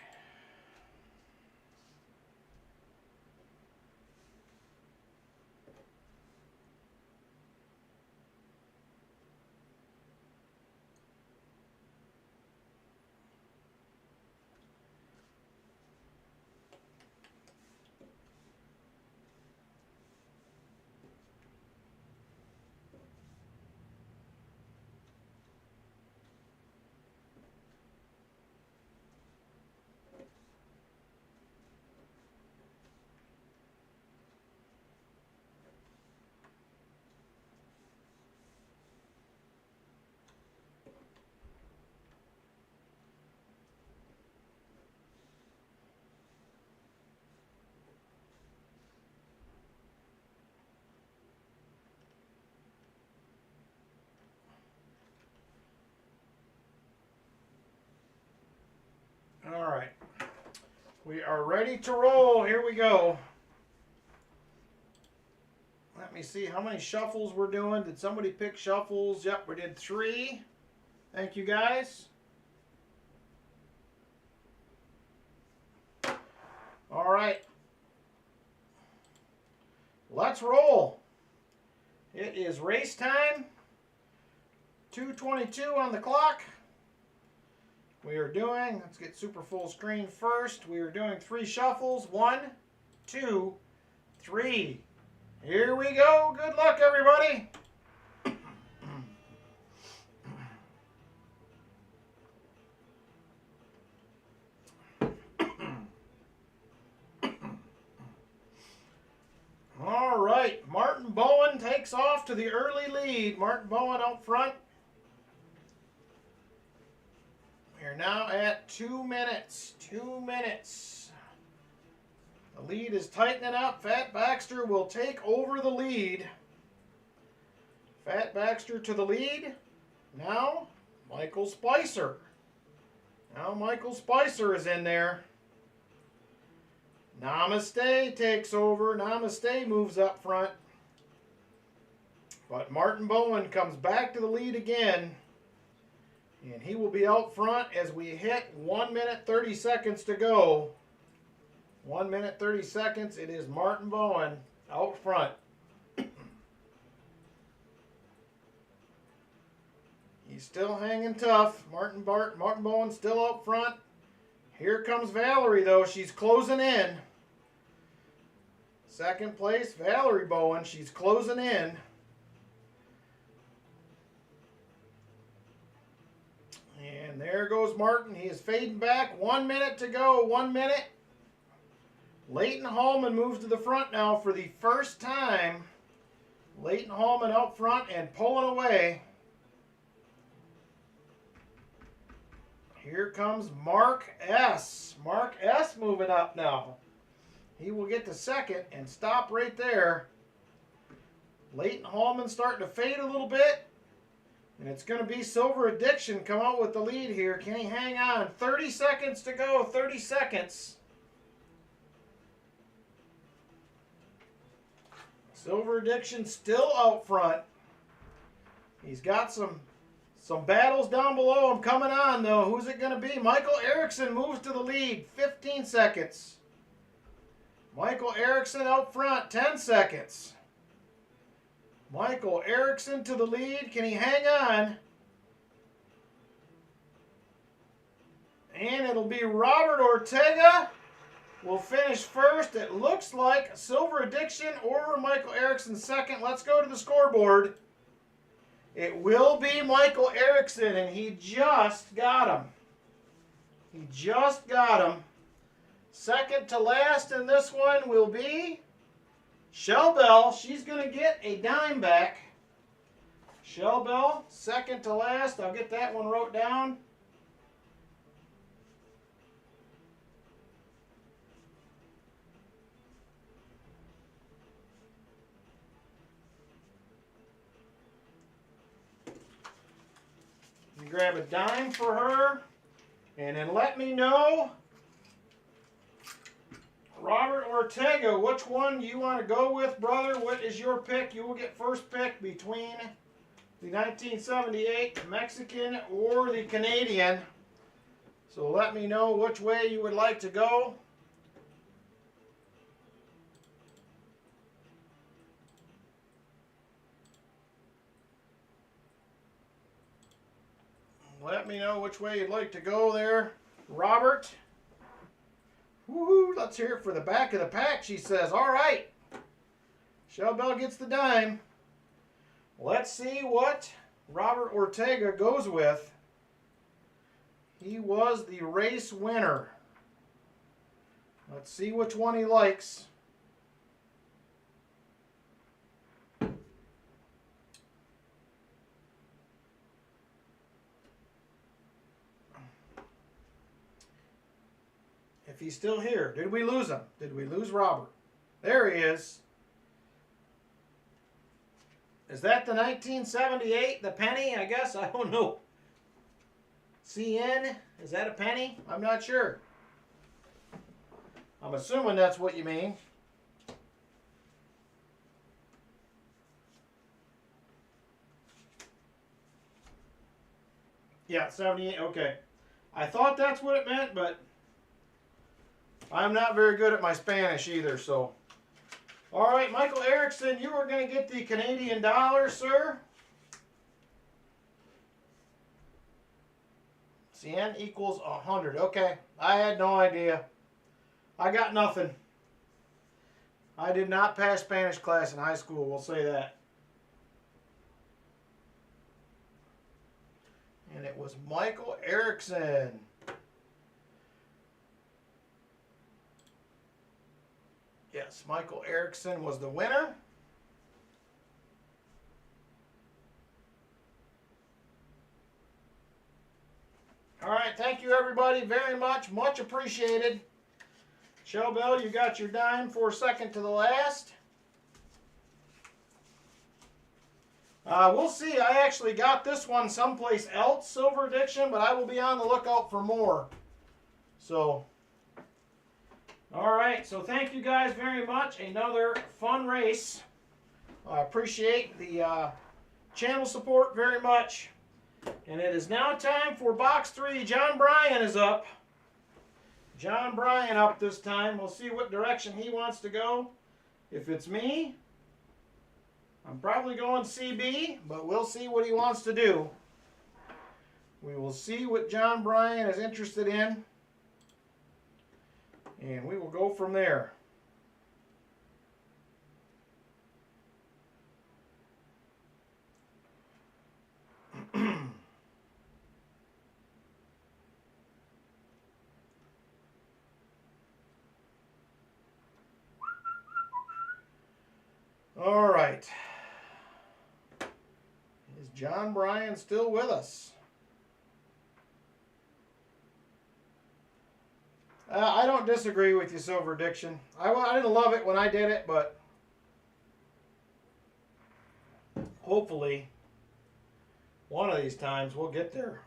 Alright. We are ready to roll. Here we go. Let me see how many shuffles we're doing. Did somebody pick shuffles? Yep, we did 3. Thank you, guys. Alright. Let's roll. It is race time. 2:22 on the clock. We are doing, let's get super full screen first. We are doing 3 shuffles. 1, 2, 3. Here we go. Good luck, everybody. All right. Martin Bowen takes off to the early lead. Martin Bowen out front. We are now at 2 minutes. 2 minutes. The lead is tightening up. Fat Baxter will take over the lead. Fat Baxter to the lead. Now, Michael Spicer. Now Michael Spicer is in there. Namaste takes over. Namaste moves up front. But Martin Bowen comes back to the lead again. And he will be out front as we hit 1 minute 30 seconds to go. 1 minute 30 seconds. It is Martin Bowen out front. He's still hanging tough. Martin Bowen still out front. Here comes Valerie, though. She's closing in. Second place, Valerie Bowen. She's closing in. And there goes Martin. He is fading back. 1 minute to go. 1 minute. Leighton Hallman moves to the front now for the first time. Leighton Hallman out front and pulling away. Here comes Mark S. Mark S. moving up now. He will get to second and stop right there. Leighton Hallman starting to fade a little bit. And it's going to be Silver Addiction come out with the lead here. Can he hang on? 30 seconds to go. 30 seconds. Silver Addiction still out front. He's got some battles down below him coming on, though. Who's it going to be? Michael Erickson moves to the lead. 15 seconds. Michael Erickson out front. 10 seconds. Michael Erickson to the lead. Can he hang on? And it'll be Robert Ortega will finish first. It looks like Silver Addiction or Michael Erickson second. Let's go to the scoreboard. It will be Michael Erickson, and he just got him. He just got him. Second to last in this one will be Shell Bell. She's going to get a dime back. Shell Bell, second to last. I'll get that one wrote down. You grab a dime for her, and then let me know, Robert Ortega, which one you want to go with, brother? What is your pick? You will get first pick between the 1978 Mexican or the Canadian. So let me know which way you would like to go. Let me know which way you'd like to go there, Robert. Woohoo, let's hear it for the back of the pack, she says. All right. Shell Bell gets the dime. Let's see what Robert Ortega goes with. He was the race winner. Let's see which one he likes. If he's still here. Did we lose him? Did we lose Robert? There he is. Is that the 1978, the penny, I guess? I don't know. CN? Is that a penny? I'm not sure. I'm assuming that's what you mean. Yeah, 78, okay. I thought that's what it meant, but I'm not very good at my Spanish either, so. All right, Michael Erickson, you are going to get the Canadian dollar, sir. CN equals 100. Okay, I had no idea. I got nothing. I did not pass Spanish class in high school, we'll say that. And it was Michael Erickson. Yes, Michael Erickson was the winner. All right, thank you everybody very much. Much appreciated. Shell Bell, you got your dime for second to the last. We'll see. I actually got this one someplace else, Silver Addiction, but I will be on the lookout for more. So, all right. So thank you guys very much. Another fun race. I appreciate the channel support very much. And it is now time for box 3. John Bryan is up. John Bryan up this time. We'll see what direction he wants to go. If it's me, I'm probably going CB, but we'll see what he wants to do. We will see what John Bryan is interested in, and we will go from there. All right. Is John Bryan still with us? I don't disagree with you, Silver Addiction. I didn't love it when I did it, but hopefully one of these times we'll get there.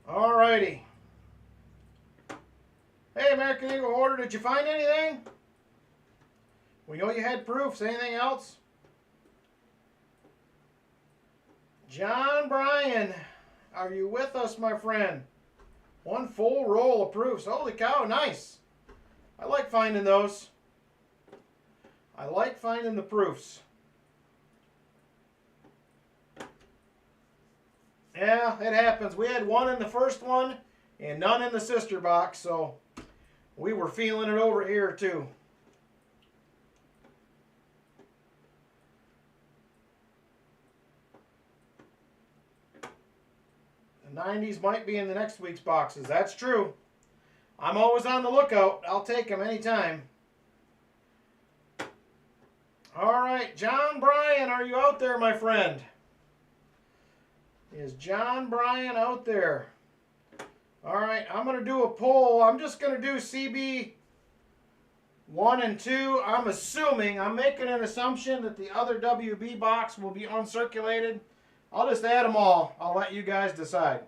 All righty. Hey, American Eagle Hoarder, did you find anything? We know you had proofs. Anything else? John Bryan, are you with us, my friend? One full roll of proofs. Holy cow, nice. I like finding those. I like finding the proofs. Yeah, it happens. We had one in the first one and none in the sister box, so we were feeling it over here too. The 90s might be in the next week's boxes. That's true. I'm always on the lookout. I'll take them anytime. All right, John Bryan, are you out there, my friend? Is John Bryan out there? All right, I'm going to do a poll. I'm just going to do CB 1 and 2. I'm assuming, I'm making an assumption that the other WB box will be uncirculated. I'll just add them all. I'll let you guys decide.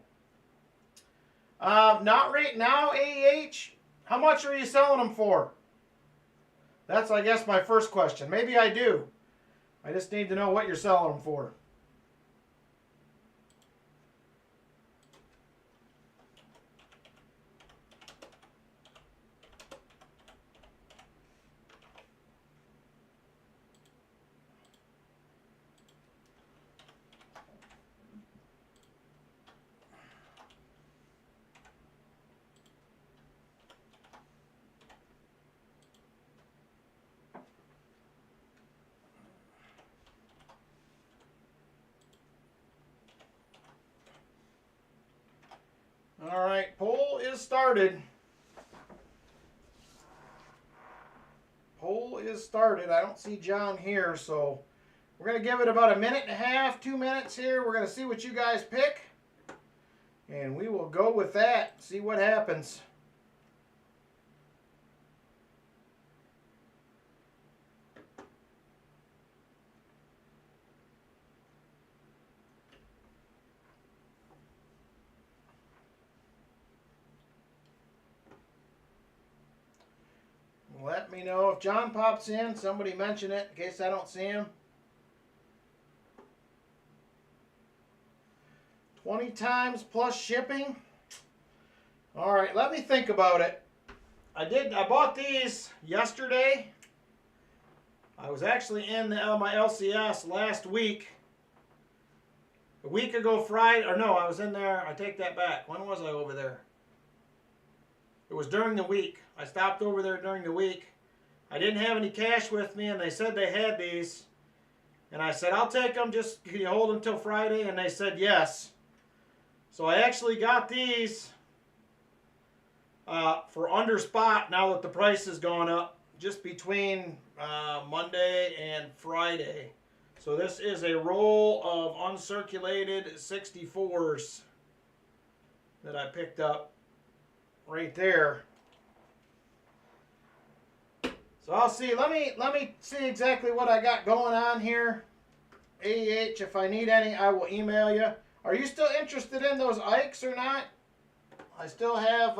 Not right now, AEH. How much are you selling them for? That's, I guess, my first question. Maybe I do. I just need to know what you're selling them for. All right, poll is started. Poll is started. I don't see John here, so we're going to give it about a minute and a half, 2 minutes here. We're going to see what you guys pick, and we will go with that, see what happens. Let me know if John pops in. Somebody mention it in case I don't see him. 20 times plus shipping. All right, let me think about it. I bought these yesterday. I was actually in my LCS last week. A week ago Friday, or no, I was in there. I take that back. When was I over there? It was during the week. I stopped over there during the week. I didn't have any cash with me, and they said they had these. And I said, I'll take them. Just can you hold them till Friday? And they said yes. So I actually got these for under spot now that the price has gone up, just between Monday and Friday. So this is a roll of uncirculated 64s that I picked up right there. So I'll see. Let me see exactly what I got going on here. AEH, if I need any, I will email you. Are you still interested in those Ikes or not? I still have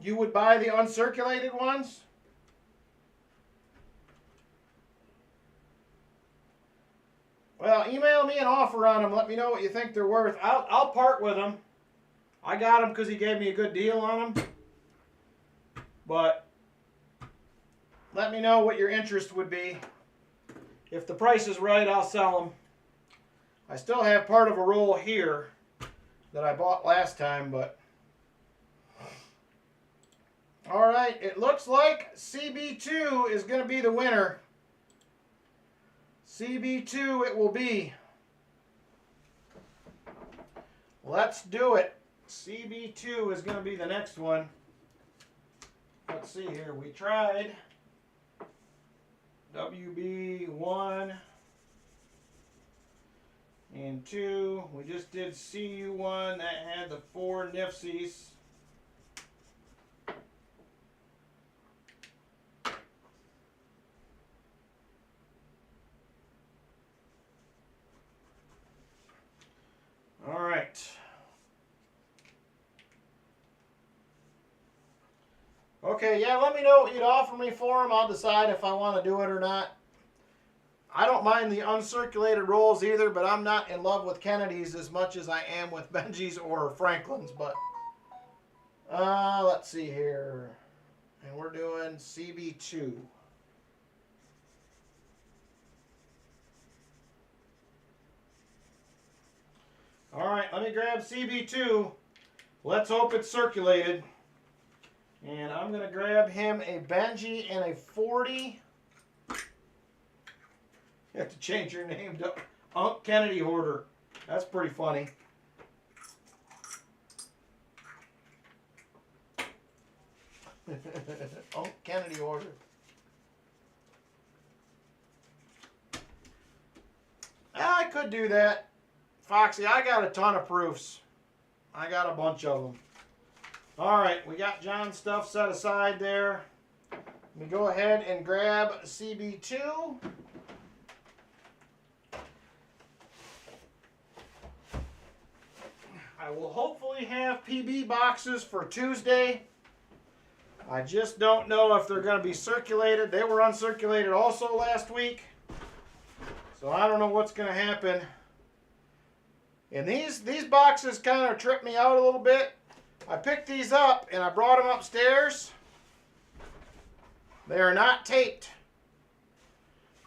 you would buy the uncirculated ones? Well, email me an offer on them. Let me know what you think they're worth. I'll part with them. I got them because he gave me a good deal on them. But let me know what your interest would be. If the price is right, I'll sell them. I still have part of a roll here that I bought last time, but... All right, it looks like CB2 is going to be the winner. CB2 it will be. Let's do it. CB2 is going to be the next one. let's see here. We tried WB1 and 2. We just did CU1 that had the 4 Nifsies. All right. Okay, yeah, let me know what you'd offer me for them. I'll decide if I want to do it or not. I don't mind the uncirculated rolls either, but I'm not in love with Kennedy's as much as I am with Benji's or Franklin's. But let's see here. And we're doing CB2. All right, let me grab CB2. Let's hope it's circulated. And I'm going to grab him a Benji and a 40. You have to change your name to Unc Kennedy Hoarder. That's pretty funny. Unc Kennedy Hoarder. I could do that. Foxy, I got a ton of proofs. I got a bunch of them. All right, we got John's stuff set aside there. Let me go ahead and grab CB2. I will hopefully have PB boxes for Tuesday. I just don't know if they're going to be circulated. They were uncirculated also last week. So I don't know what's going to happen. And these boxes kind of tripped me out a little bit. I picked these up and I brought them upstairs. They are not taped.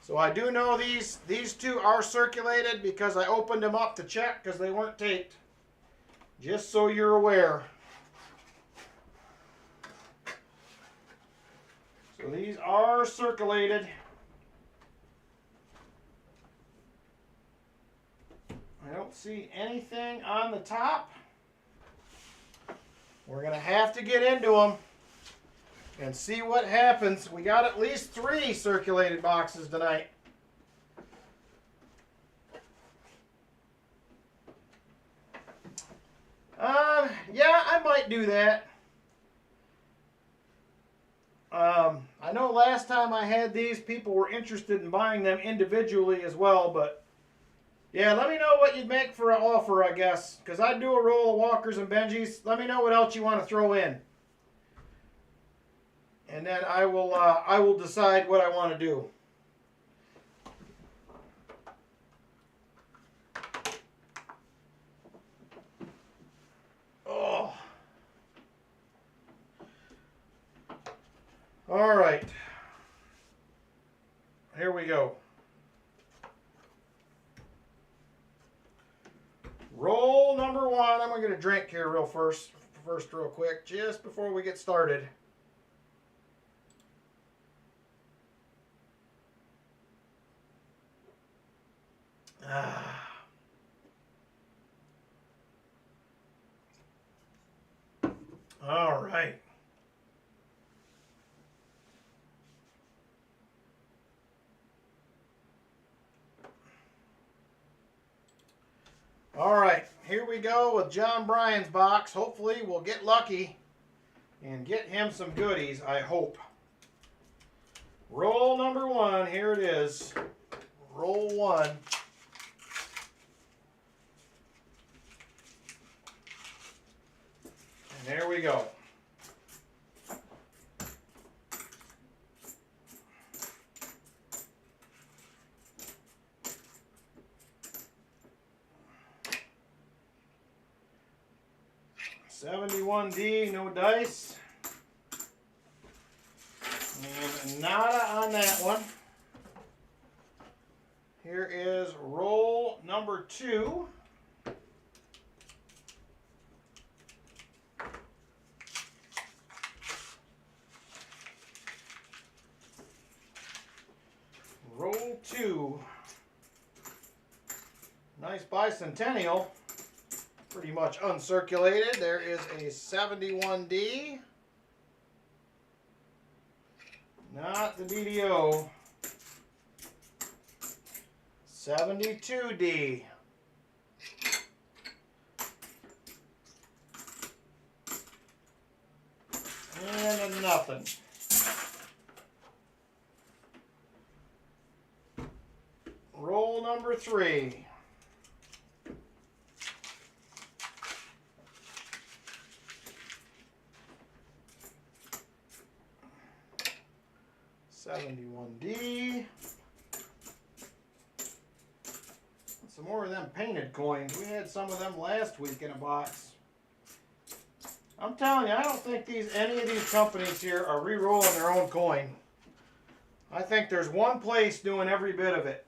So I do know these two are circulated because I opened them up to check because they weren't taped. Just so you're aware. So these are circulated. I don't see anything on the top. We're going to have to get into them and see what happens. We got at least 3 circulated boxes tonight. Yeah, I might do that. I know last time I had these, people were interested in buying them individually as well, but yeah, let me know what you'd make for an offer, I guess, because I'd do a roll of Walkers and Benjis. Let me know what else you want to throw in, and then I will decide what I want to do. Oh. All right. Here we go. Roll number 1. I'm going to get a drink here real quick, just before we get started. All right. All right, here we go with John Bryan's box. Hopefully we'll get lucky and get him some goodies, I hope. Roll number 1, here it is. Roll 1. And there we go. $71D, no dice. And nada on that one. Here is roll number 2. Roll 2. Nice bicentennial. Pretty much uncirculated. There is a 71D. Not the DDO. 72D. And a nothing. Roll number 3. $71D. Some more of them painted coins. We had some of them last week in a box. I'm telling you, I don't think any of these companies here are re-rolling their own coin. I think there's one place doing every bit of it.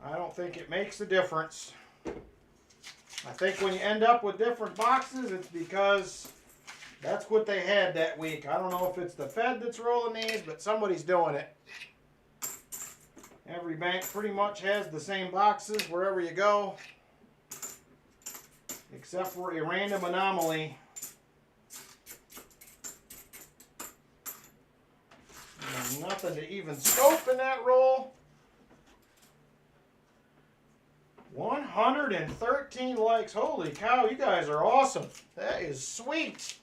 I don't think it makes a difference. I think when you end up with different boxes, it's because that's what they had that week. I don't know if it's the Fed that's rolling these, but somebody's doing it. Every bank pretty much has the same boxes wherever you go, except for a random anomaly. There's nothing to even scope in that roll. 113 likes. Holy cow, you guys are awesome. That is sweet.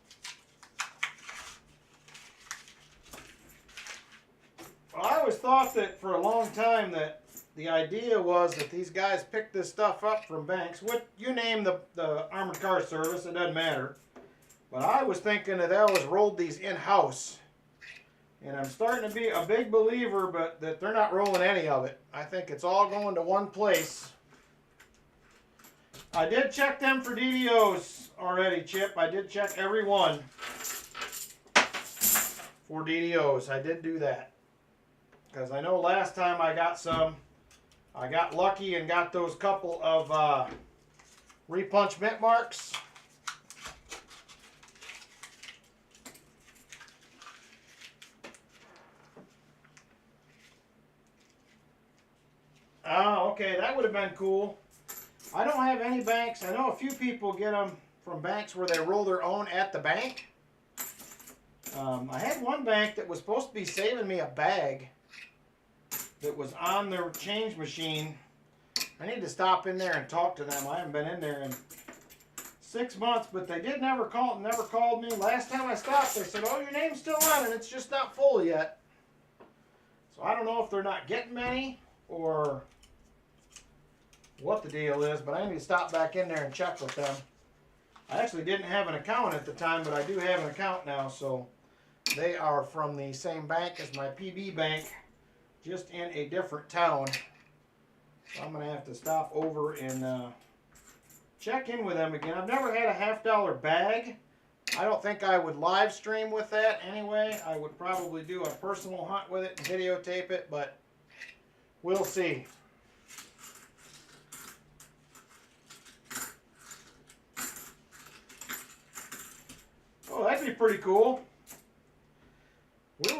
Well, I always thought that for a long time that the idea was that these guys picked this stuff up from banks. What you name the armored car service, it doesn't matter. But I was thinking that they always rolled these in-house. And I'm starting to be a big believer, but that they're not rolling any of it. I think it's all going to one place. I did check them for DDOs already, Chip. I did check every one for DDOs. I did do that. Because I know last time I got some, I got lucky and got those couple of repunch mint marks. Oh, okay, that would have been cool. I don't have any banks. I know a few people get them from banks where they roll their own at the bank. I had one bank that was supposed to be saving me a bag that was on their change machine. I need to stop in there and talk to them. I haven't been in there in 6 months, but they did never called me. Last time I stopped, they said, "Oh, your name's still on it. It's just not full yet." So I don't know if they're not getting many or what the deal is, but I need to stop back in there and check with them. I actually didn't have an account at the time, but I do have an account now, so they are from the same bank as my PB bank, just in a different town. So I'm going to have to stop over and check in with them again. I've never had a $50 bag. I don't think I would live stream with that anyway. I would probably do a personal hunt with it and videotape it, but we'll see. Oh, that'd be pretty cool.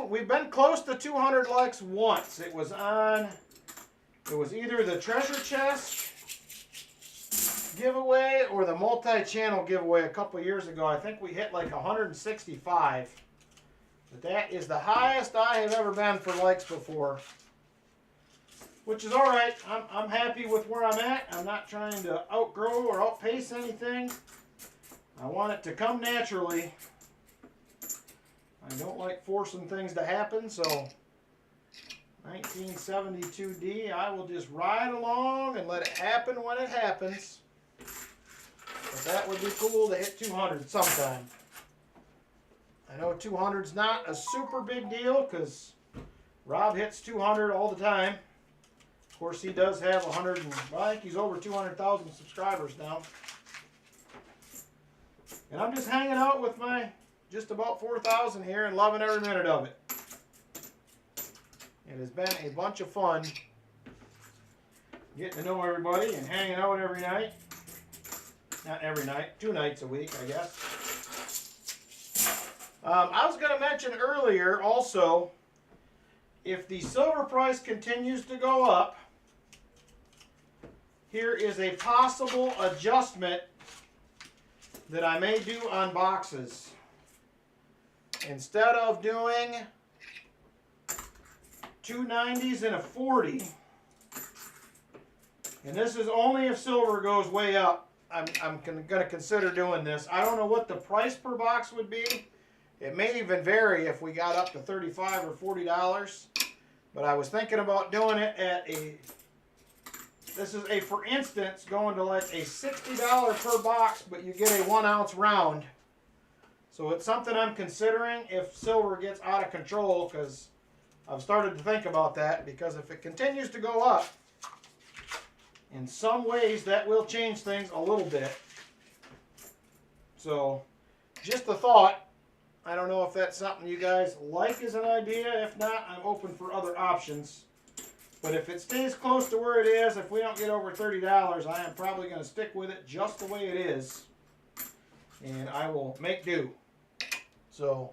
We've been close to 200 likes once. It was either the treasure chest giveaway or the multi-channel giveaway a couple years ago. I think we hit like 165. But that is the highest I have ever been for likes before. Which is alright. I'm happy with where I'm at. I'm not trying to outgrow or outpace anything. I want it to come naturally. I don't like forcing things to happen, so 1972D, I will just ride along and let it happen when it happens. But that would be cool to hit 200 sometime. I know 200's not a super big deal because Rob hits 200 all the time. Of course, he does have 100, well, I think he's over 200,000 subscribers now. And I'm just hanging out with my just about 4,000 here and loving every minute of it. It has been a bunch of fun getting to know everybody and hanging out every night. Not every night, 2 nights a week, I guess. I was going to mention earlier also, if the silver price continues to go up, here is a possible adjustment that I may do on boxes. instead of doing 2 90s and a 40, and this is only if silver goes way up, I'm going to consider doing this. I don't know what the price per box would be. It may even vary if we got up to $35 or $40. But I was thinking about doing it at this is a, for instance, going to like a $60 per box, but you get a 1 ounce round. So it's something I'm considering if silver gets out of control, because I've started to think about that, because if it continues to go up, in some ways that will change things a little bit. So just a thought. I don't know if that's something you guys like as an idea. If not, I'm open for other options. But if it stays close to where it is, if we don't get over $30, I am probably going to stick with it just the way it is. And I will make do. So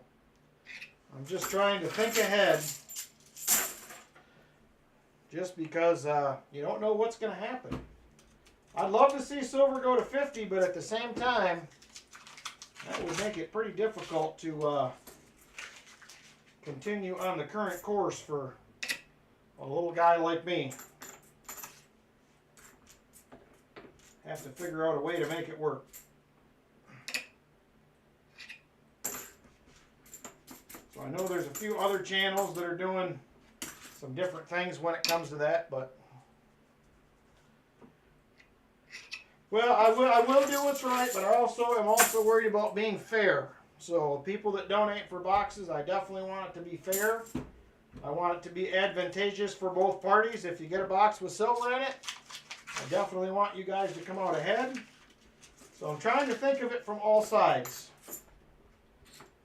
I'm just trying to think ahead. Just because you don't know what's going to happen. I'd love to see silver go to 50, but at the same time, that would make it pretty difficult to continue on the current course for a little guy like me. Have to figure out a way to make it work. So I know there's a few other channels that are doing some different things when it comes to that, but well, I will do what's right, but I am also worried about being fair. So people that donate for boxes, I definitely want it to be fair. I want it to be advantageous for both parties. If you get a box with silver in it, I definitely want you guys to come out ahead. So I'm trying to think of it from all sides.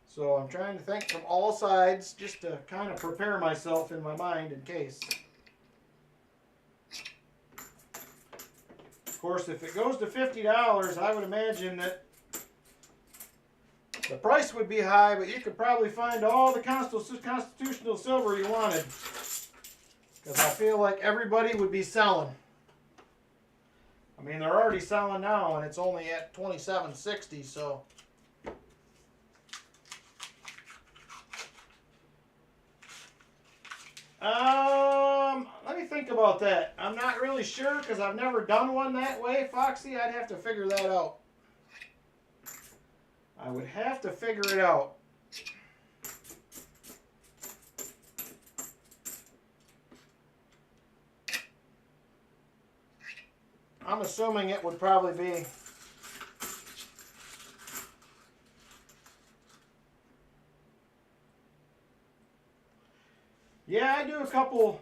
So I'm trying to think from all sides just to kind of prepare myself in my mind in case. Of course, if it goes to $50, I would imagine that the price would be high, but you could probably find all the constitutional silver you wanted. Because I feel like everybody would be selling. I mean, they're already selling now, and it's only at $27.60, so. Let me think about that. I'm not really sure because I've never done one that way, Foxy. I'd have to figure that out. I would have to figure it out. I'm assuming it would probably be yeah, I do a couple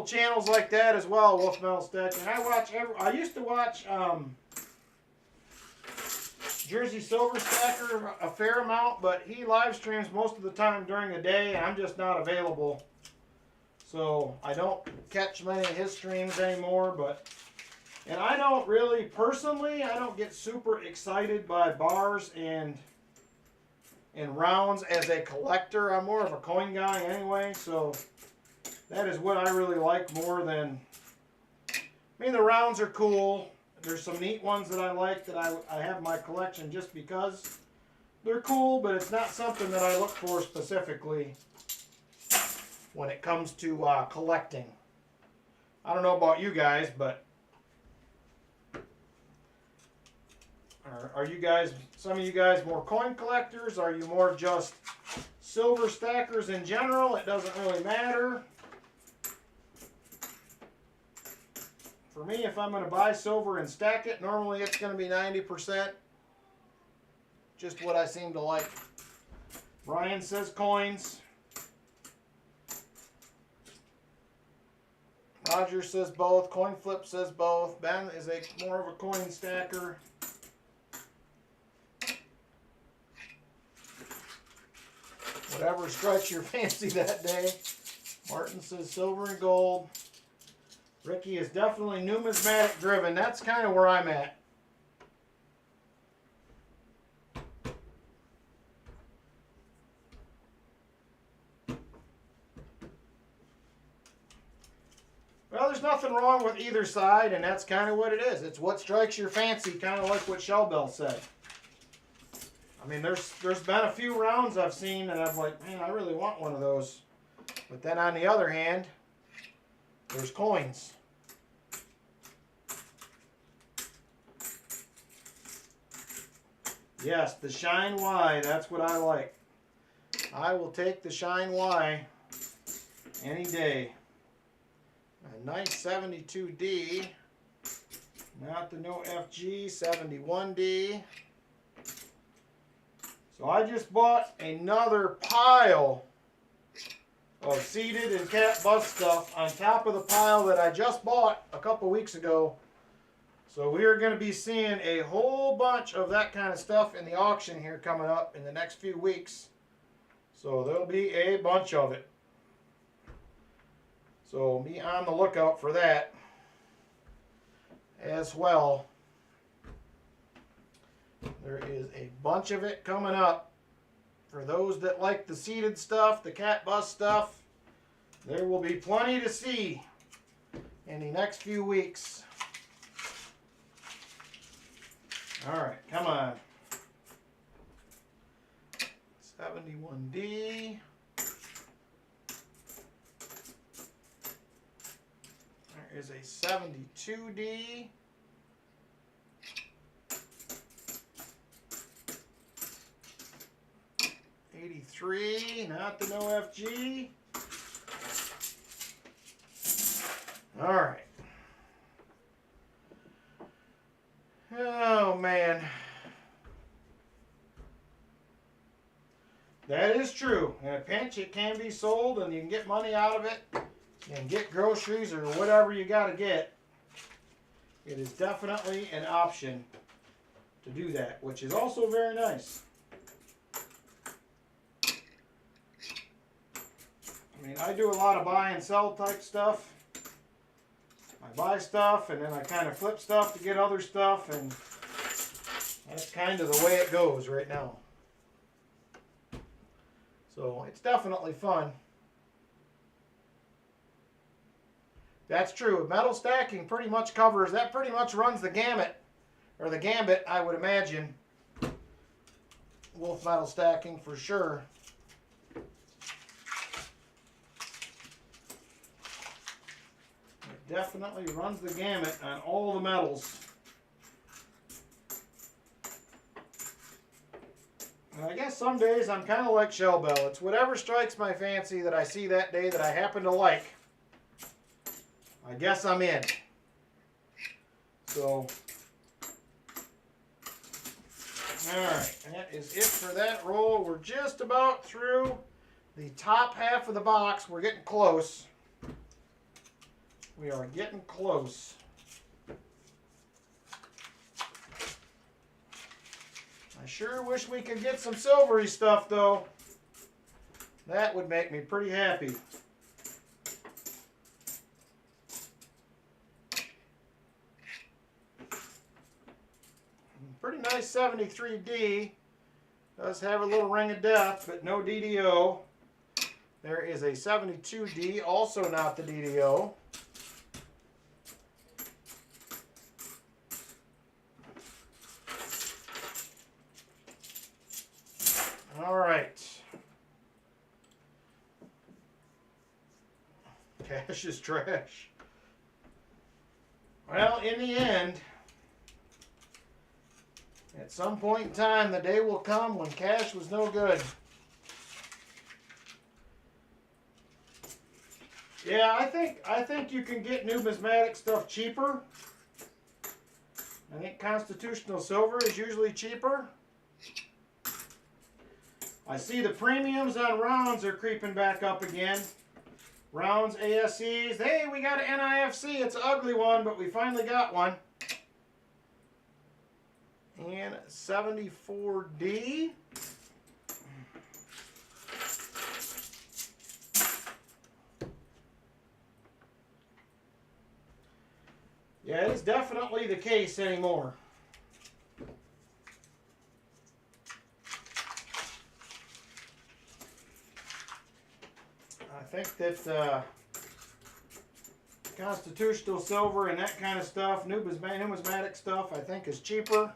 channels like that as well, Wolf Metal Statue. And I used to watch Jersey Silver Stacker a fair amount, but he live streams most of the time during the day, and I'm just not available. So I don't catch many of his streams anymore, and I don't really, personally, I don't get super excited by bars and rounds as a collector. I'm more of a coin guy anyway, so that is what I really like more than, I mean, the rounds are cool. There's some neat ones that I like that I have in my collection just because they're cool, but it's not something that I look for specifically when it comes to collecting. I don't know about you guys, but are you guys, some of you guys more coin collectors? Are you more just silver stackers in general? It doesn't really matter. For me, if I'm going to buy silver and stack it, normally it's going to be 90%. Just what I seem to like. Ryan says coins. Roger says both. Coin Flip says both. Ben is more of a coin stacker. Whatever strikes your fancy that day. Martin says silver and gold. Ricky is definitely numismatic driven. That's kind of where I'm at. Well, there's nothing wrong with either side, and that's kind of what it is. It's what strikes your fancy, kind of like what Shellbell said. I mean, there's been a few rounds I've seen and I'm like, man, I really want one of those. But then on the other hand, there's coins. Yes, the Shine Y, that's what I like. I will take the Shine Y any day. A nice 72D. Not the no FG, 71D. So I just bought another pile of seeded and cat bust stuff on top of the pile that I just bought a couple weeks ago. So we are going to be seeing a whole bunch of that kind of stuff in the auction here coming up in the next few weeks. So there'll be a bunch of it. So be on the lookout for that as well. There is a bunch of it coming up. For those that like the seeded stuff, the cat bust stuff, there will be plenty to see in the next few weeks. All right, come on. 71D. There is a 72D. 83, not the no FG. All right. Oh, man. That is true. In a pinch, it can be sold and you can get money out of it. You can get groceries or whatever you got to get. It is definitely an option to do that, which is also very nice. I mean, I do a lot of buy and sell type stuff. I buy stuff and then I kind of flip stuff to get other stuff, and that's kind of the way it goes right now. So it's definitely fun. That's true. Metal stacking pretty much covers, that pretty much runs the gamut, or the gambit, I would imagine. Wolf metal stacking for sure. It definitely runs the gamut on all the metals. And I guess some days I'm kind of like Shell Bell. It's whatever strikes my fancy that I see that day that I happen to like. I guess I'm in. So, alright, that is it for that roll. We're just about through the top half of the box. We're getting close. We are getting close. I sure wish we could get some silvery stuff though. That would make me pretty happy. Pretty nice 73D. Does have a little ring of death, but no DDO. There is a 72D, also not the DDO. All right. Cash is trash. Well, in the end, at some point in time, the day will come when cash was no good. Yeah, I think you can get numismatic stuff cheaper. I think constitutional silver is usually cheaper. I see the premiums on rounds are creeping back up again. Rounds, ASCs. Hey, we got an NIFC. It's an ugly one, but we finally got one. And 74D. Yeah, it is definitely the case anymore. I think that constitutional silver and that kind of stuff, numismatic stuff, I think is cheaper.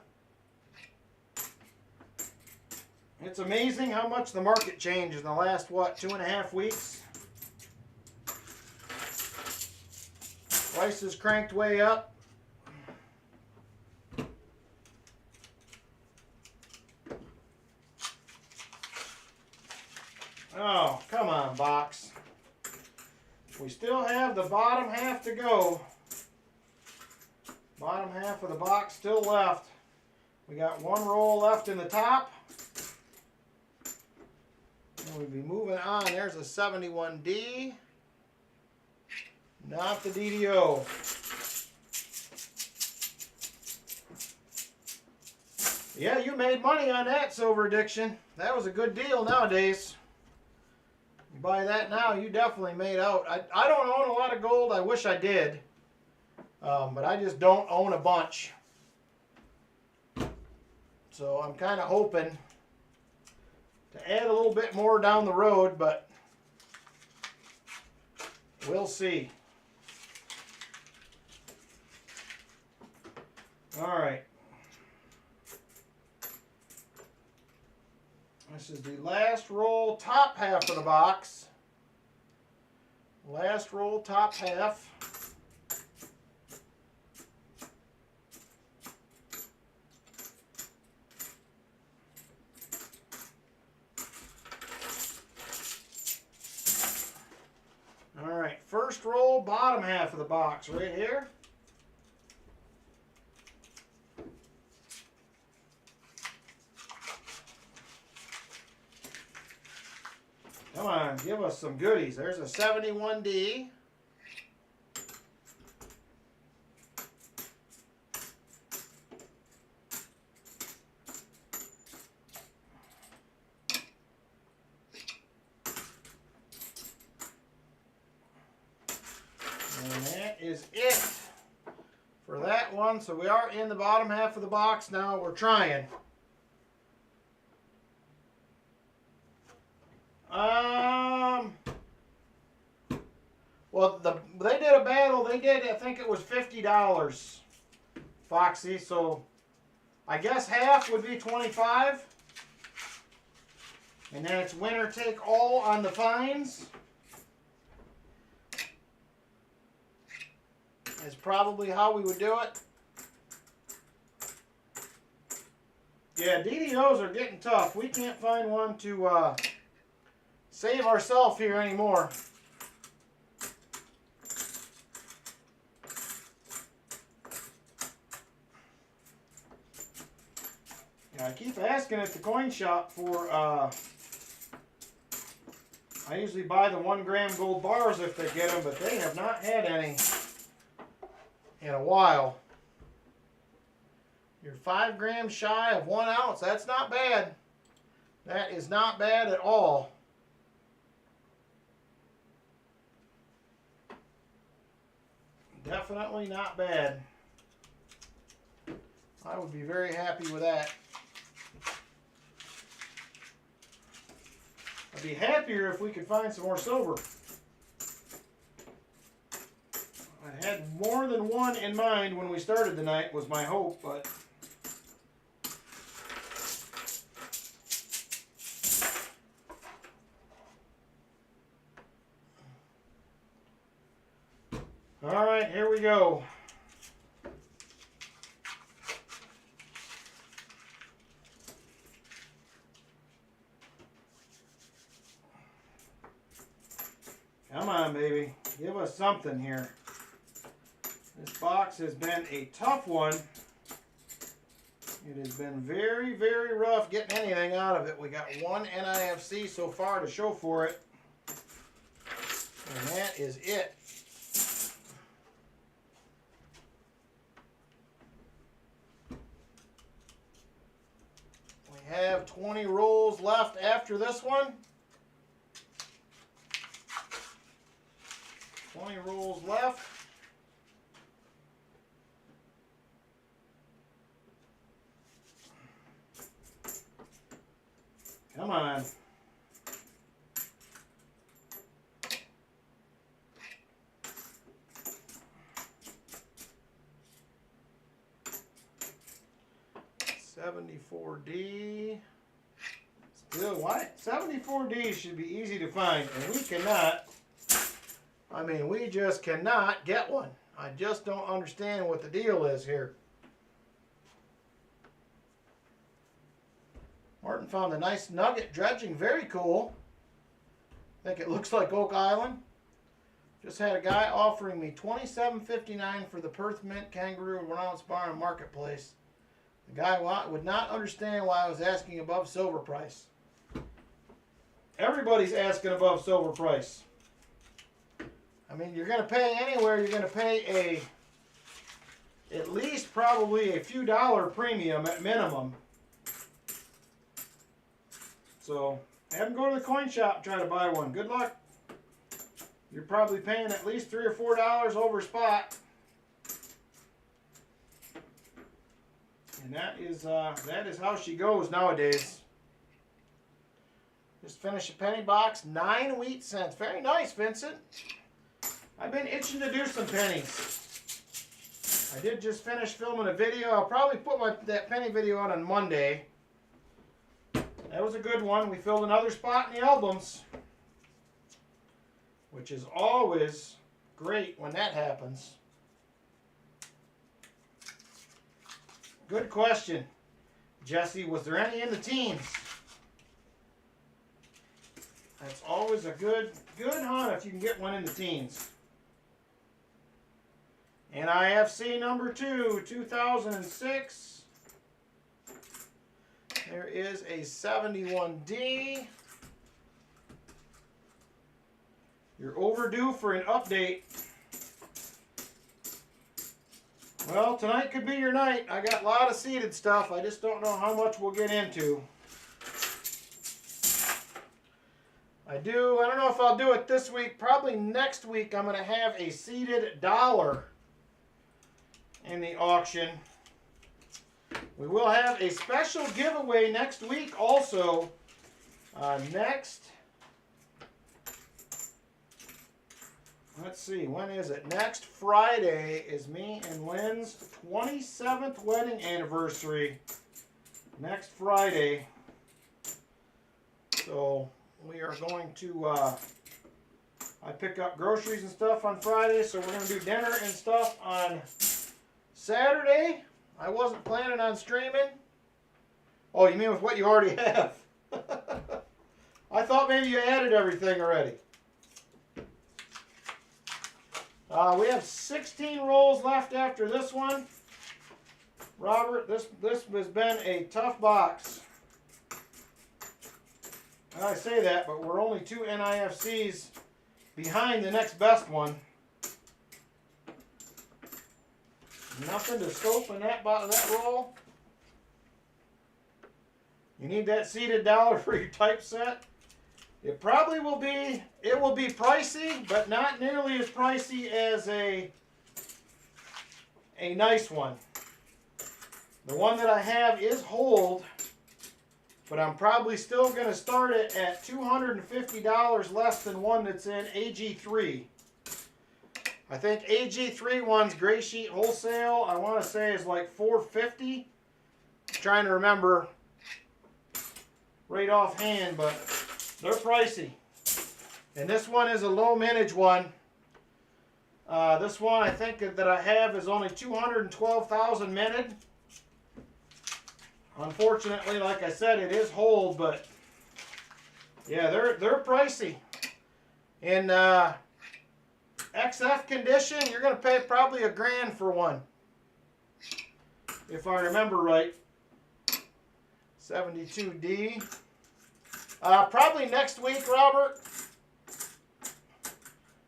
It's amazing how much the market changed in the last, what, 2.5 weeks? Prices cranked way up. Oh, come on, box. We still have the bottom half to go. Bottom half of the box still left. We got one roll left in the top. And we'll be moving on. There's a 71D. Not the DDO. Yeah, you made money on that, Silver Addiction. That was a good deal nowadays. You buy that now, you definitely made out. I don't own a lot of gold. I wish I did. But I just don't own a bunch. So I'm kind of hoping to add a little bit more down the road, but we'll see. All right. This is the last roll, top half of the box. Last roll, top half. All right, first roll, bottom half of the box right here. Come on, give us some goodies. There's a 71D. And that is it for that one. So we are in the bottom half of the box now. We're trying. Well, they did a battle. They did, I think it was $50, Foxy. So I guess half would be 25. And then it's winner take all on the fines. Is probably how we would do it. Yeah, DDOs are getting tough. We can't find one to save ourselves here anymore. Yeah, I keep asking at the coin shop for, I usually buy the 1 gram gold bars if they get them, but they have not had any in a while. You're 5 grams shy of 1 ounce. That's not bad. That is not bad at all. Definitely not bad. I would be very happy with that. I'd be happier if we could find some more silver. I had more than one in mind when we started the night, was my hope, but all right, here we go. Come on, baby. Give us something here. This box has been a tough one. It has been very, very rough getting anything out of it. We got one NIFC so far to show for it. And that is it. We have 20 rolls left after this one. 20 rolls left. Come on. $74D, Dude, why? 74D should be easy to find, and we cannot. I mean, we just cannot get one. I just don't understand what the deal is here. Martin found a nice nugget dredging. Very cool. I think it looks like Oak Island. Just had a guy offering me $27.59 for the Perth Mint Kangaroo Reynolds Bar and Marketplace. The guy would not understand why I was asking above silver price. Everybody's asking above silver price. I mean, you're going to pay anywhere. You're going to pay at least probably a few dollar premium at minimum. So have them go to the coin shop and try to buy one. Good luck. You're probably paying at least $3 or $4 over spot. And that is how she goes nowadays. Just finished a penny box, 9 wheat cents. Very nice, Vincent. I've been itching to do some pennies. I did just finish filming a video. I'll probably put that penny video out on Monday. That was a good one. We filled another spot in the albums, which is always great when that happens. Good question, Jesse. Was there any in the teens? That's always a good hunt if you can get one in the teens. NIFC number 2, 2006. There is a 71D. You're overdue for an update. Well, tonight could be your night. I got a lot of seeded stuff. I just don't know how much we'll get into. I don't know if I'll do it this week. Probably next week I'm going to have a seeded dollar in the auction. We will have a special giveaway next week also. Let's see, when is it? Next Friday is me and Lynn's 27th wedding anniversary. Next Friday. So we are going to, I pick up groceries and stuff on Friday, so we're going to do dinner and stuff on Saturday. I wasn't planning on streaming. Oh, you mean with what you already have? I thought maybe you added everything already. We have 16 rolls left after this one. Robert, this has been a tough box. And I say that, but we're only 2 NIFCs behind the next best one. Nothing to scope in that roll. You need that seeded dollar for your typeset. It probably will be, it will be pricey, but not nearly as pricey as a nice one. The one that I have is hold, but I'm probably still going to start it at $250 less than one that's in AG3. I think AG3 one's gray sheet wholesale, I want to say is like $450. I'm trying to remember right offhand, but they're pricey. And this one is a low mintage one. This one I think that I have is only 212,000 minted. Unfortunately, like I said, it is hold, but yeah, they're pricey. In XF condition, you're going to pay probably $1,000 for one, if I remember right. 72D. Probably next week, Robert.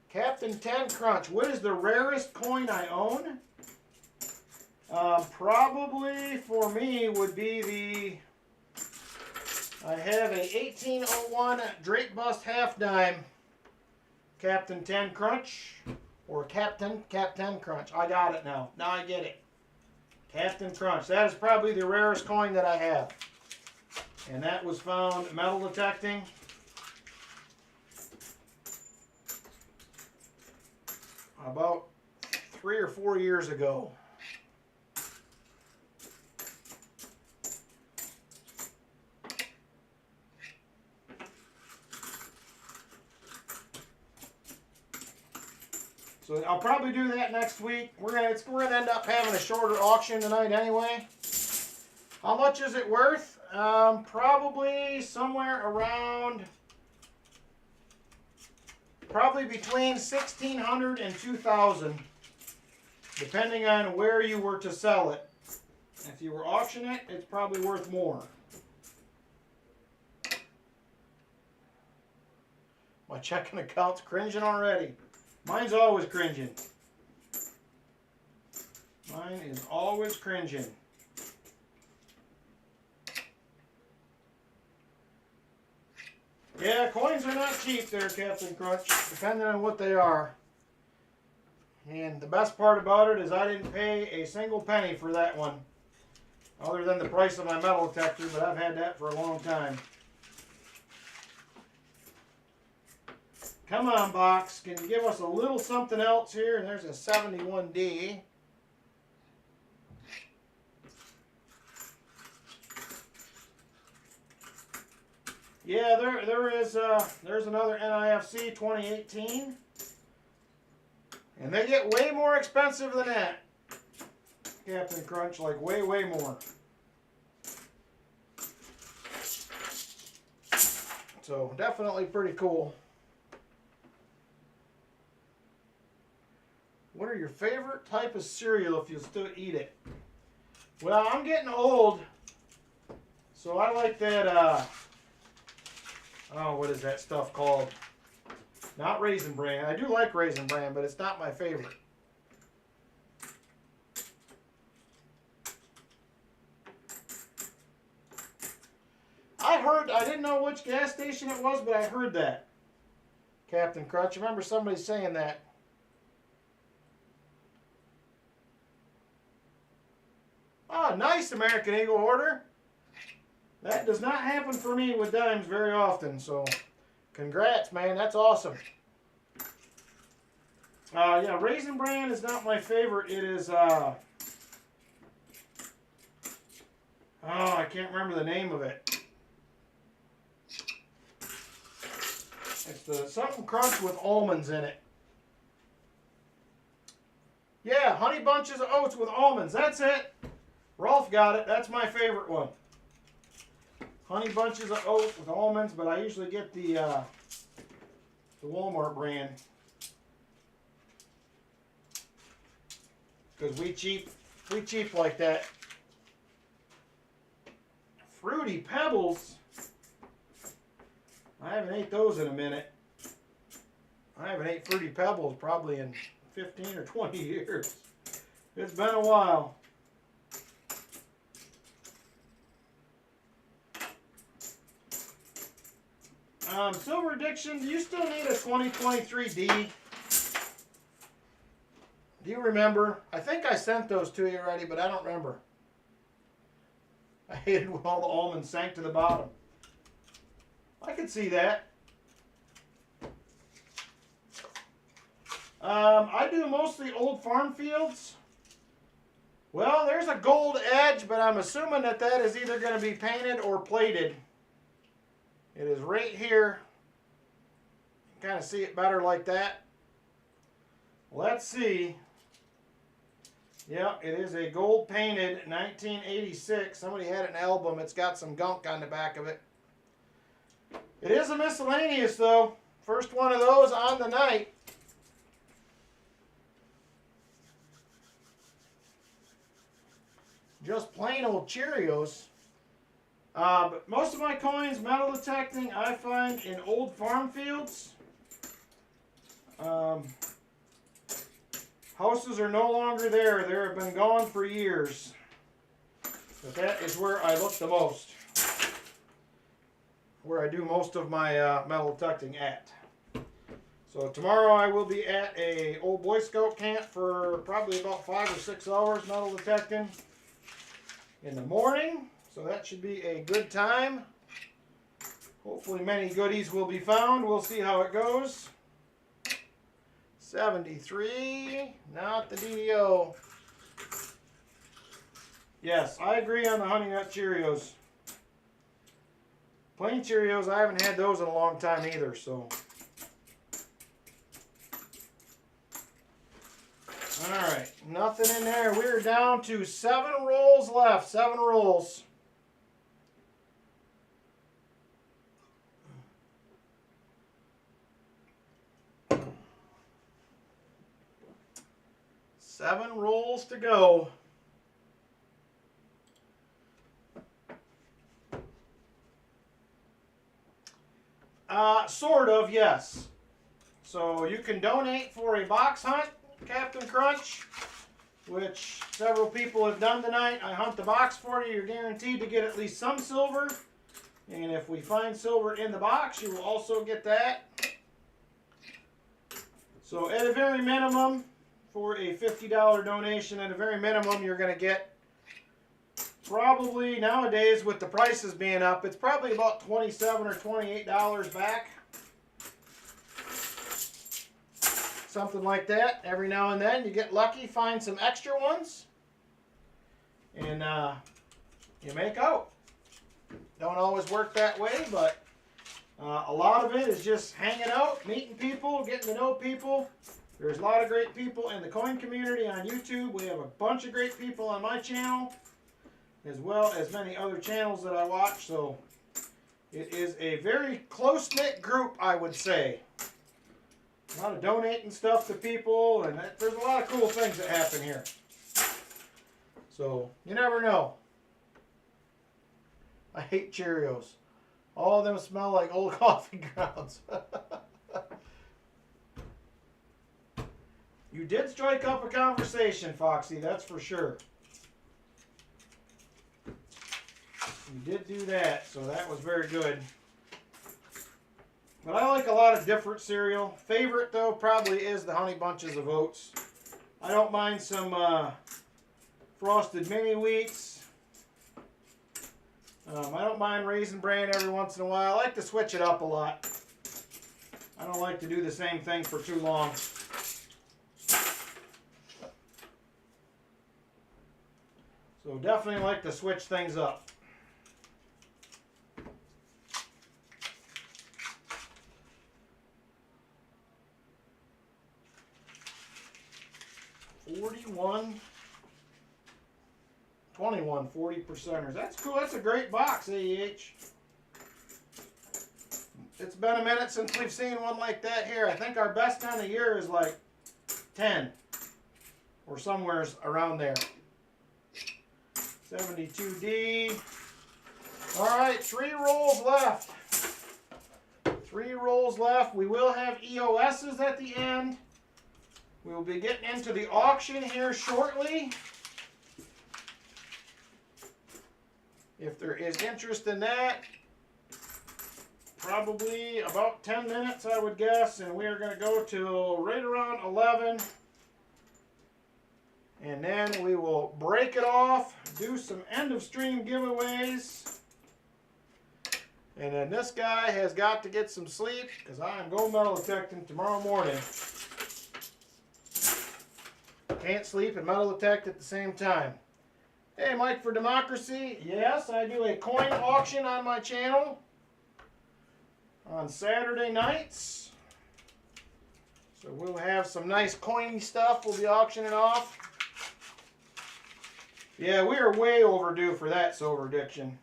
Captain 10 Crunch. What is the rarest coin I own? Probably for me would be the, I have a 1801 Drake Bust half dime Captain 10 Crunch, or Captain Crunch. I got it now. Now I get it. Captain Crunch. That is probably the rarest coin that I have. And that was found metal detecting. About 3 or 4 years ago. So I'll probably do that next week. We're gonna end up having a shorter auction tonight anyway. How much is it worth? Probably somewhere around, probably between $1,600 and $2,000, depending on where you were to sell it. If you were auctioning it, it's probably worth more. My checking account's cringing already. Mine's always cringing. Mine is always cringing. Yeah, coins are not cheap there, Captain Crunch, depending on what they are. And the best part about it is I didn't pay a single penny for that one, other than the price of my metal detector, but I've had that for a long time. Come on, box. Can you give us a little something else here? And there's a 71D. Yeah, there's another NIFC 2018. And they get way more expensive than that, Captain Crunch, like way, way more. So definitely pretty cool. What are your favorite type of cereal if you still eat it? Well, I'm getting old, so I like that, oh, what is that stuff called? Not Raisin Bran. I do like Raisin Bran, but it's not my favorite. I didn't know which gas station it was, but I heard that. Captain Crutch, I remember somebody saying that. Oh, nice, American Eagle order. That does not happen for me with dimes very often, so congrats, man. That's awesome. Yeah, Raisin Bran is not my favorite. It is, oh, I can't remember the name of it. It's the something crunch with almonds in it. Yeah, Honey Bunches of Oats with almonds. That's it. Rolf got it. That's my favorite one. Honey Bunches of Oats with almonds, but I usually get the Walmart brand. Because we cheap like that. Fruity Pebbles. I haven't ate those in a minute. I haven't ate Fruity Pebbles probably in 15 or 20 years. It's been a while. Silver Addiction, do you still need a 2023D? Do you remember? I think I sent those to you already, but I don't remember. I hated when all the almonds sank to the bottom. I could see that. I do mostly old farm fields. Well, there's a gold edge, but I'm assuming that that is either going to be painted or plated. It is right here. You can kind of see it better like that. Let's see. Yep, it is a gold painted 1986. Somebody had an album. It's got some gunk on the back of it. It is a miscellaneous though. First one of those on the night. Just plain old Cheerios. But most of my coins, metal detecting, I find in old farm fields. Houses are no longer there. They have been gone for years. But that is where I look the most. Where I do most of my metal detecting at. So tomorrow I will be at a old Boy Scout camp for probably about 5 or 6 hours metal detecting in the morning. So that should be a good time. Hopefully many goodies will be found. We'll see how it goes. 73, not the DDO. Yes, I agree on the Honey Nut Cheerios. Plain Cheerios, I haven't had those in a long time either, so. nothing in there. We're down to 7 rolls left. 7 rolls. Seven rolls to go. Sort of, yes. So you can donate for a box hunt, Captain Crunch, which several people have done tonight. I hunt the box for you. You're guaranteed to get at least some silver. And if we find silver in the box, you will also get that. So at a very minimum, for a $50 donation, at a very minimum, you're going to get probably, nowadays with the prices being up, it's probably about $27 or $28 back. Something like that. Every now and then you get lucky, find some extra ones, and you make out. Don't always work that way, but a lot of it is just hanging out, meeting people, getting to know people. There's a lot of great people in the coin community on YouTube. We have a bunch of great people on my channel, as well as many other channels that I watch. So it is a very close-knit group, I would say. A lot of donating stuff to people, and there's a lot of cool things that happen here. So you never know. I hate Cheerios. All of them smell like old coffee grounds. You did strike up a conversation, Foxy, that's for sure. You did do that, so that was very good. But I like a lot of different cereal. Favorite, though, probably is the Honey Bunches of Oats. I don't mind some Frosted Mini Wheats. I don't mind Raisin Bran every once in a while. I like to switch it up a lot. I don't like to do the same thing for too long. So definitely like to switch things up. $41, $21, 40%ers. That's cool. That's a great box, AEH. It's been a minute since we've seen one like that here. I think our best time of year is like 10 or somewhere around there. 72D. All right, 3 rolls left. 3 rolls left. We will have EOSs at the end. We will be getting into the auction here shortly. If there is interest in that, probably about 10 minutes, I would guess, and we are going to go till right around 11. And then we will break it off, do some end of stream giveaways. And then this guy has got to get some sleep because I am going metal detecting tomorrow morning. Can't sleep and metal detect at the same time. Hey, Mike for Democracy. Yes, I do a coin auction on my channel on Saturday nights. So we'll have some nice coiny stuff we'll be auctioning off. Yeah, we are way overdue for that, Silver Addiction.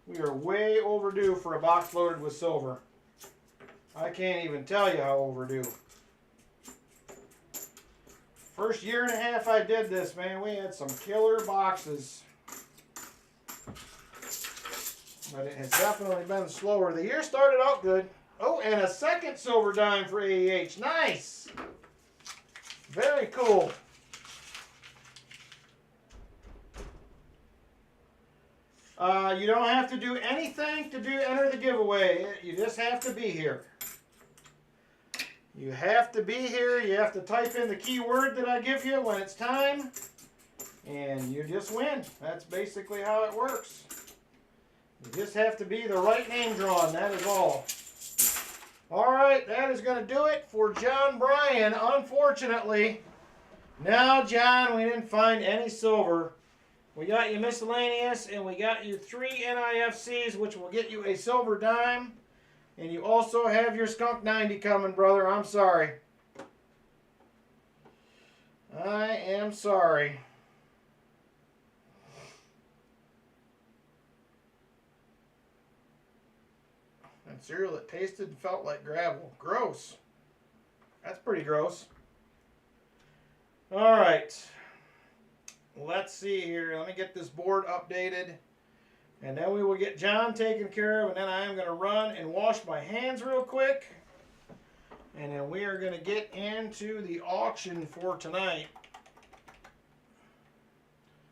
We are way overdue for a box loaded with silver. I can't even tell you how overdue. First year and a half I did this, man, we had some killer boxes. But it has definitely been slower. The year started out good. Oh, and a second silver dime for AEH. Nice. Very cool. You don't have to do anything to enter the giveaway. You just have to be here. You have to be here. You have to type in the keyword that I give you when it's time. And you just win. That's basically how it works. You just have to be the right name drawn. That is all. All right, that is going to do it for John Bryan, unfortunately. No, John, we didn't find any silver. We got you miscellaneous, and we got you 3 NIFCs, which will get you a silver dime. And you also have your Skunk 90 coming, brother. I'm sorry. am sorry. And cereal that tasted and felt like gravel. Gross. That's pretty gross. All right. Let's see here. Let me get this board updated. And then we will get John taken care of. And then I am going to run and wash my hands real quick. And then we are going to get into the auction for tonight.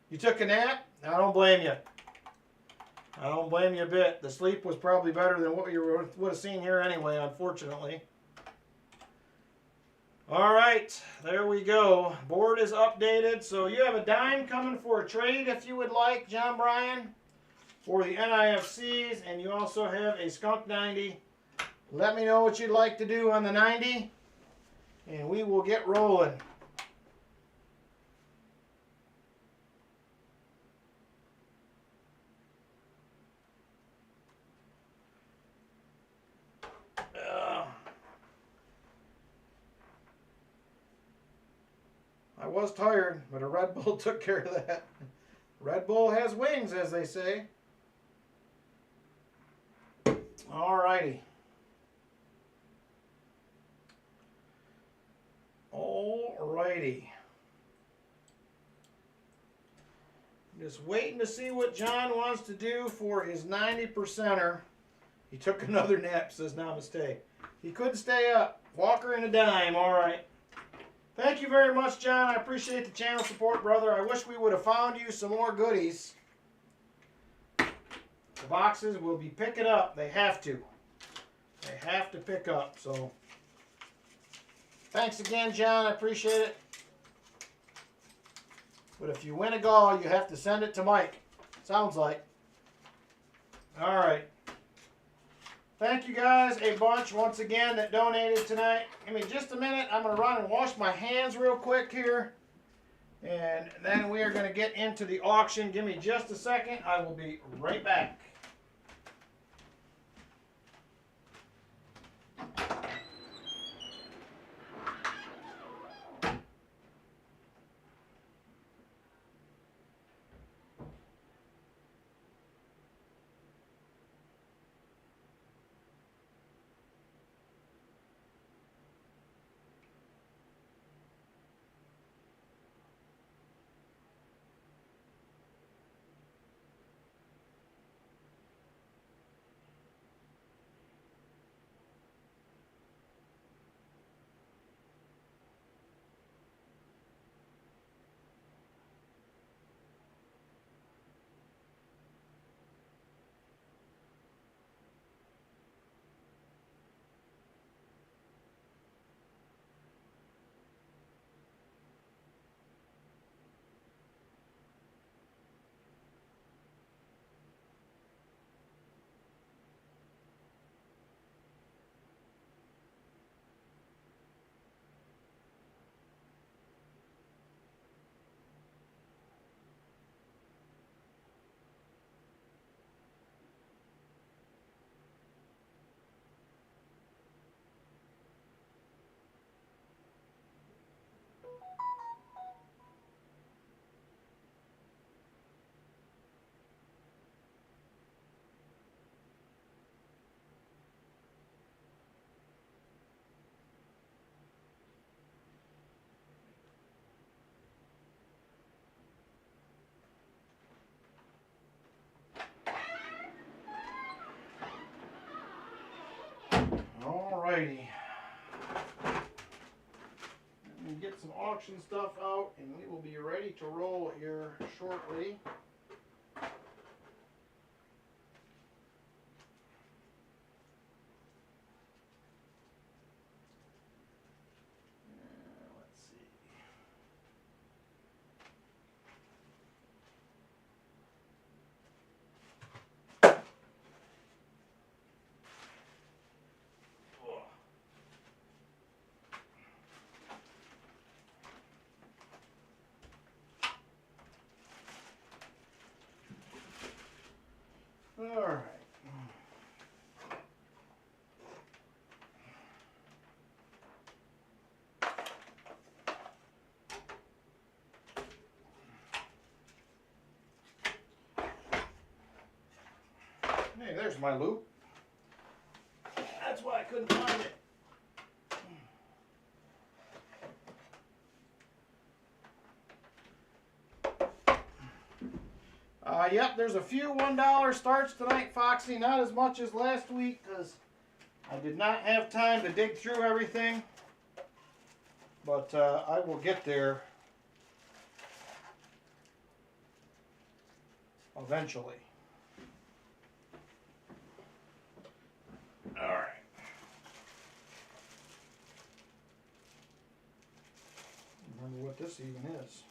You took a nap? I don't blame you. I don't blame you a bit. The sleep was probably better than what you would have seen here anyway, unfortunately. All right, there we go. Board is updated. So you have a dime coming for a trade if you would like, John Bryan, for the NIFCs. And you also have a skunk 90. Let me know what you'd like to do on the 90. And we will get rolling. I was tired, but a Red Bull took care of that. Red Bull has wings, as they say. Alrighty. Alrighty. Just waiting to see what John wants to do for his 90%er. He took another nap, says Namaste. He couldn't stay up. Walker and a dime, alright. Thank you very much, John. I appreciate the channel support, brother. I wish we would have found you some more goodies. The boxes will be picking up. They have to. They have to pick up. So, thanks again, John. I appreciate it. But if you win a gall, you have to send it to Mike. Sounds like. All right. Thank you guys a bunch once again that donated tonight. Give me just a minute. I'm going to run and wash my hands real quick here. And then we are going to get into the auction. Give me just a second. I will be right back. Alrighty. Let me get some auction stuff out and we will be ready to roll here shortly. Hey, there's my loop. That's why I couldn't find it. Yep, there's a few $1 starts tonight, Foxy. Not as much as last week because I did not have time to dig through everything. But I will get there eventually. All right. Remember what this even is.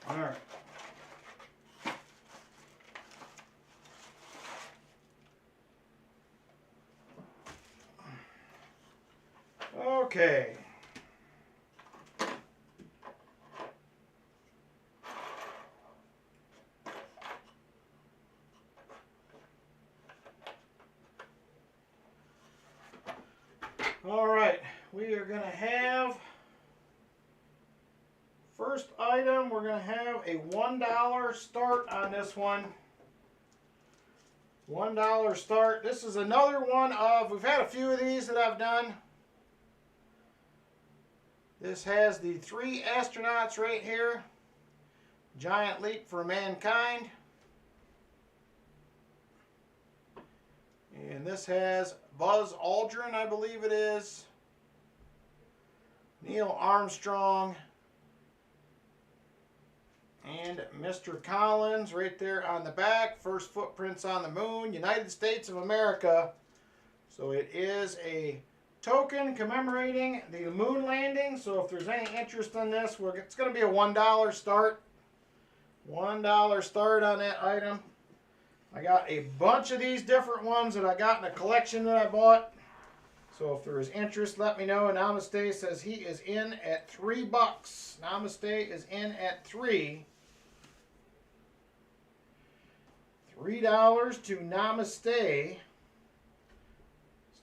All right. Okay. All right, we are going to have, first item, we're going to have a $1 start on this one. $1 start. This is another one of, we've had a few of these that I've done. This has the 3 astronauts right here. Giant leap for mankind. And this has Buzz Aldrin, I believe it is. Neil Armstrong. And Mr. Collins right there on the back. First footprints on the moon, United States of America. So it is a token commemorating the moon landing. So if there's any interest in this, it's going to be a $1 start. $1 start on that item. I got a bunch of these different ones that I got in a collection that I bought. So if there is interest, let me know. And Namaste says he is in at $3. Namaste is in at $3. $3 to Namaste.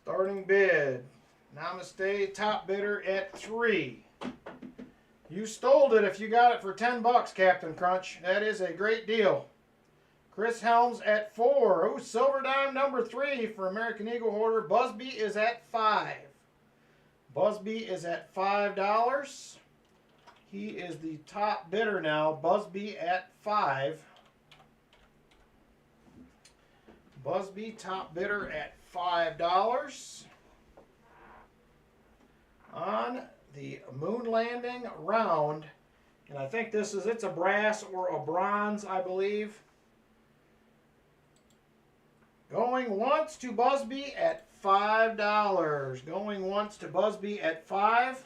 Starting bid. Namaste, top bidder at $3. You stole it if you got it for $10, Captain Crunch. That is a great deal. Chris Helms at $4. Oh, silver dime number 3 for American Eagle Hoarder. Busby is at $5. Busby is at $5. He is the top bidder now. Busby at $5. Busby, top bidder at $5. On the moon landing round, and I think this is, it's a brass or a bronze, I believe. Going once to Busby at $5. Going once to Busby at $5.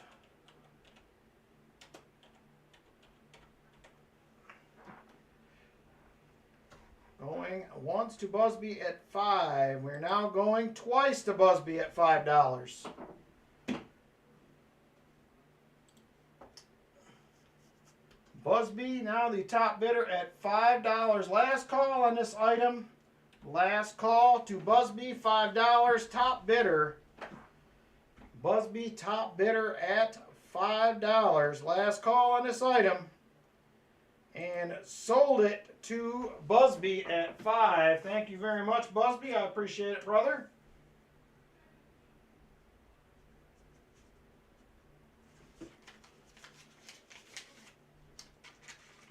Going once to Busby at $5. We're now going twice to Busby at $5. Busby, now the top bidder at $5. Last call on this item. Last call to Busby, $5. Top bidder. Busby, top bidder at $5. Last call on this item. And sold it to Busby at $5. Thank you very much, Busby. I appreciate it, brother.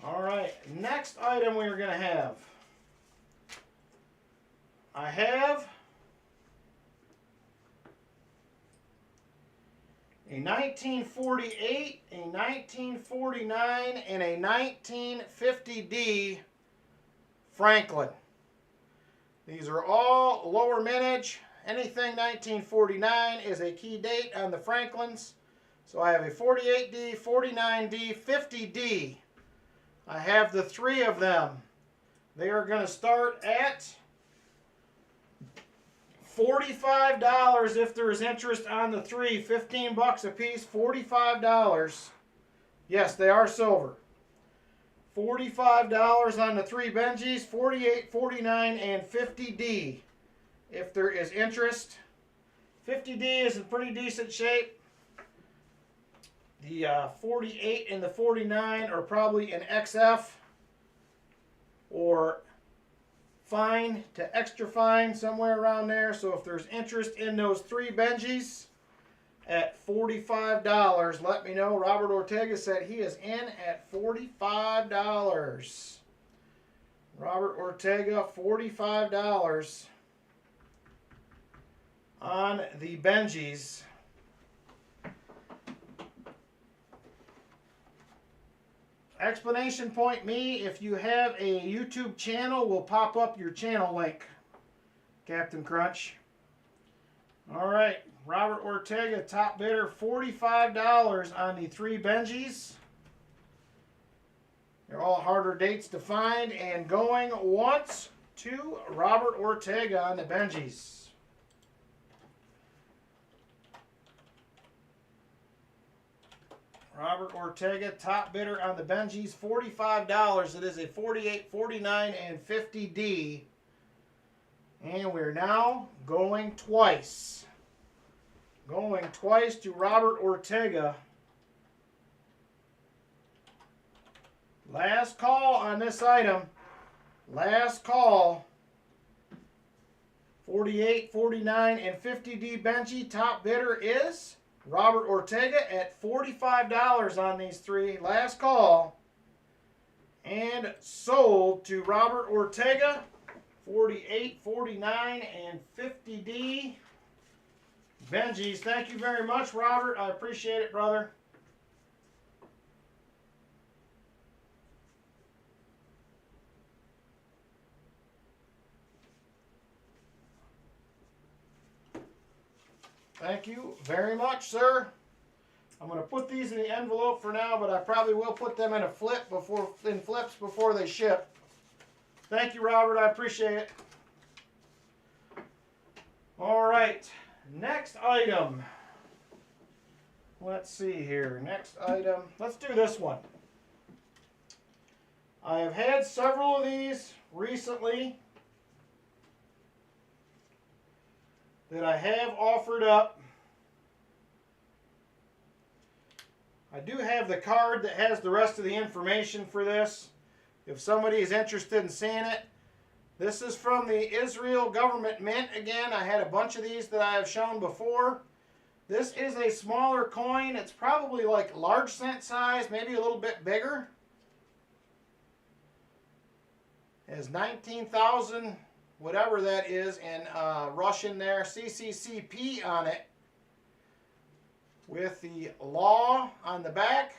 All right, next item we're going to have. I have a 1948, a 1949, and a 1950D Franklin. These are all lower mintage. Anything 1949 is a key date on the Franklins. So I have a 48D, 49D, 50D. I have the 3 of them. They are going to start at $45 if there is interest on the 3. $15 a piece, $45. Yes, they are silver. $45 on the 3 Benjis, 48, 49, and 50D if there is interest. 50D is in pretty decent shape. The 48 and the 49 are probably an XF or fine to extra fine, somewhere around there. So if there's interest in those 3 Benjis at $45, let me know. Robert Ortega said he is in at $45. Robert Ortega, $45 on the Benjis. Explanation point me, if you have a YouTube channel, will pop up your channel link, Captain Crunch. All right, Robert Ortega, top bidder, $45 on the 3 Benjis. They're all harder dates to find, and going once to Robert Ortega on the Benjis. Robert Ortega, top bidder on the Benjis, $45. It is a 48, 49, and 50D. And we're now going twice. Going twice to Robert Ortega. Last call on this item. Last call. 48, 49, and 50D Benji. Top bidder is Robert Ortega at $45 on these 3. Last call. And sold to Robert Ortega. 48, 49, and 50D Benjis. Thank you very much, Robert. I appreciate it, brother. Thank you very much, sir. I'm going to put these in the envelope for now, but I probably will put them in a flips before they ship. Thank you, Robert. I appreciate it. All right. Next item. Let's see here. Next item. Let's do this one. I have had several of these recently that I have offered up. I do have the card that has the rest of the information for this, if somebody is interested in seeing it. This is from the Israel Government Mint. Again, I had a bunch of these that I have shown before. This is a smaller coin. It's probably like large cent size, maybe a little bit bigger. It has 19,000, whatever that is, in Russian there, CCCP on it, with the law on the back.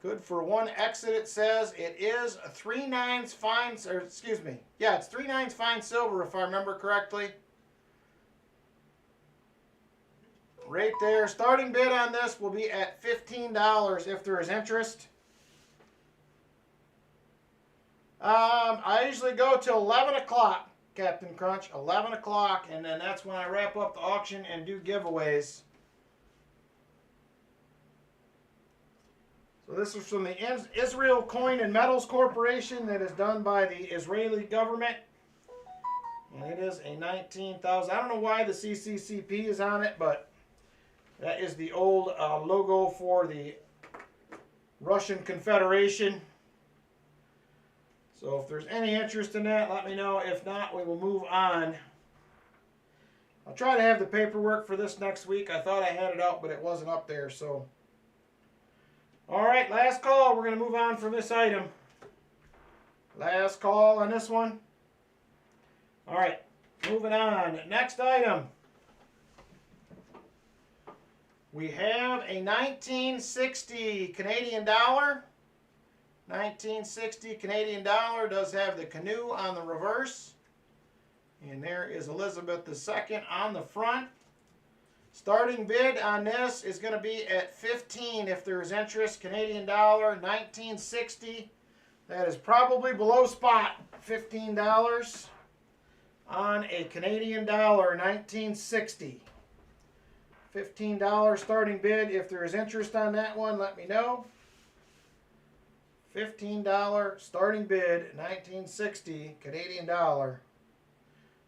Good for 1 exit, it says. It is 3/9 fine, or excuse me, yeah, it's 3/9 fine silver if I remember correctly. Right there. Starting bid on this will be at $15 if there is interest. I usually go till 11 o'clock, Captain Crunch, 11 o'clock, and then that's when I wrap up the auction and do giveaways. So this is from the Israel Coin and Metals Corporation that is done by the Israeli government. And it is a 19,000. I don't know why the CCCP is on it, but that is the old logo for the Russian Confederation. So if there's any interest in that, let me know. If not, we will move on. I'll try to have the paperwork for this next week. I thought I had it out, but it wasn't up there. So, all right, last call. We're going to move on from this item. Last call on this one. All right, moving on. Next item. We have a 1960 Canadian dollar. 1960 Canadian dollar does have the canoe on the reverse. And there is Elizabeth II on the front. Starting bid on this is going to be at 15 if there is interest. Canadian dollar, 1960. That is probably below spot. $15 on a Canadian dollar, 1960. $15 starting bid. If there is interest on that one, let me know. $15 starting bid, 1960 Canadian dollar.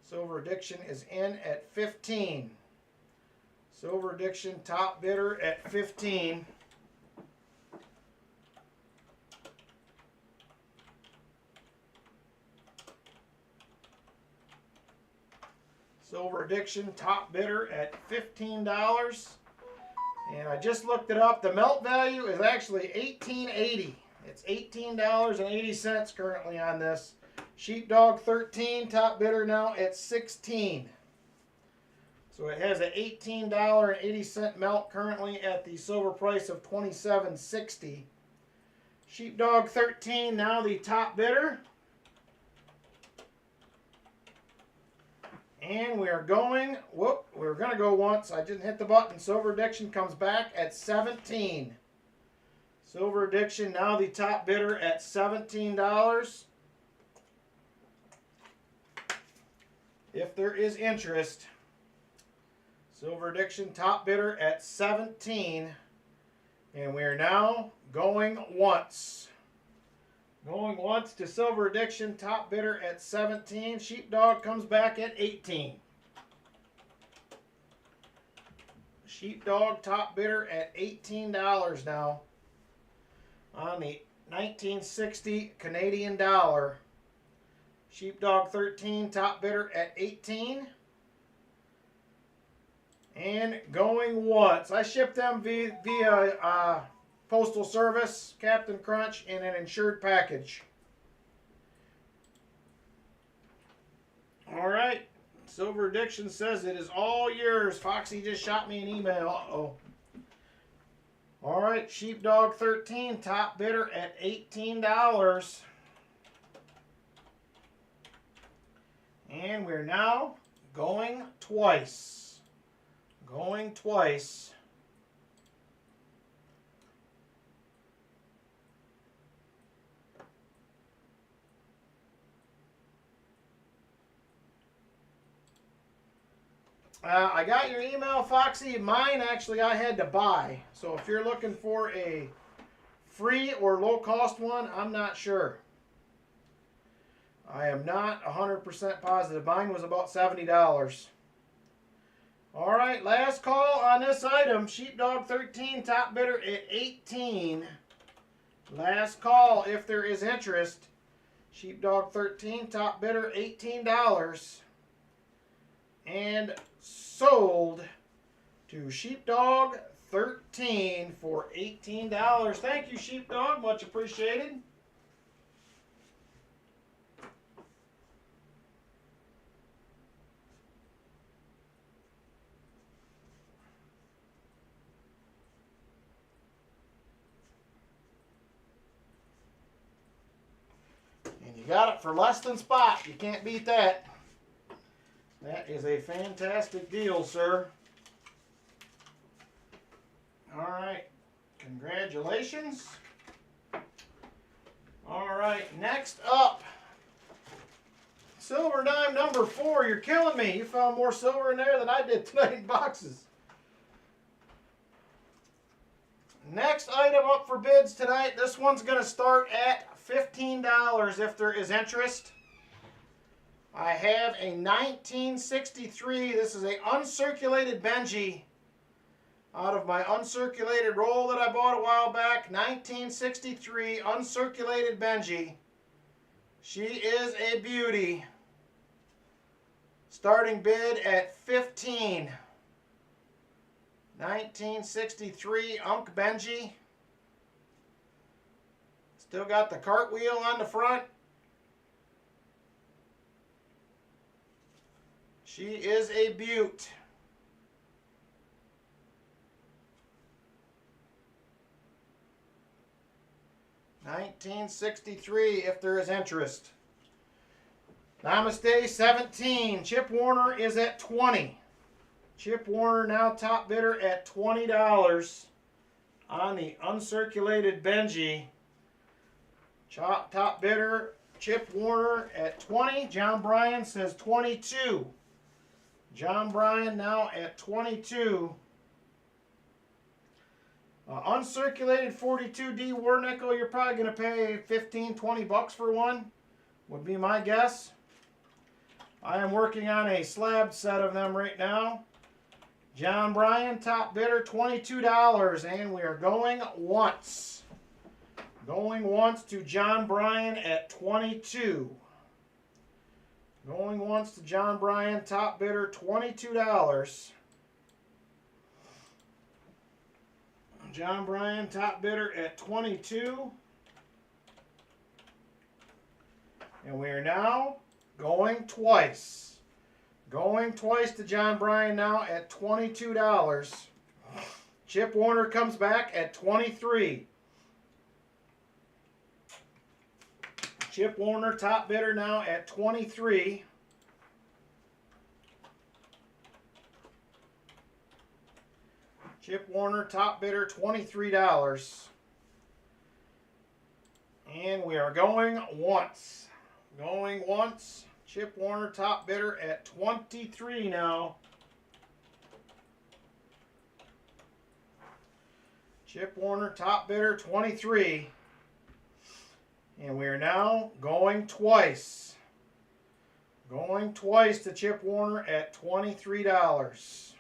Silver Addiction is in at 15. Silver Addiction top bidder at 15. Silver Addiction top bidder at $15. And I just looked it up. The melt value is actually $18.80. It's $18.80 currently on this. Sheepdog 13, top bidder now at 16. So it has an $18.80 melt currently at the silver price of $27.60. Sheepdog 13 now the top bidder. And we are going, we're going to go once. I didn't hit the button. Silver Addiction comes back at 17. Silver Addiction now the top bidder at $17. If there is interest, Silver Addiction top bidder at 17. And we are now going once. Going once to Silver Addiction, top bidder at 17. Sheepdog comes back at 18. Sheepdog top bidder at $18 now on the 1960 Canadian dollar. Sheepdog 13, top bidder at 18. And going once. I shipped them via Postal Service, Captain Crunch, in an insured package. All right. Silver Addiction says it is all yours. Foxy just shot me an email. Uh-oh. All right. Sheepdog 13, top bidder at $18. And we're now going twice. Going twice. I got your email, Foxy. Mine, actually, I had to buy. So if you're looking for a free or low-cost one, I'm not sure. I am not 100% positive. Mine was about $70. All right, last call on this item. Sheepdog 13, top bidder at 18. Last call if there is interest. Sheepdog 13, top bidder $18. And sold to Sheepdog 13 for $18. Thank you, Sheepdog. Much appreciated. And you got it for less than spot. You can't beat that. That is a fantastic deal, sir. All right. Congratulations. All right. Next up, silver dime number 4. You're killing me. You found more silver in there than I did tonight in boxes. Next item up for bids tonight. This one's going to start at $15 if there is interest. I have a 1963. This is a uncirculated Benji out of my uncirculated roll that I bought a while back. 1963 uncirculated Benji. She is a beauty. Starting bid at 15. 1963 Unk Benji. Still got the cartwheel on the front. She is a beaut. $19.63 if there is interest. Namaste 17. Chip Warner is at 20. Chip Warner now top bidder at $20 on the uncirculated Benji. Top bidder Chip Warner at 20. John Bryan says 22. John Bryan now at 22. Uncirculated 42D War Nickel, you're probably going to pay 15, 20 bucks for one, would be my guess. I am working on a slab set of them right now. John Bryan, top bidder, $22. And we are going once. Going once to John Bryan at 22. Going once to John Bryan, top bidder, $22. John Bryan, top bidder at 22. And we are now going twice. Going twice to John Bryan now at $22. Chip Warner comes back at 23. Chip Warner, top bidder now at 23. Chip Warner, top bidder, $23. And we are going once. Going once. Chip Warner, top bidder at 23 now. Chip Warner, top bidder, 23. And we are now going twice. Going twice to Chip Warner at $23.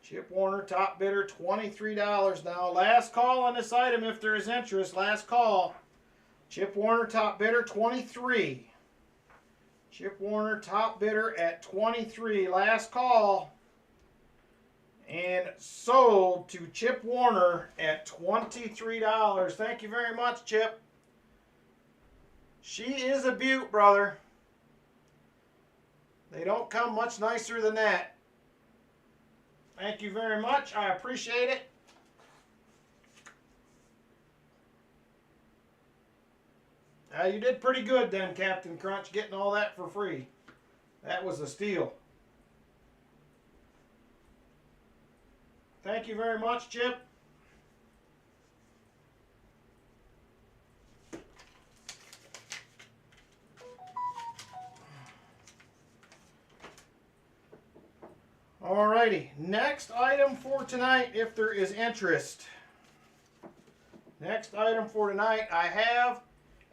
Chip Warner, top bidder, $23 now. Last call on this item if there is interest. Last call. Chip Warner, top bidder, 23. Chip Warner, top bidder at 23. Last call. And sold to Chip Warner at $23. Thank you very much, Chip. She is a beaut, brother. They don't come much nicer than that. Thank you very much. I appreciate it. You did pretty good then, Captain Crunch, getting all that for free. That was a steal. Thank you very much, Chip. Alrighty, next item for tonight, if there is interest. Next item for tonight, I have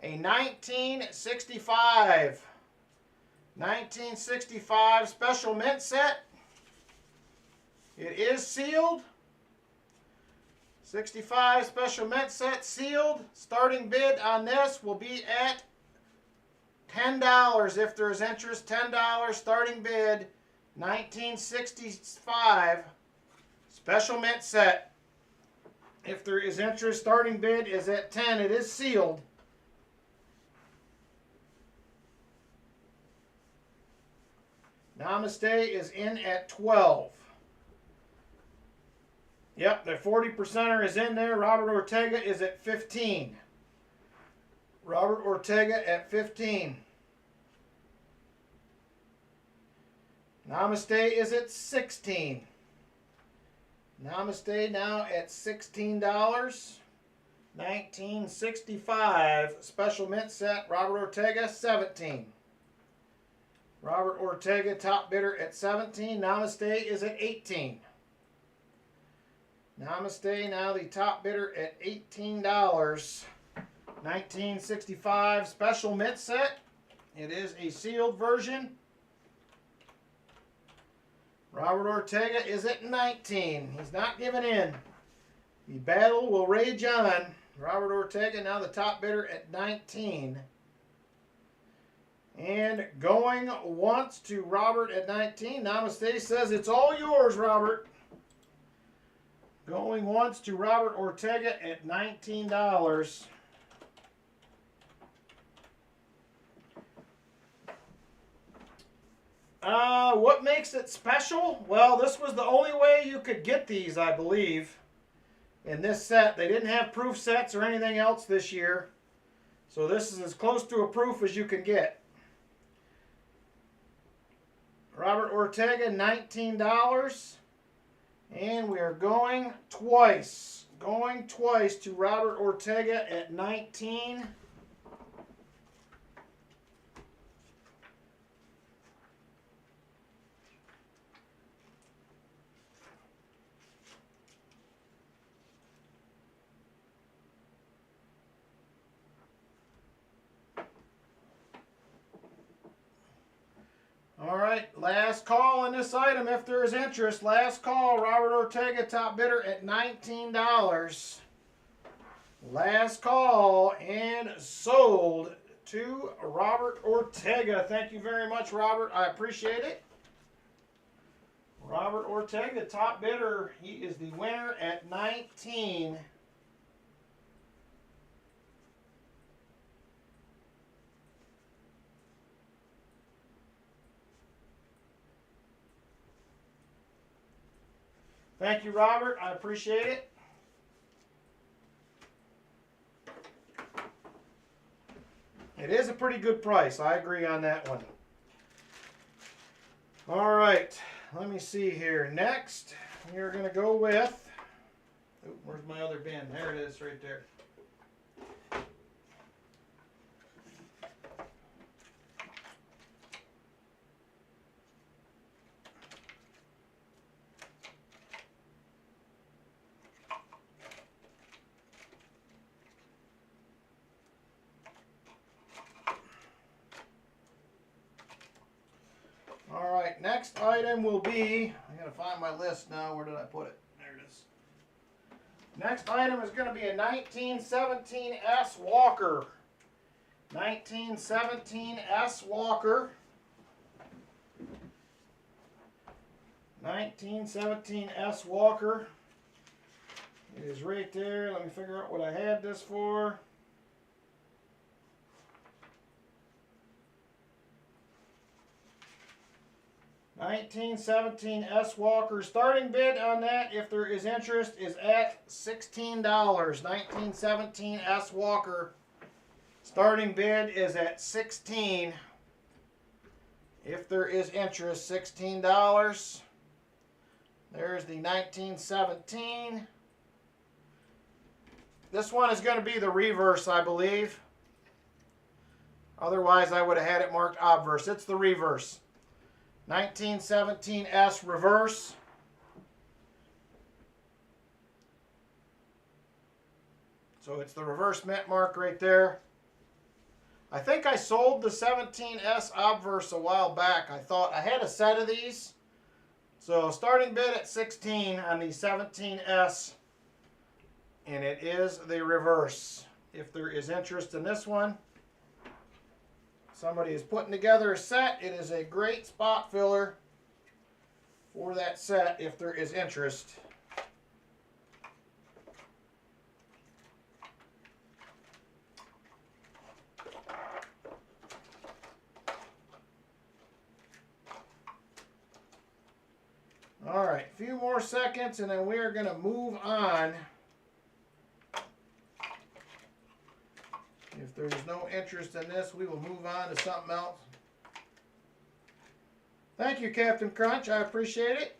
a 1965 special mint set. It is sealed. 65 special mint set sealed. Starting bid on this will be at $10 if there is interest. $10 starting bid. 1965 special mint set. If there is interest, starting bid is at 10. It is sealed. Namaste is in at 12. Yep, the 40%er is in there. Robert Ortega is at 15. Robert Ortega at 15. Namaste is at 16. Namaste now at $16. 1965 special mint set. Robert Ortega, 17. Robert Ortega, top bidder at 17. Namaste is at 18. Namaste, now the top bidder at $18. 1965 special mint set. It is a sealed version. Robert Ortega is at 19. He's not giving in. The battle will rage on. Robert Ortega, now the top bidder at 19. And going once to Robert at 19. Namaste says it's all yours, Robert. Going once to Robert Ortega at $19. What makes it special? Well, this was the only way you could get these, I believe, in this set. They didn't have proof sets or anything else this year. So this is as close to a proof as you can get. Robert Ortega, $19. And we are going twice. Going twice to Robert Ortega at 19. All right, last call on this item if there is interest. Last call, Robert Ortega, top bidder at $19. Last call and sold to Robert Ortega. Thank you very much, Robert. I appreciate it. Robert Ortega, top bidder. He is the winner at 19. Thank you, Robert. I appreciate it. It is a pretty good price. I agree on that one. All right. Let me see here. Next, we're going to go with... Oh, where's my other bin? There it is right there. All right, next item will be, I gotta find my list now. Where did I put it? There it is. Next item is going to be a 1917 S Walker. 1917 S Walker. 1917 S Walker. It is right there. Let me figure out what I had this for. $1917 S Walker. Starting bid on that, if there is interest, is at $16. 1917 S Walker. Starting bid is at $16. If there is interest, $16. There's the 1917. This one is going to be the reverse, I believe. Otherwise, I would have had it marked obverse. It's the reverse. 1917 S reverse. So it's the reverse mint mark right there. I think I sold the 17S obverse a while back. I thought I had a set of these. So starting bid at 16 on the 17S. And it is the reverse. If there is interest in this one, somebody is putting together a set. It is a great spot filler for that set if there is interest. All right, a few more seconds and then we are going to move on. If there's no interest in this, we will move on to something else. Thank you, Captain Crunch. I appreciate it.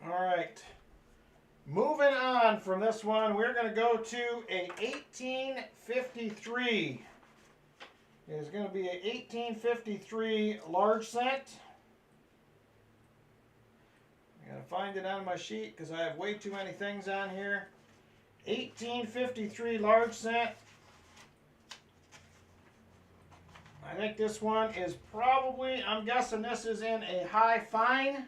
All right. Moving on from this one, we're going to go to a 1853. It is going to be a 1853 large cent. I gotta find it on my sheet because I have way too many things on here. 1853 large cent. I think this one is probably, I'm guessing this is in a high fine.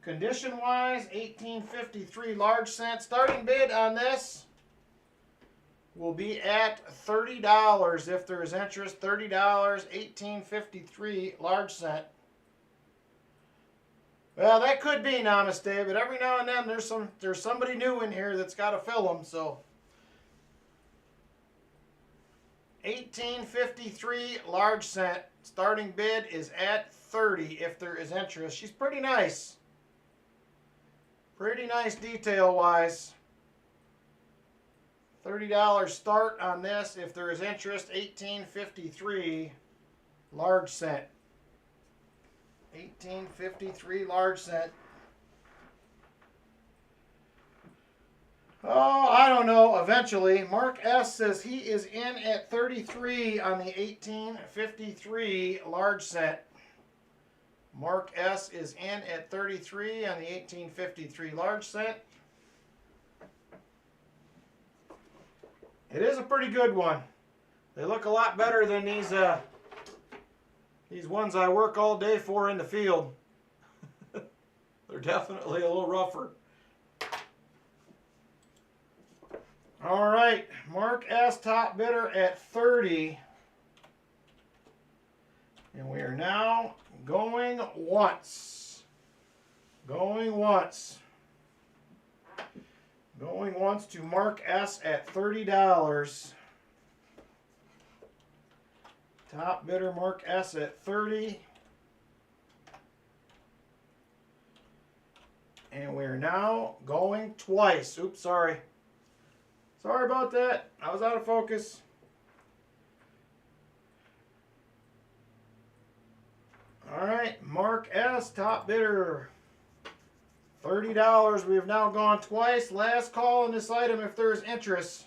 Condition wise, 1853 large cent. Starting bid on this will be at $30 if there is interest. $30, 1853 large cent. Well, that could be Namaste, but every now and then there's somebody new in here that's got to fill them. So 1853 large cent. Starting bid is at 30 if there is interest. She's pretty nice. Pretty nice detail wise. $30 start on this if there is interest. 1853 large cent. 1853 large cent. Oh, I don't know. Eventually. Mark S. says he is in at 33 on the 1853 large cent. Mark S. is in at 33 on the 1853 large cent. It is a pretty good one. They look a lot better than these ones I work all day for in the field. They're definitely a little rougher. All right, Mark S. top bidder at 30. And we are now going once. Going once. Going once to Mark S. at $30. Top bidder Mark S. at 30. And we're now going twice. Oops, sorry. Sorry about that. I was out of focus. All right, Mark S. top bidder. $30. We have now gone twice. Last call on this item if there is interest.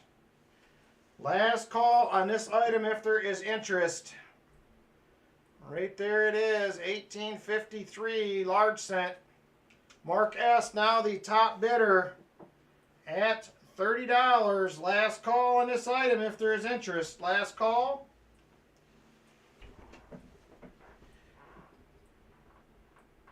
Last call on this item if there is interest. Right there it is, 1853 large cent. Mark S. now the top bidder at $30. Last call on this item if there is interest. Last call.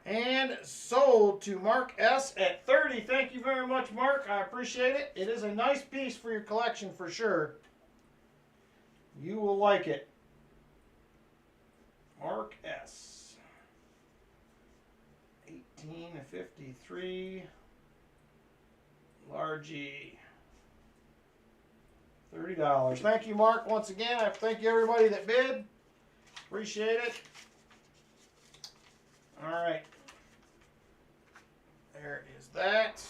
And sold to Mark S. at 30. Thank you very much, Mark. I appreciate it. It is a nice piece for your collection for sure. You will like it. Mark S. 1853 large E. $30. Thank you, Mark. Once again, I thank you everybody that bid. Appreciate it. All right. There is that.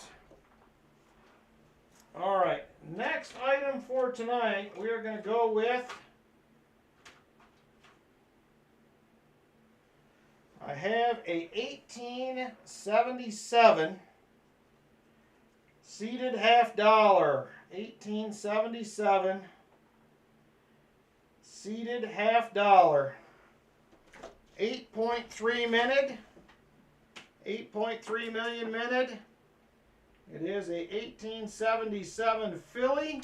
All right. Next item for tonight, we are going to go with, I have a 1877 seated half dollar. 1877 seated half dollar. 8.3 minted. 8.3 million minted. It is a 1877 filly.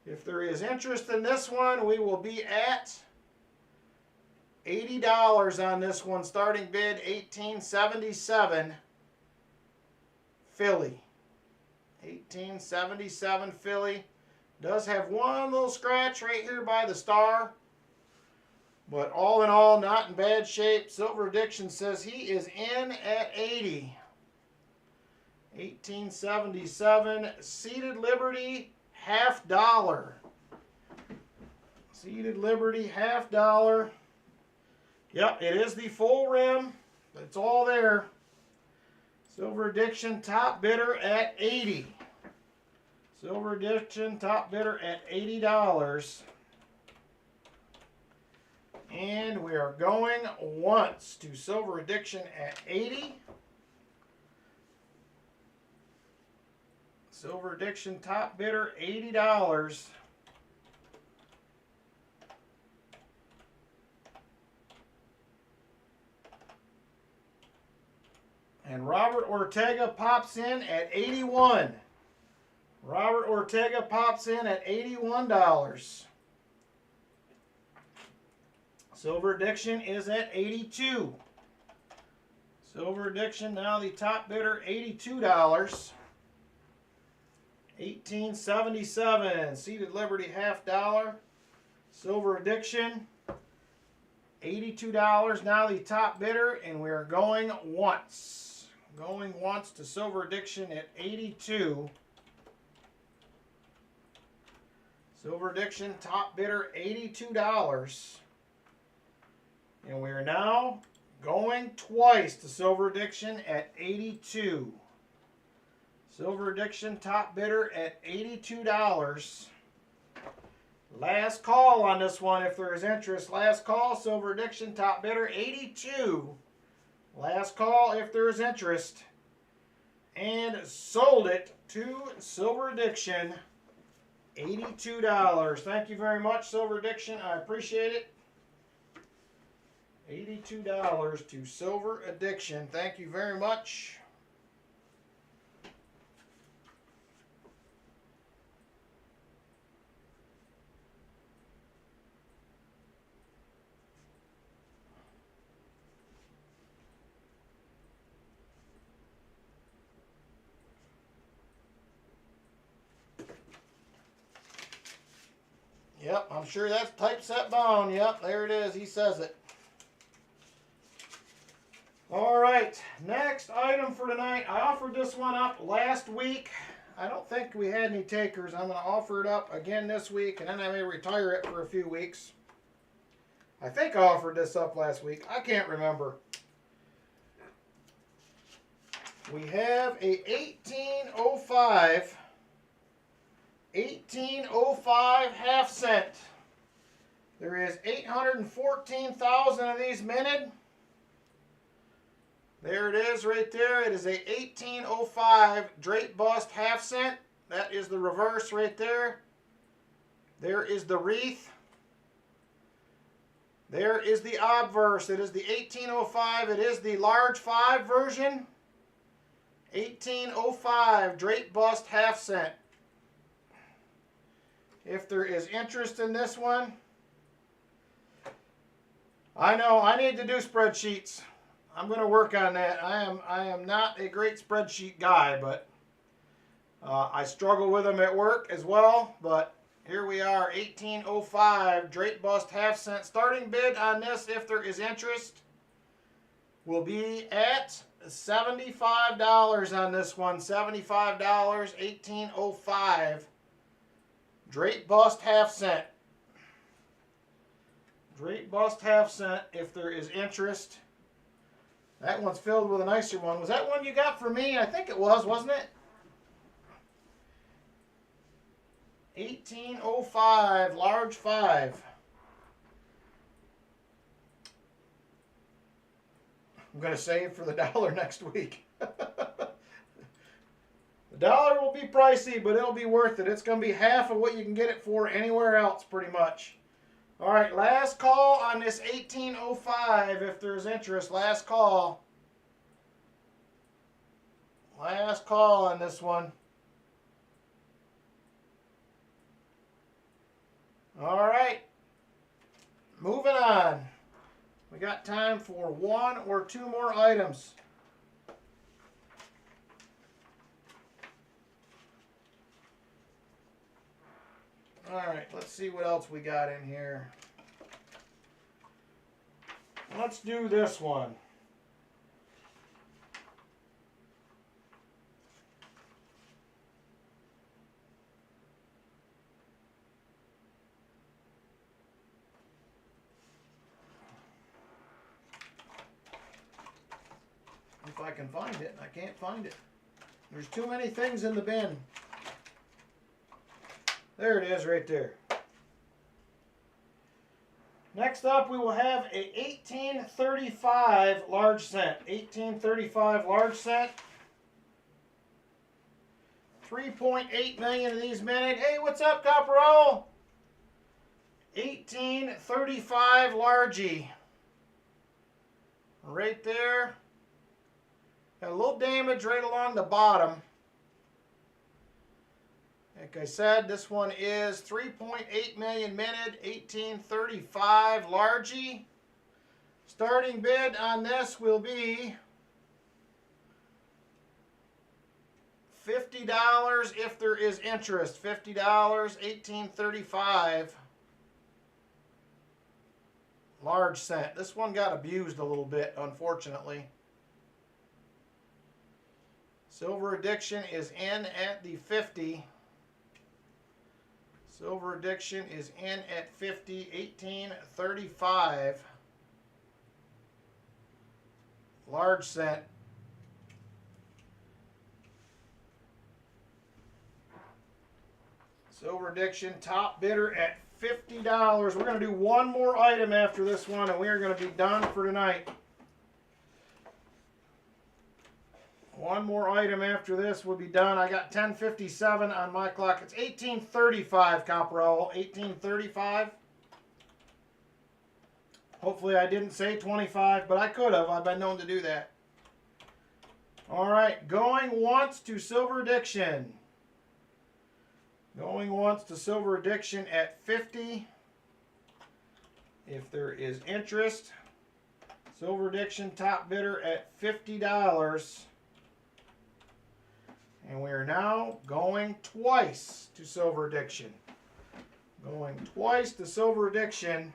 If there is interest in this one, we will be at $80 on this one. Starting bid 1877 filly. 1877 filly. Does have one little scratch right here by the star. But all in all, not in bad shape. Silver Addiction says he is in at 80. 1877 Seated Liberty half dollar. Seated Liberty half dollar. Yep, it is the full rim. It's all there. Silver Addiction top bidder at 80. Silver Addiction top bidder at $80. And we are going once to Silver Addiction at 80. Silver Addiction top bidder $80. And Robert Ortega pops in at 81. Robert Ortega pops in at $81. Silver Addiction is at 82. Silver Addiction now the top bidder, $82. 1877 Seated Liberty half dollar. Silver Addiction $82 now the top bidder, and we are going once. Going once to Silver Addiction at 82. Silver Addiction top bidder $82. And we are now going twice to Silver Addiction at 82. Silver Addiction top bidder at $82. Last call on this one if there is interest. Last call, Silver Addiction top bidder 82. Last call if there is interest. And sold it to Silver Addiction, $82. Thank you very much, Silver Addiction. I appreciate it. $82 to Silver Addiction. Thank you very much. Yep, I'm sure that's typeset Bowen. Yep, there it is. He says it. All right, next item for tonight. I offered this one up last week. I don't think we had any takers. I'm going to offer it up again this week, and then I may retire it for a few weeks. I think I offered this up last week. I can't remember. We have a 1805 half cent. There is 814,000 of these minted. There it is right there. It is a 1805 drape bust half cent. That is the reverse right there. There is the wreath. There is the obverse. It is the 1805. It is the large 5 version. 1805 drape bust half cent. If there is interest in this one, I know I need to do spreadsheets. I'm going to work on that. I am not a great spreadsheet guy, but I struggle with them at work as well. But here we are, 1805 drape bust half cent. Starting bid on this, if there is interest, will be at $75 on this one. $75, 1805 drape bust half cent. Drape bust half cent, if there is interest. That one's filled with a nicer one. Was that one you got for me? I think it was, wasn't it? 1805, large 5. I'm going to save for the dollar next week. The dollar will be pricey, but it'll be worth it. It's going to be half of what you can get it for anywhere else, pretty much. All right, last call on this 1805, if there's interest. Last call. Last call on this one. All right, moving on. We got time for 1 or 2 more items. All right, let's see what else we got in here. Let's do this one. If I can find it, I can't find it. There's too many things in the bin. There it is right there. Next up, we will have a 1835 large cent. 1835 large cent. 3.8 million of these minted. Hey, what's up, Copperole? 1835 largie. Right there. Got a little damage right along the bottom. Like I said, this one is 3.8 million minted, 1835 largie. Starting bid on this will be $50 if there is interest. $50, 1835 large cent. This one got abused a little bit, unfortunately. Silver Addiction is in at the 50. Silver Addiction is in at 50, 1835. Large cent. Silver Addiction, top bidder at $50. We're going to do one more item after this one, and we are going to be done for tonight. One more item after this will be done. I got 10:57 on my clock. It's 1835, Copperole. 1835. Hopefully I didn't say 25, but I could have. I've been known to do that. All right, going once to Silver Addiction. Going once to Silver Addiction at 50. If there is interest. Silver Addiction top bidder at $50. And we are now going twice to Silver Addiction. Going twice the Silver Addiction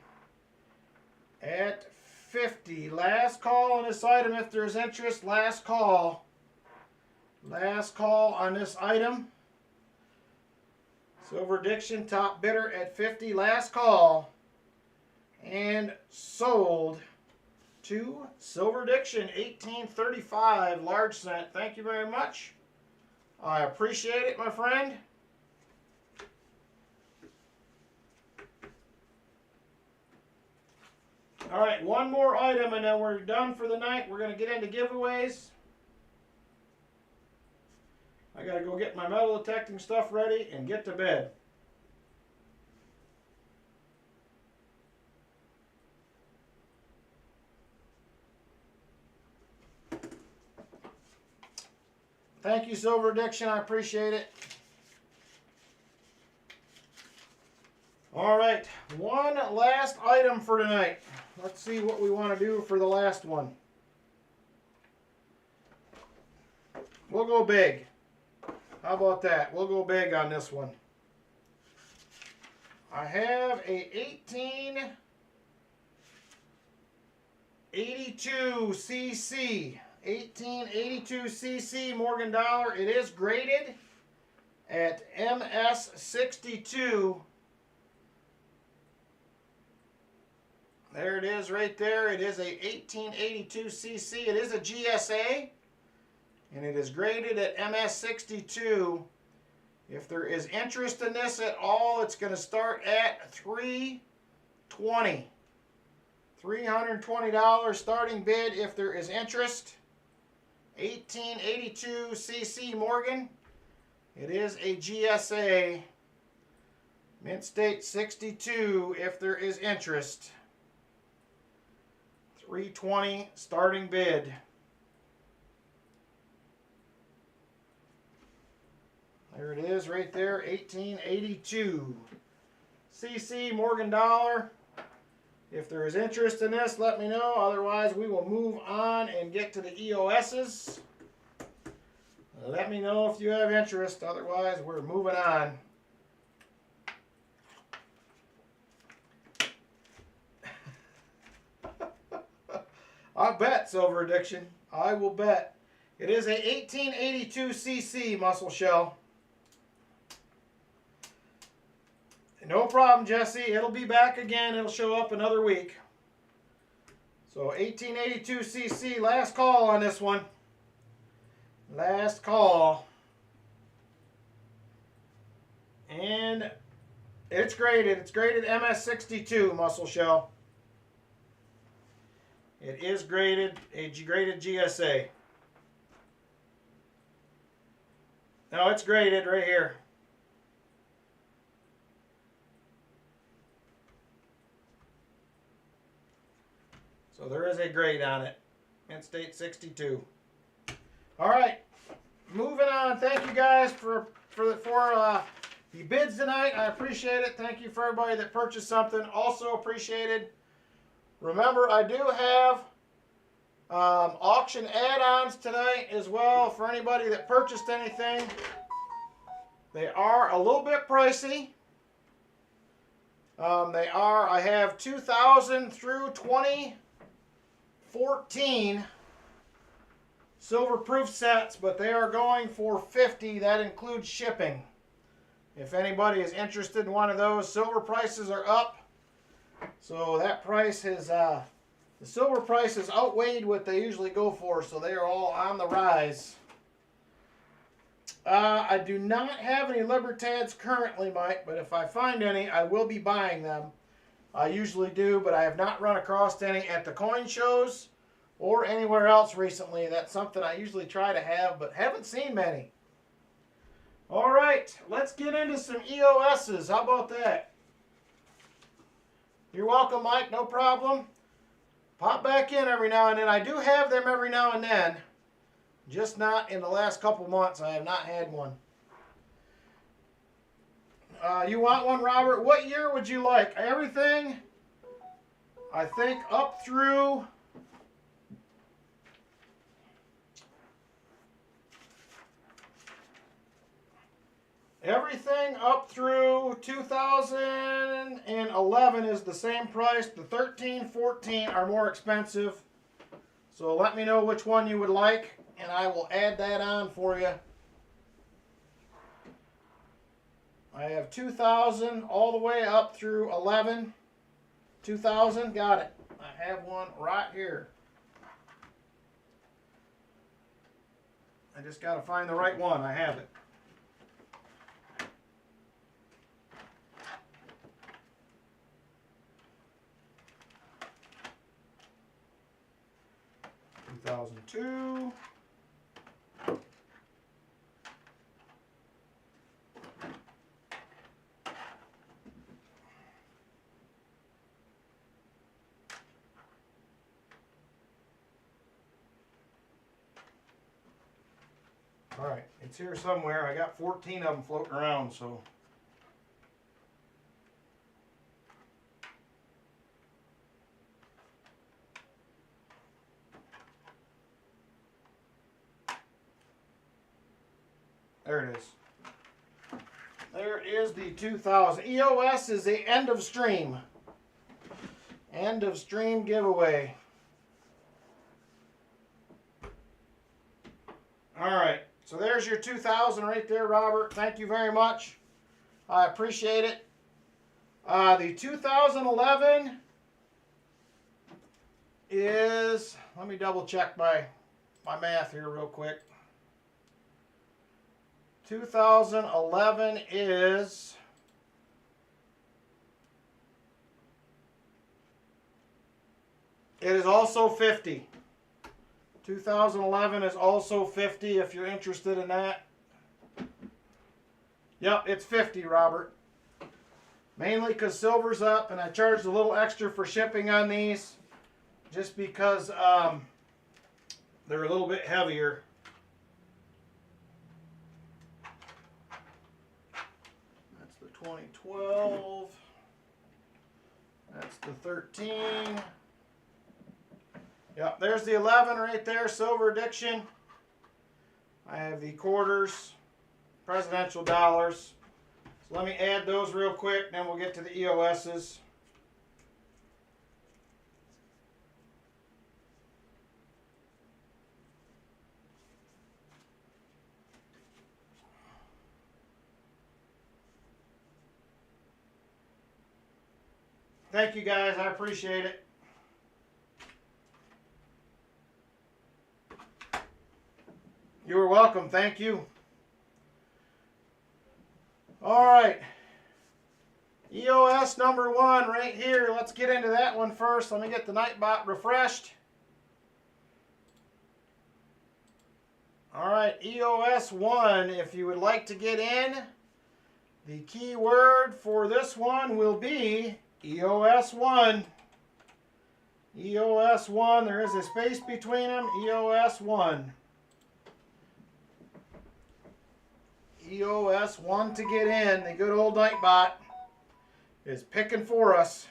at 50. Last call on this item if there's interest. Last call. Last call on this item. Silver Addiction, top bidder at 50. Last call. And sold to Silver Addiction, 1835, large cent. Thank you very much. I appreciate it, my friend. All right, one more item and then we're done for the night. We're going to get into giveaways. I got to go get my metal detecting stuff ready and get to bed. Thank you, Silver Addiction. I appreciate it. All right, one last item for tonight. Let's see what we want to do for the last one. We'll go big. How about that? We'll go big on this one. I have a 1882cc. 1882cc Morgan Dollar. It is graded at MS62. There it is right there. It is a 1882cc. It is a GSA. And it is graded at MS62. If there is interest in this at all, it's going to start at $320. $320 starting bid if there is interest. 1882cc Morgan. It is a GSA. Mint State 62 if there is interest. $320 starting bid. There it is right there, 1882 cc Morgan Dollar. If there is interest in this, let me know. Otherwise, we will move on and get to the EOSs. Let me know if you have interest. Otherwise, we're moving on. I bet, Silver Addiction. I will bet. It is a 1882cc muscle shell. No problem, Jesse. It'll be back again. It'll show up another week. So 1882cc, last call on this one. Last call. And it's graded. It's graded MS62 muscle shell. It is graded, a graded GSA. No, it's graded right here. So there is a grade on it. Mint State 62. All right, moving on. Thank you guys for the bids tonight. I appreciate it. Thank you for everybody that purchased something. Also appreciated. Remember, I do have auction add-ons tonight as well for anybody that purchased anything. They are a little bit pricey. They are, I have 2000 through 2014 silver proof sets, but they are going for $50. That includes shipping. If anybody is interested in one of those, silver prices are up. So that price is, the silver price is outweighed what they usually go for, so they are all on the rise. I do not have any Libertads currently, Mike, but if I find any, I will be buying them. I usually do, but I have not run across any at the coin shows or anywhere else recently. That's something I usually try to have, but haven't seen many. All right, let's get into some EOSs. How about that? You're welcome, Mike. No problem. Pop back in every now and then. I do have them every now and then. Just not in the last couple months. I have not had one. You want one, Robert? What year would you like? Everything, I think, up through... Everything up through 2011 is the same price. The 13, 14 are more expensive. So let me know which one you would like, and I will add that on for you. I have 2000 all the way up through 11. 2000, got it. I have one right here. I just got to find the right one. I have it. $2,002. All right, it's here somewhere. I got 14 of them floating around, so. There it is. There is the 2000. EOS is the end of stream. End of stream giveaway. All right. So there's your 2000 right there, Robert. Thank you very much. I appreciate it. The 2011 is, let me double check my math here real quick. 2011 is it is also 50. 2011 is also 50 if you're interested in that. Yep, it's 50, Robert. Mainly because silver's up, and I charged a little extra for shipping on these just because they're a little bit heavier. That's the 2012. That's the 13. Yep, there's the 11 right there, Silver Addiction. I have the quarters, presidential dollars. So let me add those real quick, then we'll get to the EOS's. Thank you guys, I appreciate it. You're welcome, thank you. All right, EOS number 1 right here. Let's get into that one first. Let me get the Nightbot refreshed. All right, EOS 1, if you would like to get in, the keyword for this one will be EOS 1. EOS 1, there is a space between them, EOS 1. EOS 1 to get in. The good old Nightbot is picking for us.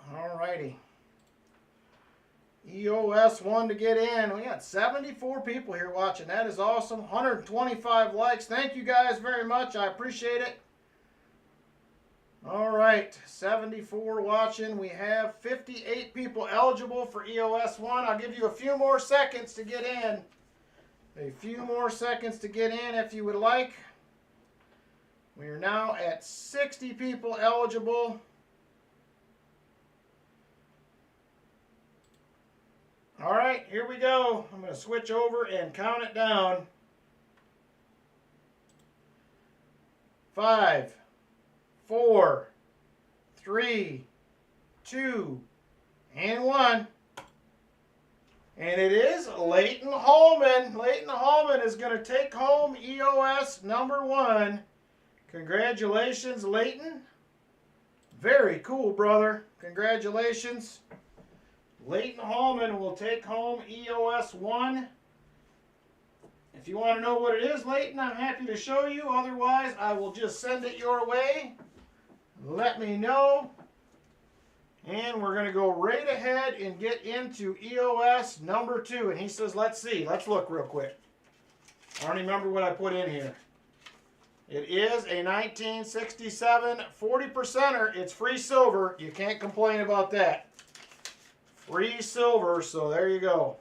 Alrighty. EOS 1 to get in. We got 74 people here watching. That is awesome. 125 likes. Thank you guys very much. I appreciate it. All right, 74 watching. We have 58 people eligible for EOS 1. I'll give you a few more seconds to get in. A few more seconds to get in if you would like. We are now at 60 people eligible. All right, here we go. I'm going to switch over and count it down. 5, 4, 3, 2, and 1. And it is Leighton Holman. Leighton Holman is going to take home EOS number 1. Congratulations, Leighton. Very cool, brother. Congratulations. Leighton Holman will take home EOS 1. If you want to know what it is, Leighton, I'm happy to show you. Otherwise, I will just send it your way. Let me know. And we're going to go right ahead and get into EOS number 2. And he says, let's see. Let's look real quick. I don't remember what I put in here. It is a 1967 40%er. It's free silver. You can't complain about that. Free silver, so there you go.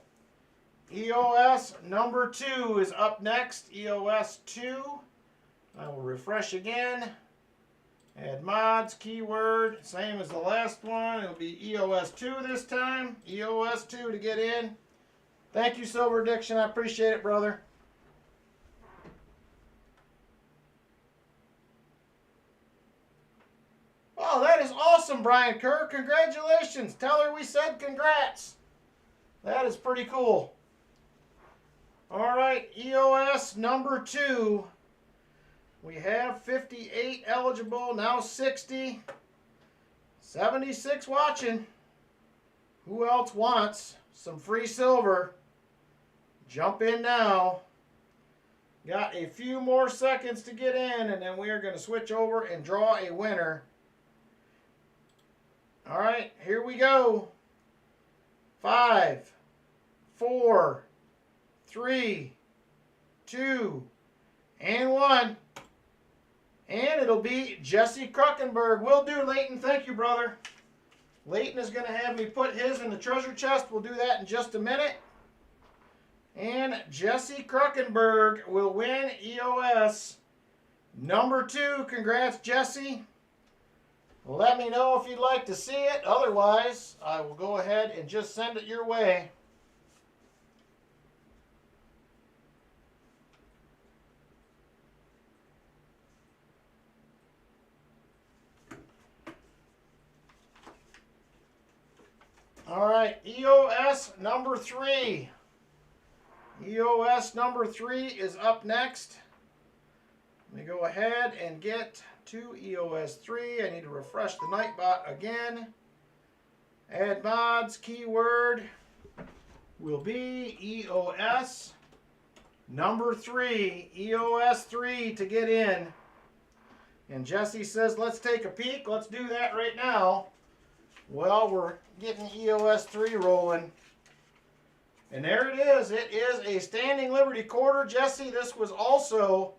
EOS number 2 is up next. EOS 2. I will refresh again. Add mods, keyword, same as the last one. It'll be EOS 2 this time. EOS 2 to get in. Thank you, Silver Addiction. I appreciate it, brother. Oh, that is awesome, Brian Kerr. Congratulations. Tell her we said congrats. That is pretty cool. All right, EOS number 2. We have 58 eligible, now 60. 76 watching. Who else wants some free silver? Jump in now. Got a few more seconds to get in, and then we are going to switch over and draw a winner. All right, here we go. 5, 4, 3, 2, and 1. And it'll be Jesse Kruckenberg. Will do, Leighton. Thank you, brother. Leighton is going to have me put his in the treasure chest. We'll do that in just a minute. And Jesse Kruckenberg will win EOS number 2. Congrats, Jesse. Let me know if you'd like to see it. Otherwise, I will go ahead and just send it your way. All right, EOS number 3. EOS number 3 is up next. Let me go ahead and get to EOS 3. I need to refresh the Nightbot again. Add mods, keyword will be EOS number 3. EOS 3 to get in. And Jesse says, let's take a peek. Let's do that right now. Well, we're getting EOS 3 rolling. And there it is. It is a Standing Liberty quarter. Jesse, this was also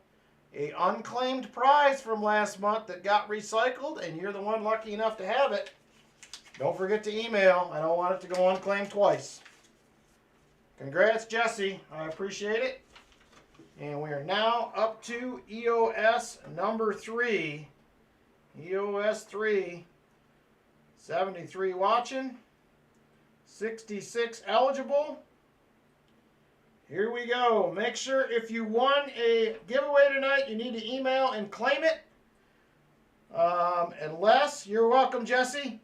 an unclaimed prize from last month that got recycled, and you're the one lucky enough to have it. Don't forget to email. I don't want it to go unclaimed twice. Congrats, Jesse. I appreciate it. And we are now up to EOS number 3. EOS 3. 73 watching. 66 eligible. Here we go. Make sure if you won a giveaway tonight, you need to email and claim it. Unless, you're welcome, Jesse.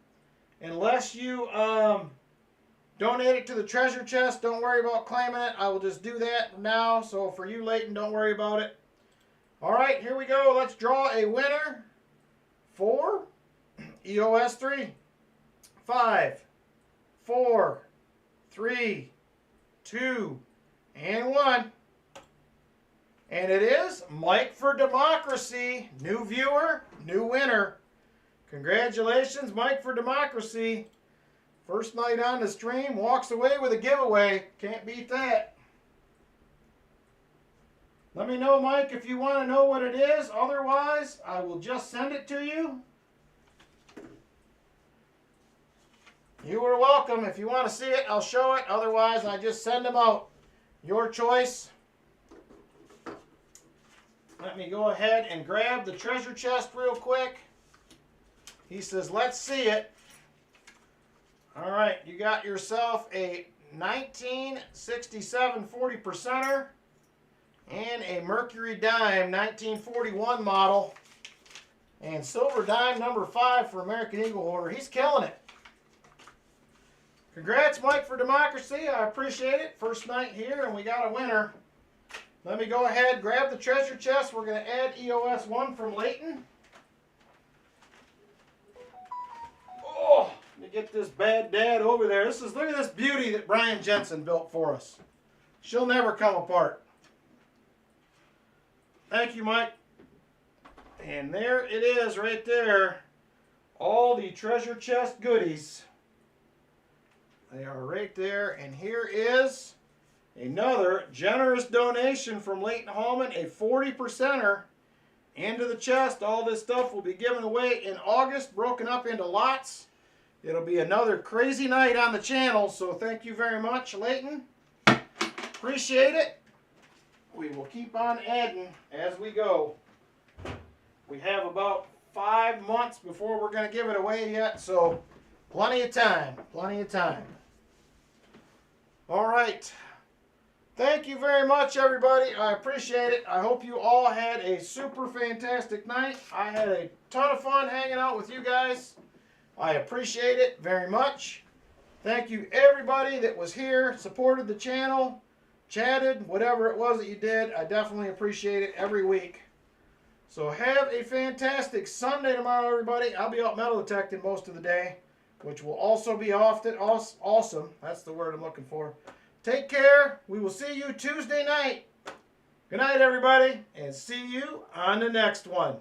Unless you donate it to the treasure chest, don't worry about claiming it. I will just do that now. So for you, Leighton, don't worry about it. All right, here we go. Let's draw a winner for EOS 3. 5, 4, 3, 2, and 1. And it is Mike for Democracy. New viewer, new winner. Congratulations, Mike for Democracy. First night on the stream, walks away with a giveaway. Can't beat that. Let me know, Mike, if you want to know what it is. Otherwise, I will just send it to you. You are welcome. If you want to see it, I'll show it. Otherwise, I just send them out. Your choice. Let me go ahead and grab the treasure chest real quick. He says, let's see it. All right, you got yourself a 1967 40%er and a Mercury Dime 1941 model. And Silver Dime number 5 for American Eagle Hoarder. He's killing it. Congrats, Mike for Democracy. I appreciate it. First night here, and we got a winner. Let me go ahead, grab the treasure chest. We're going to add EOS 1 from Leighton. Oh, let me get this bad dad over there. Look at this beauty that Brian Jensen built for us. She'll never come apart. Thank you, Mike. And there it is right there. all the treasure chest goodies. They are right there. And here is another generous donation from Leighton Hallman, a 40%er into the chest. All this stuff will be given away in August, broken up into lots. It'll be another crazy night on the channel, so thank you very much, Leighton. Appreciate it. We will keep on adding as we go. We have about 5 months before we're going to give it away yet, so plenty of time, plenty of time. All right. Thank you very much, everybody. I appreciate it. I hope you all had a super fantastic night. I had a ton of fun hanging out with you guys. I appreciate it very much. Thank you, everybody that was here, supported the channel, chatted, whatever it was that you did. I definitely appreciate it every week. So have a fantastic Sunday tomorrow, everybody. I'll be out metal detecting most of the day, which will also be awesome. That's the word I'm looking for. Take care. We will see you Tuesday night. Good night, everybody, and see you on the next one.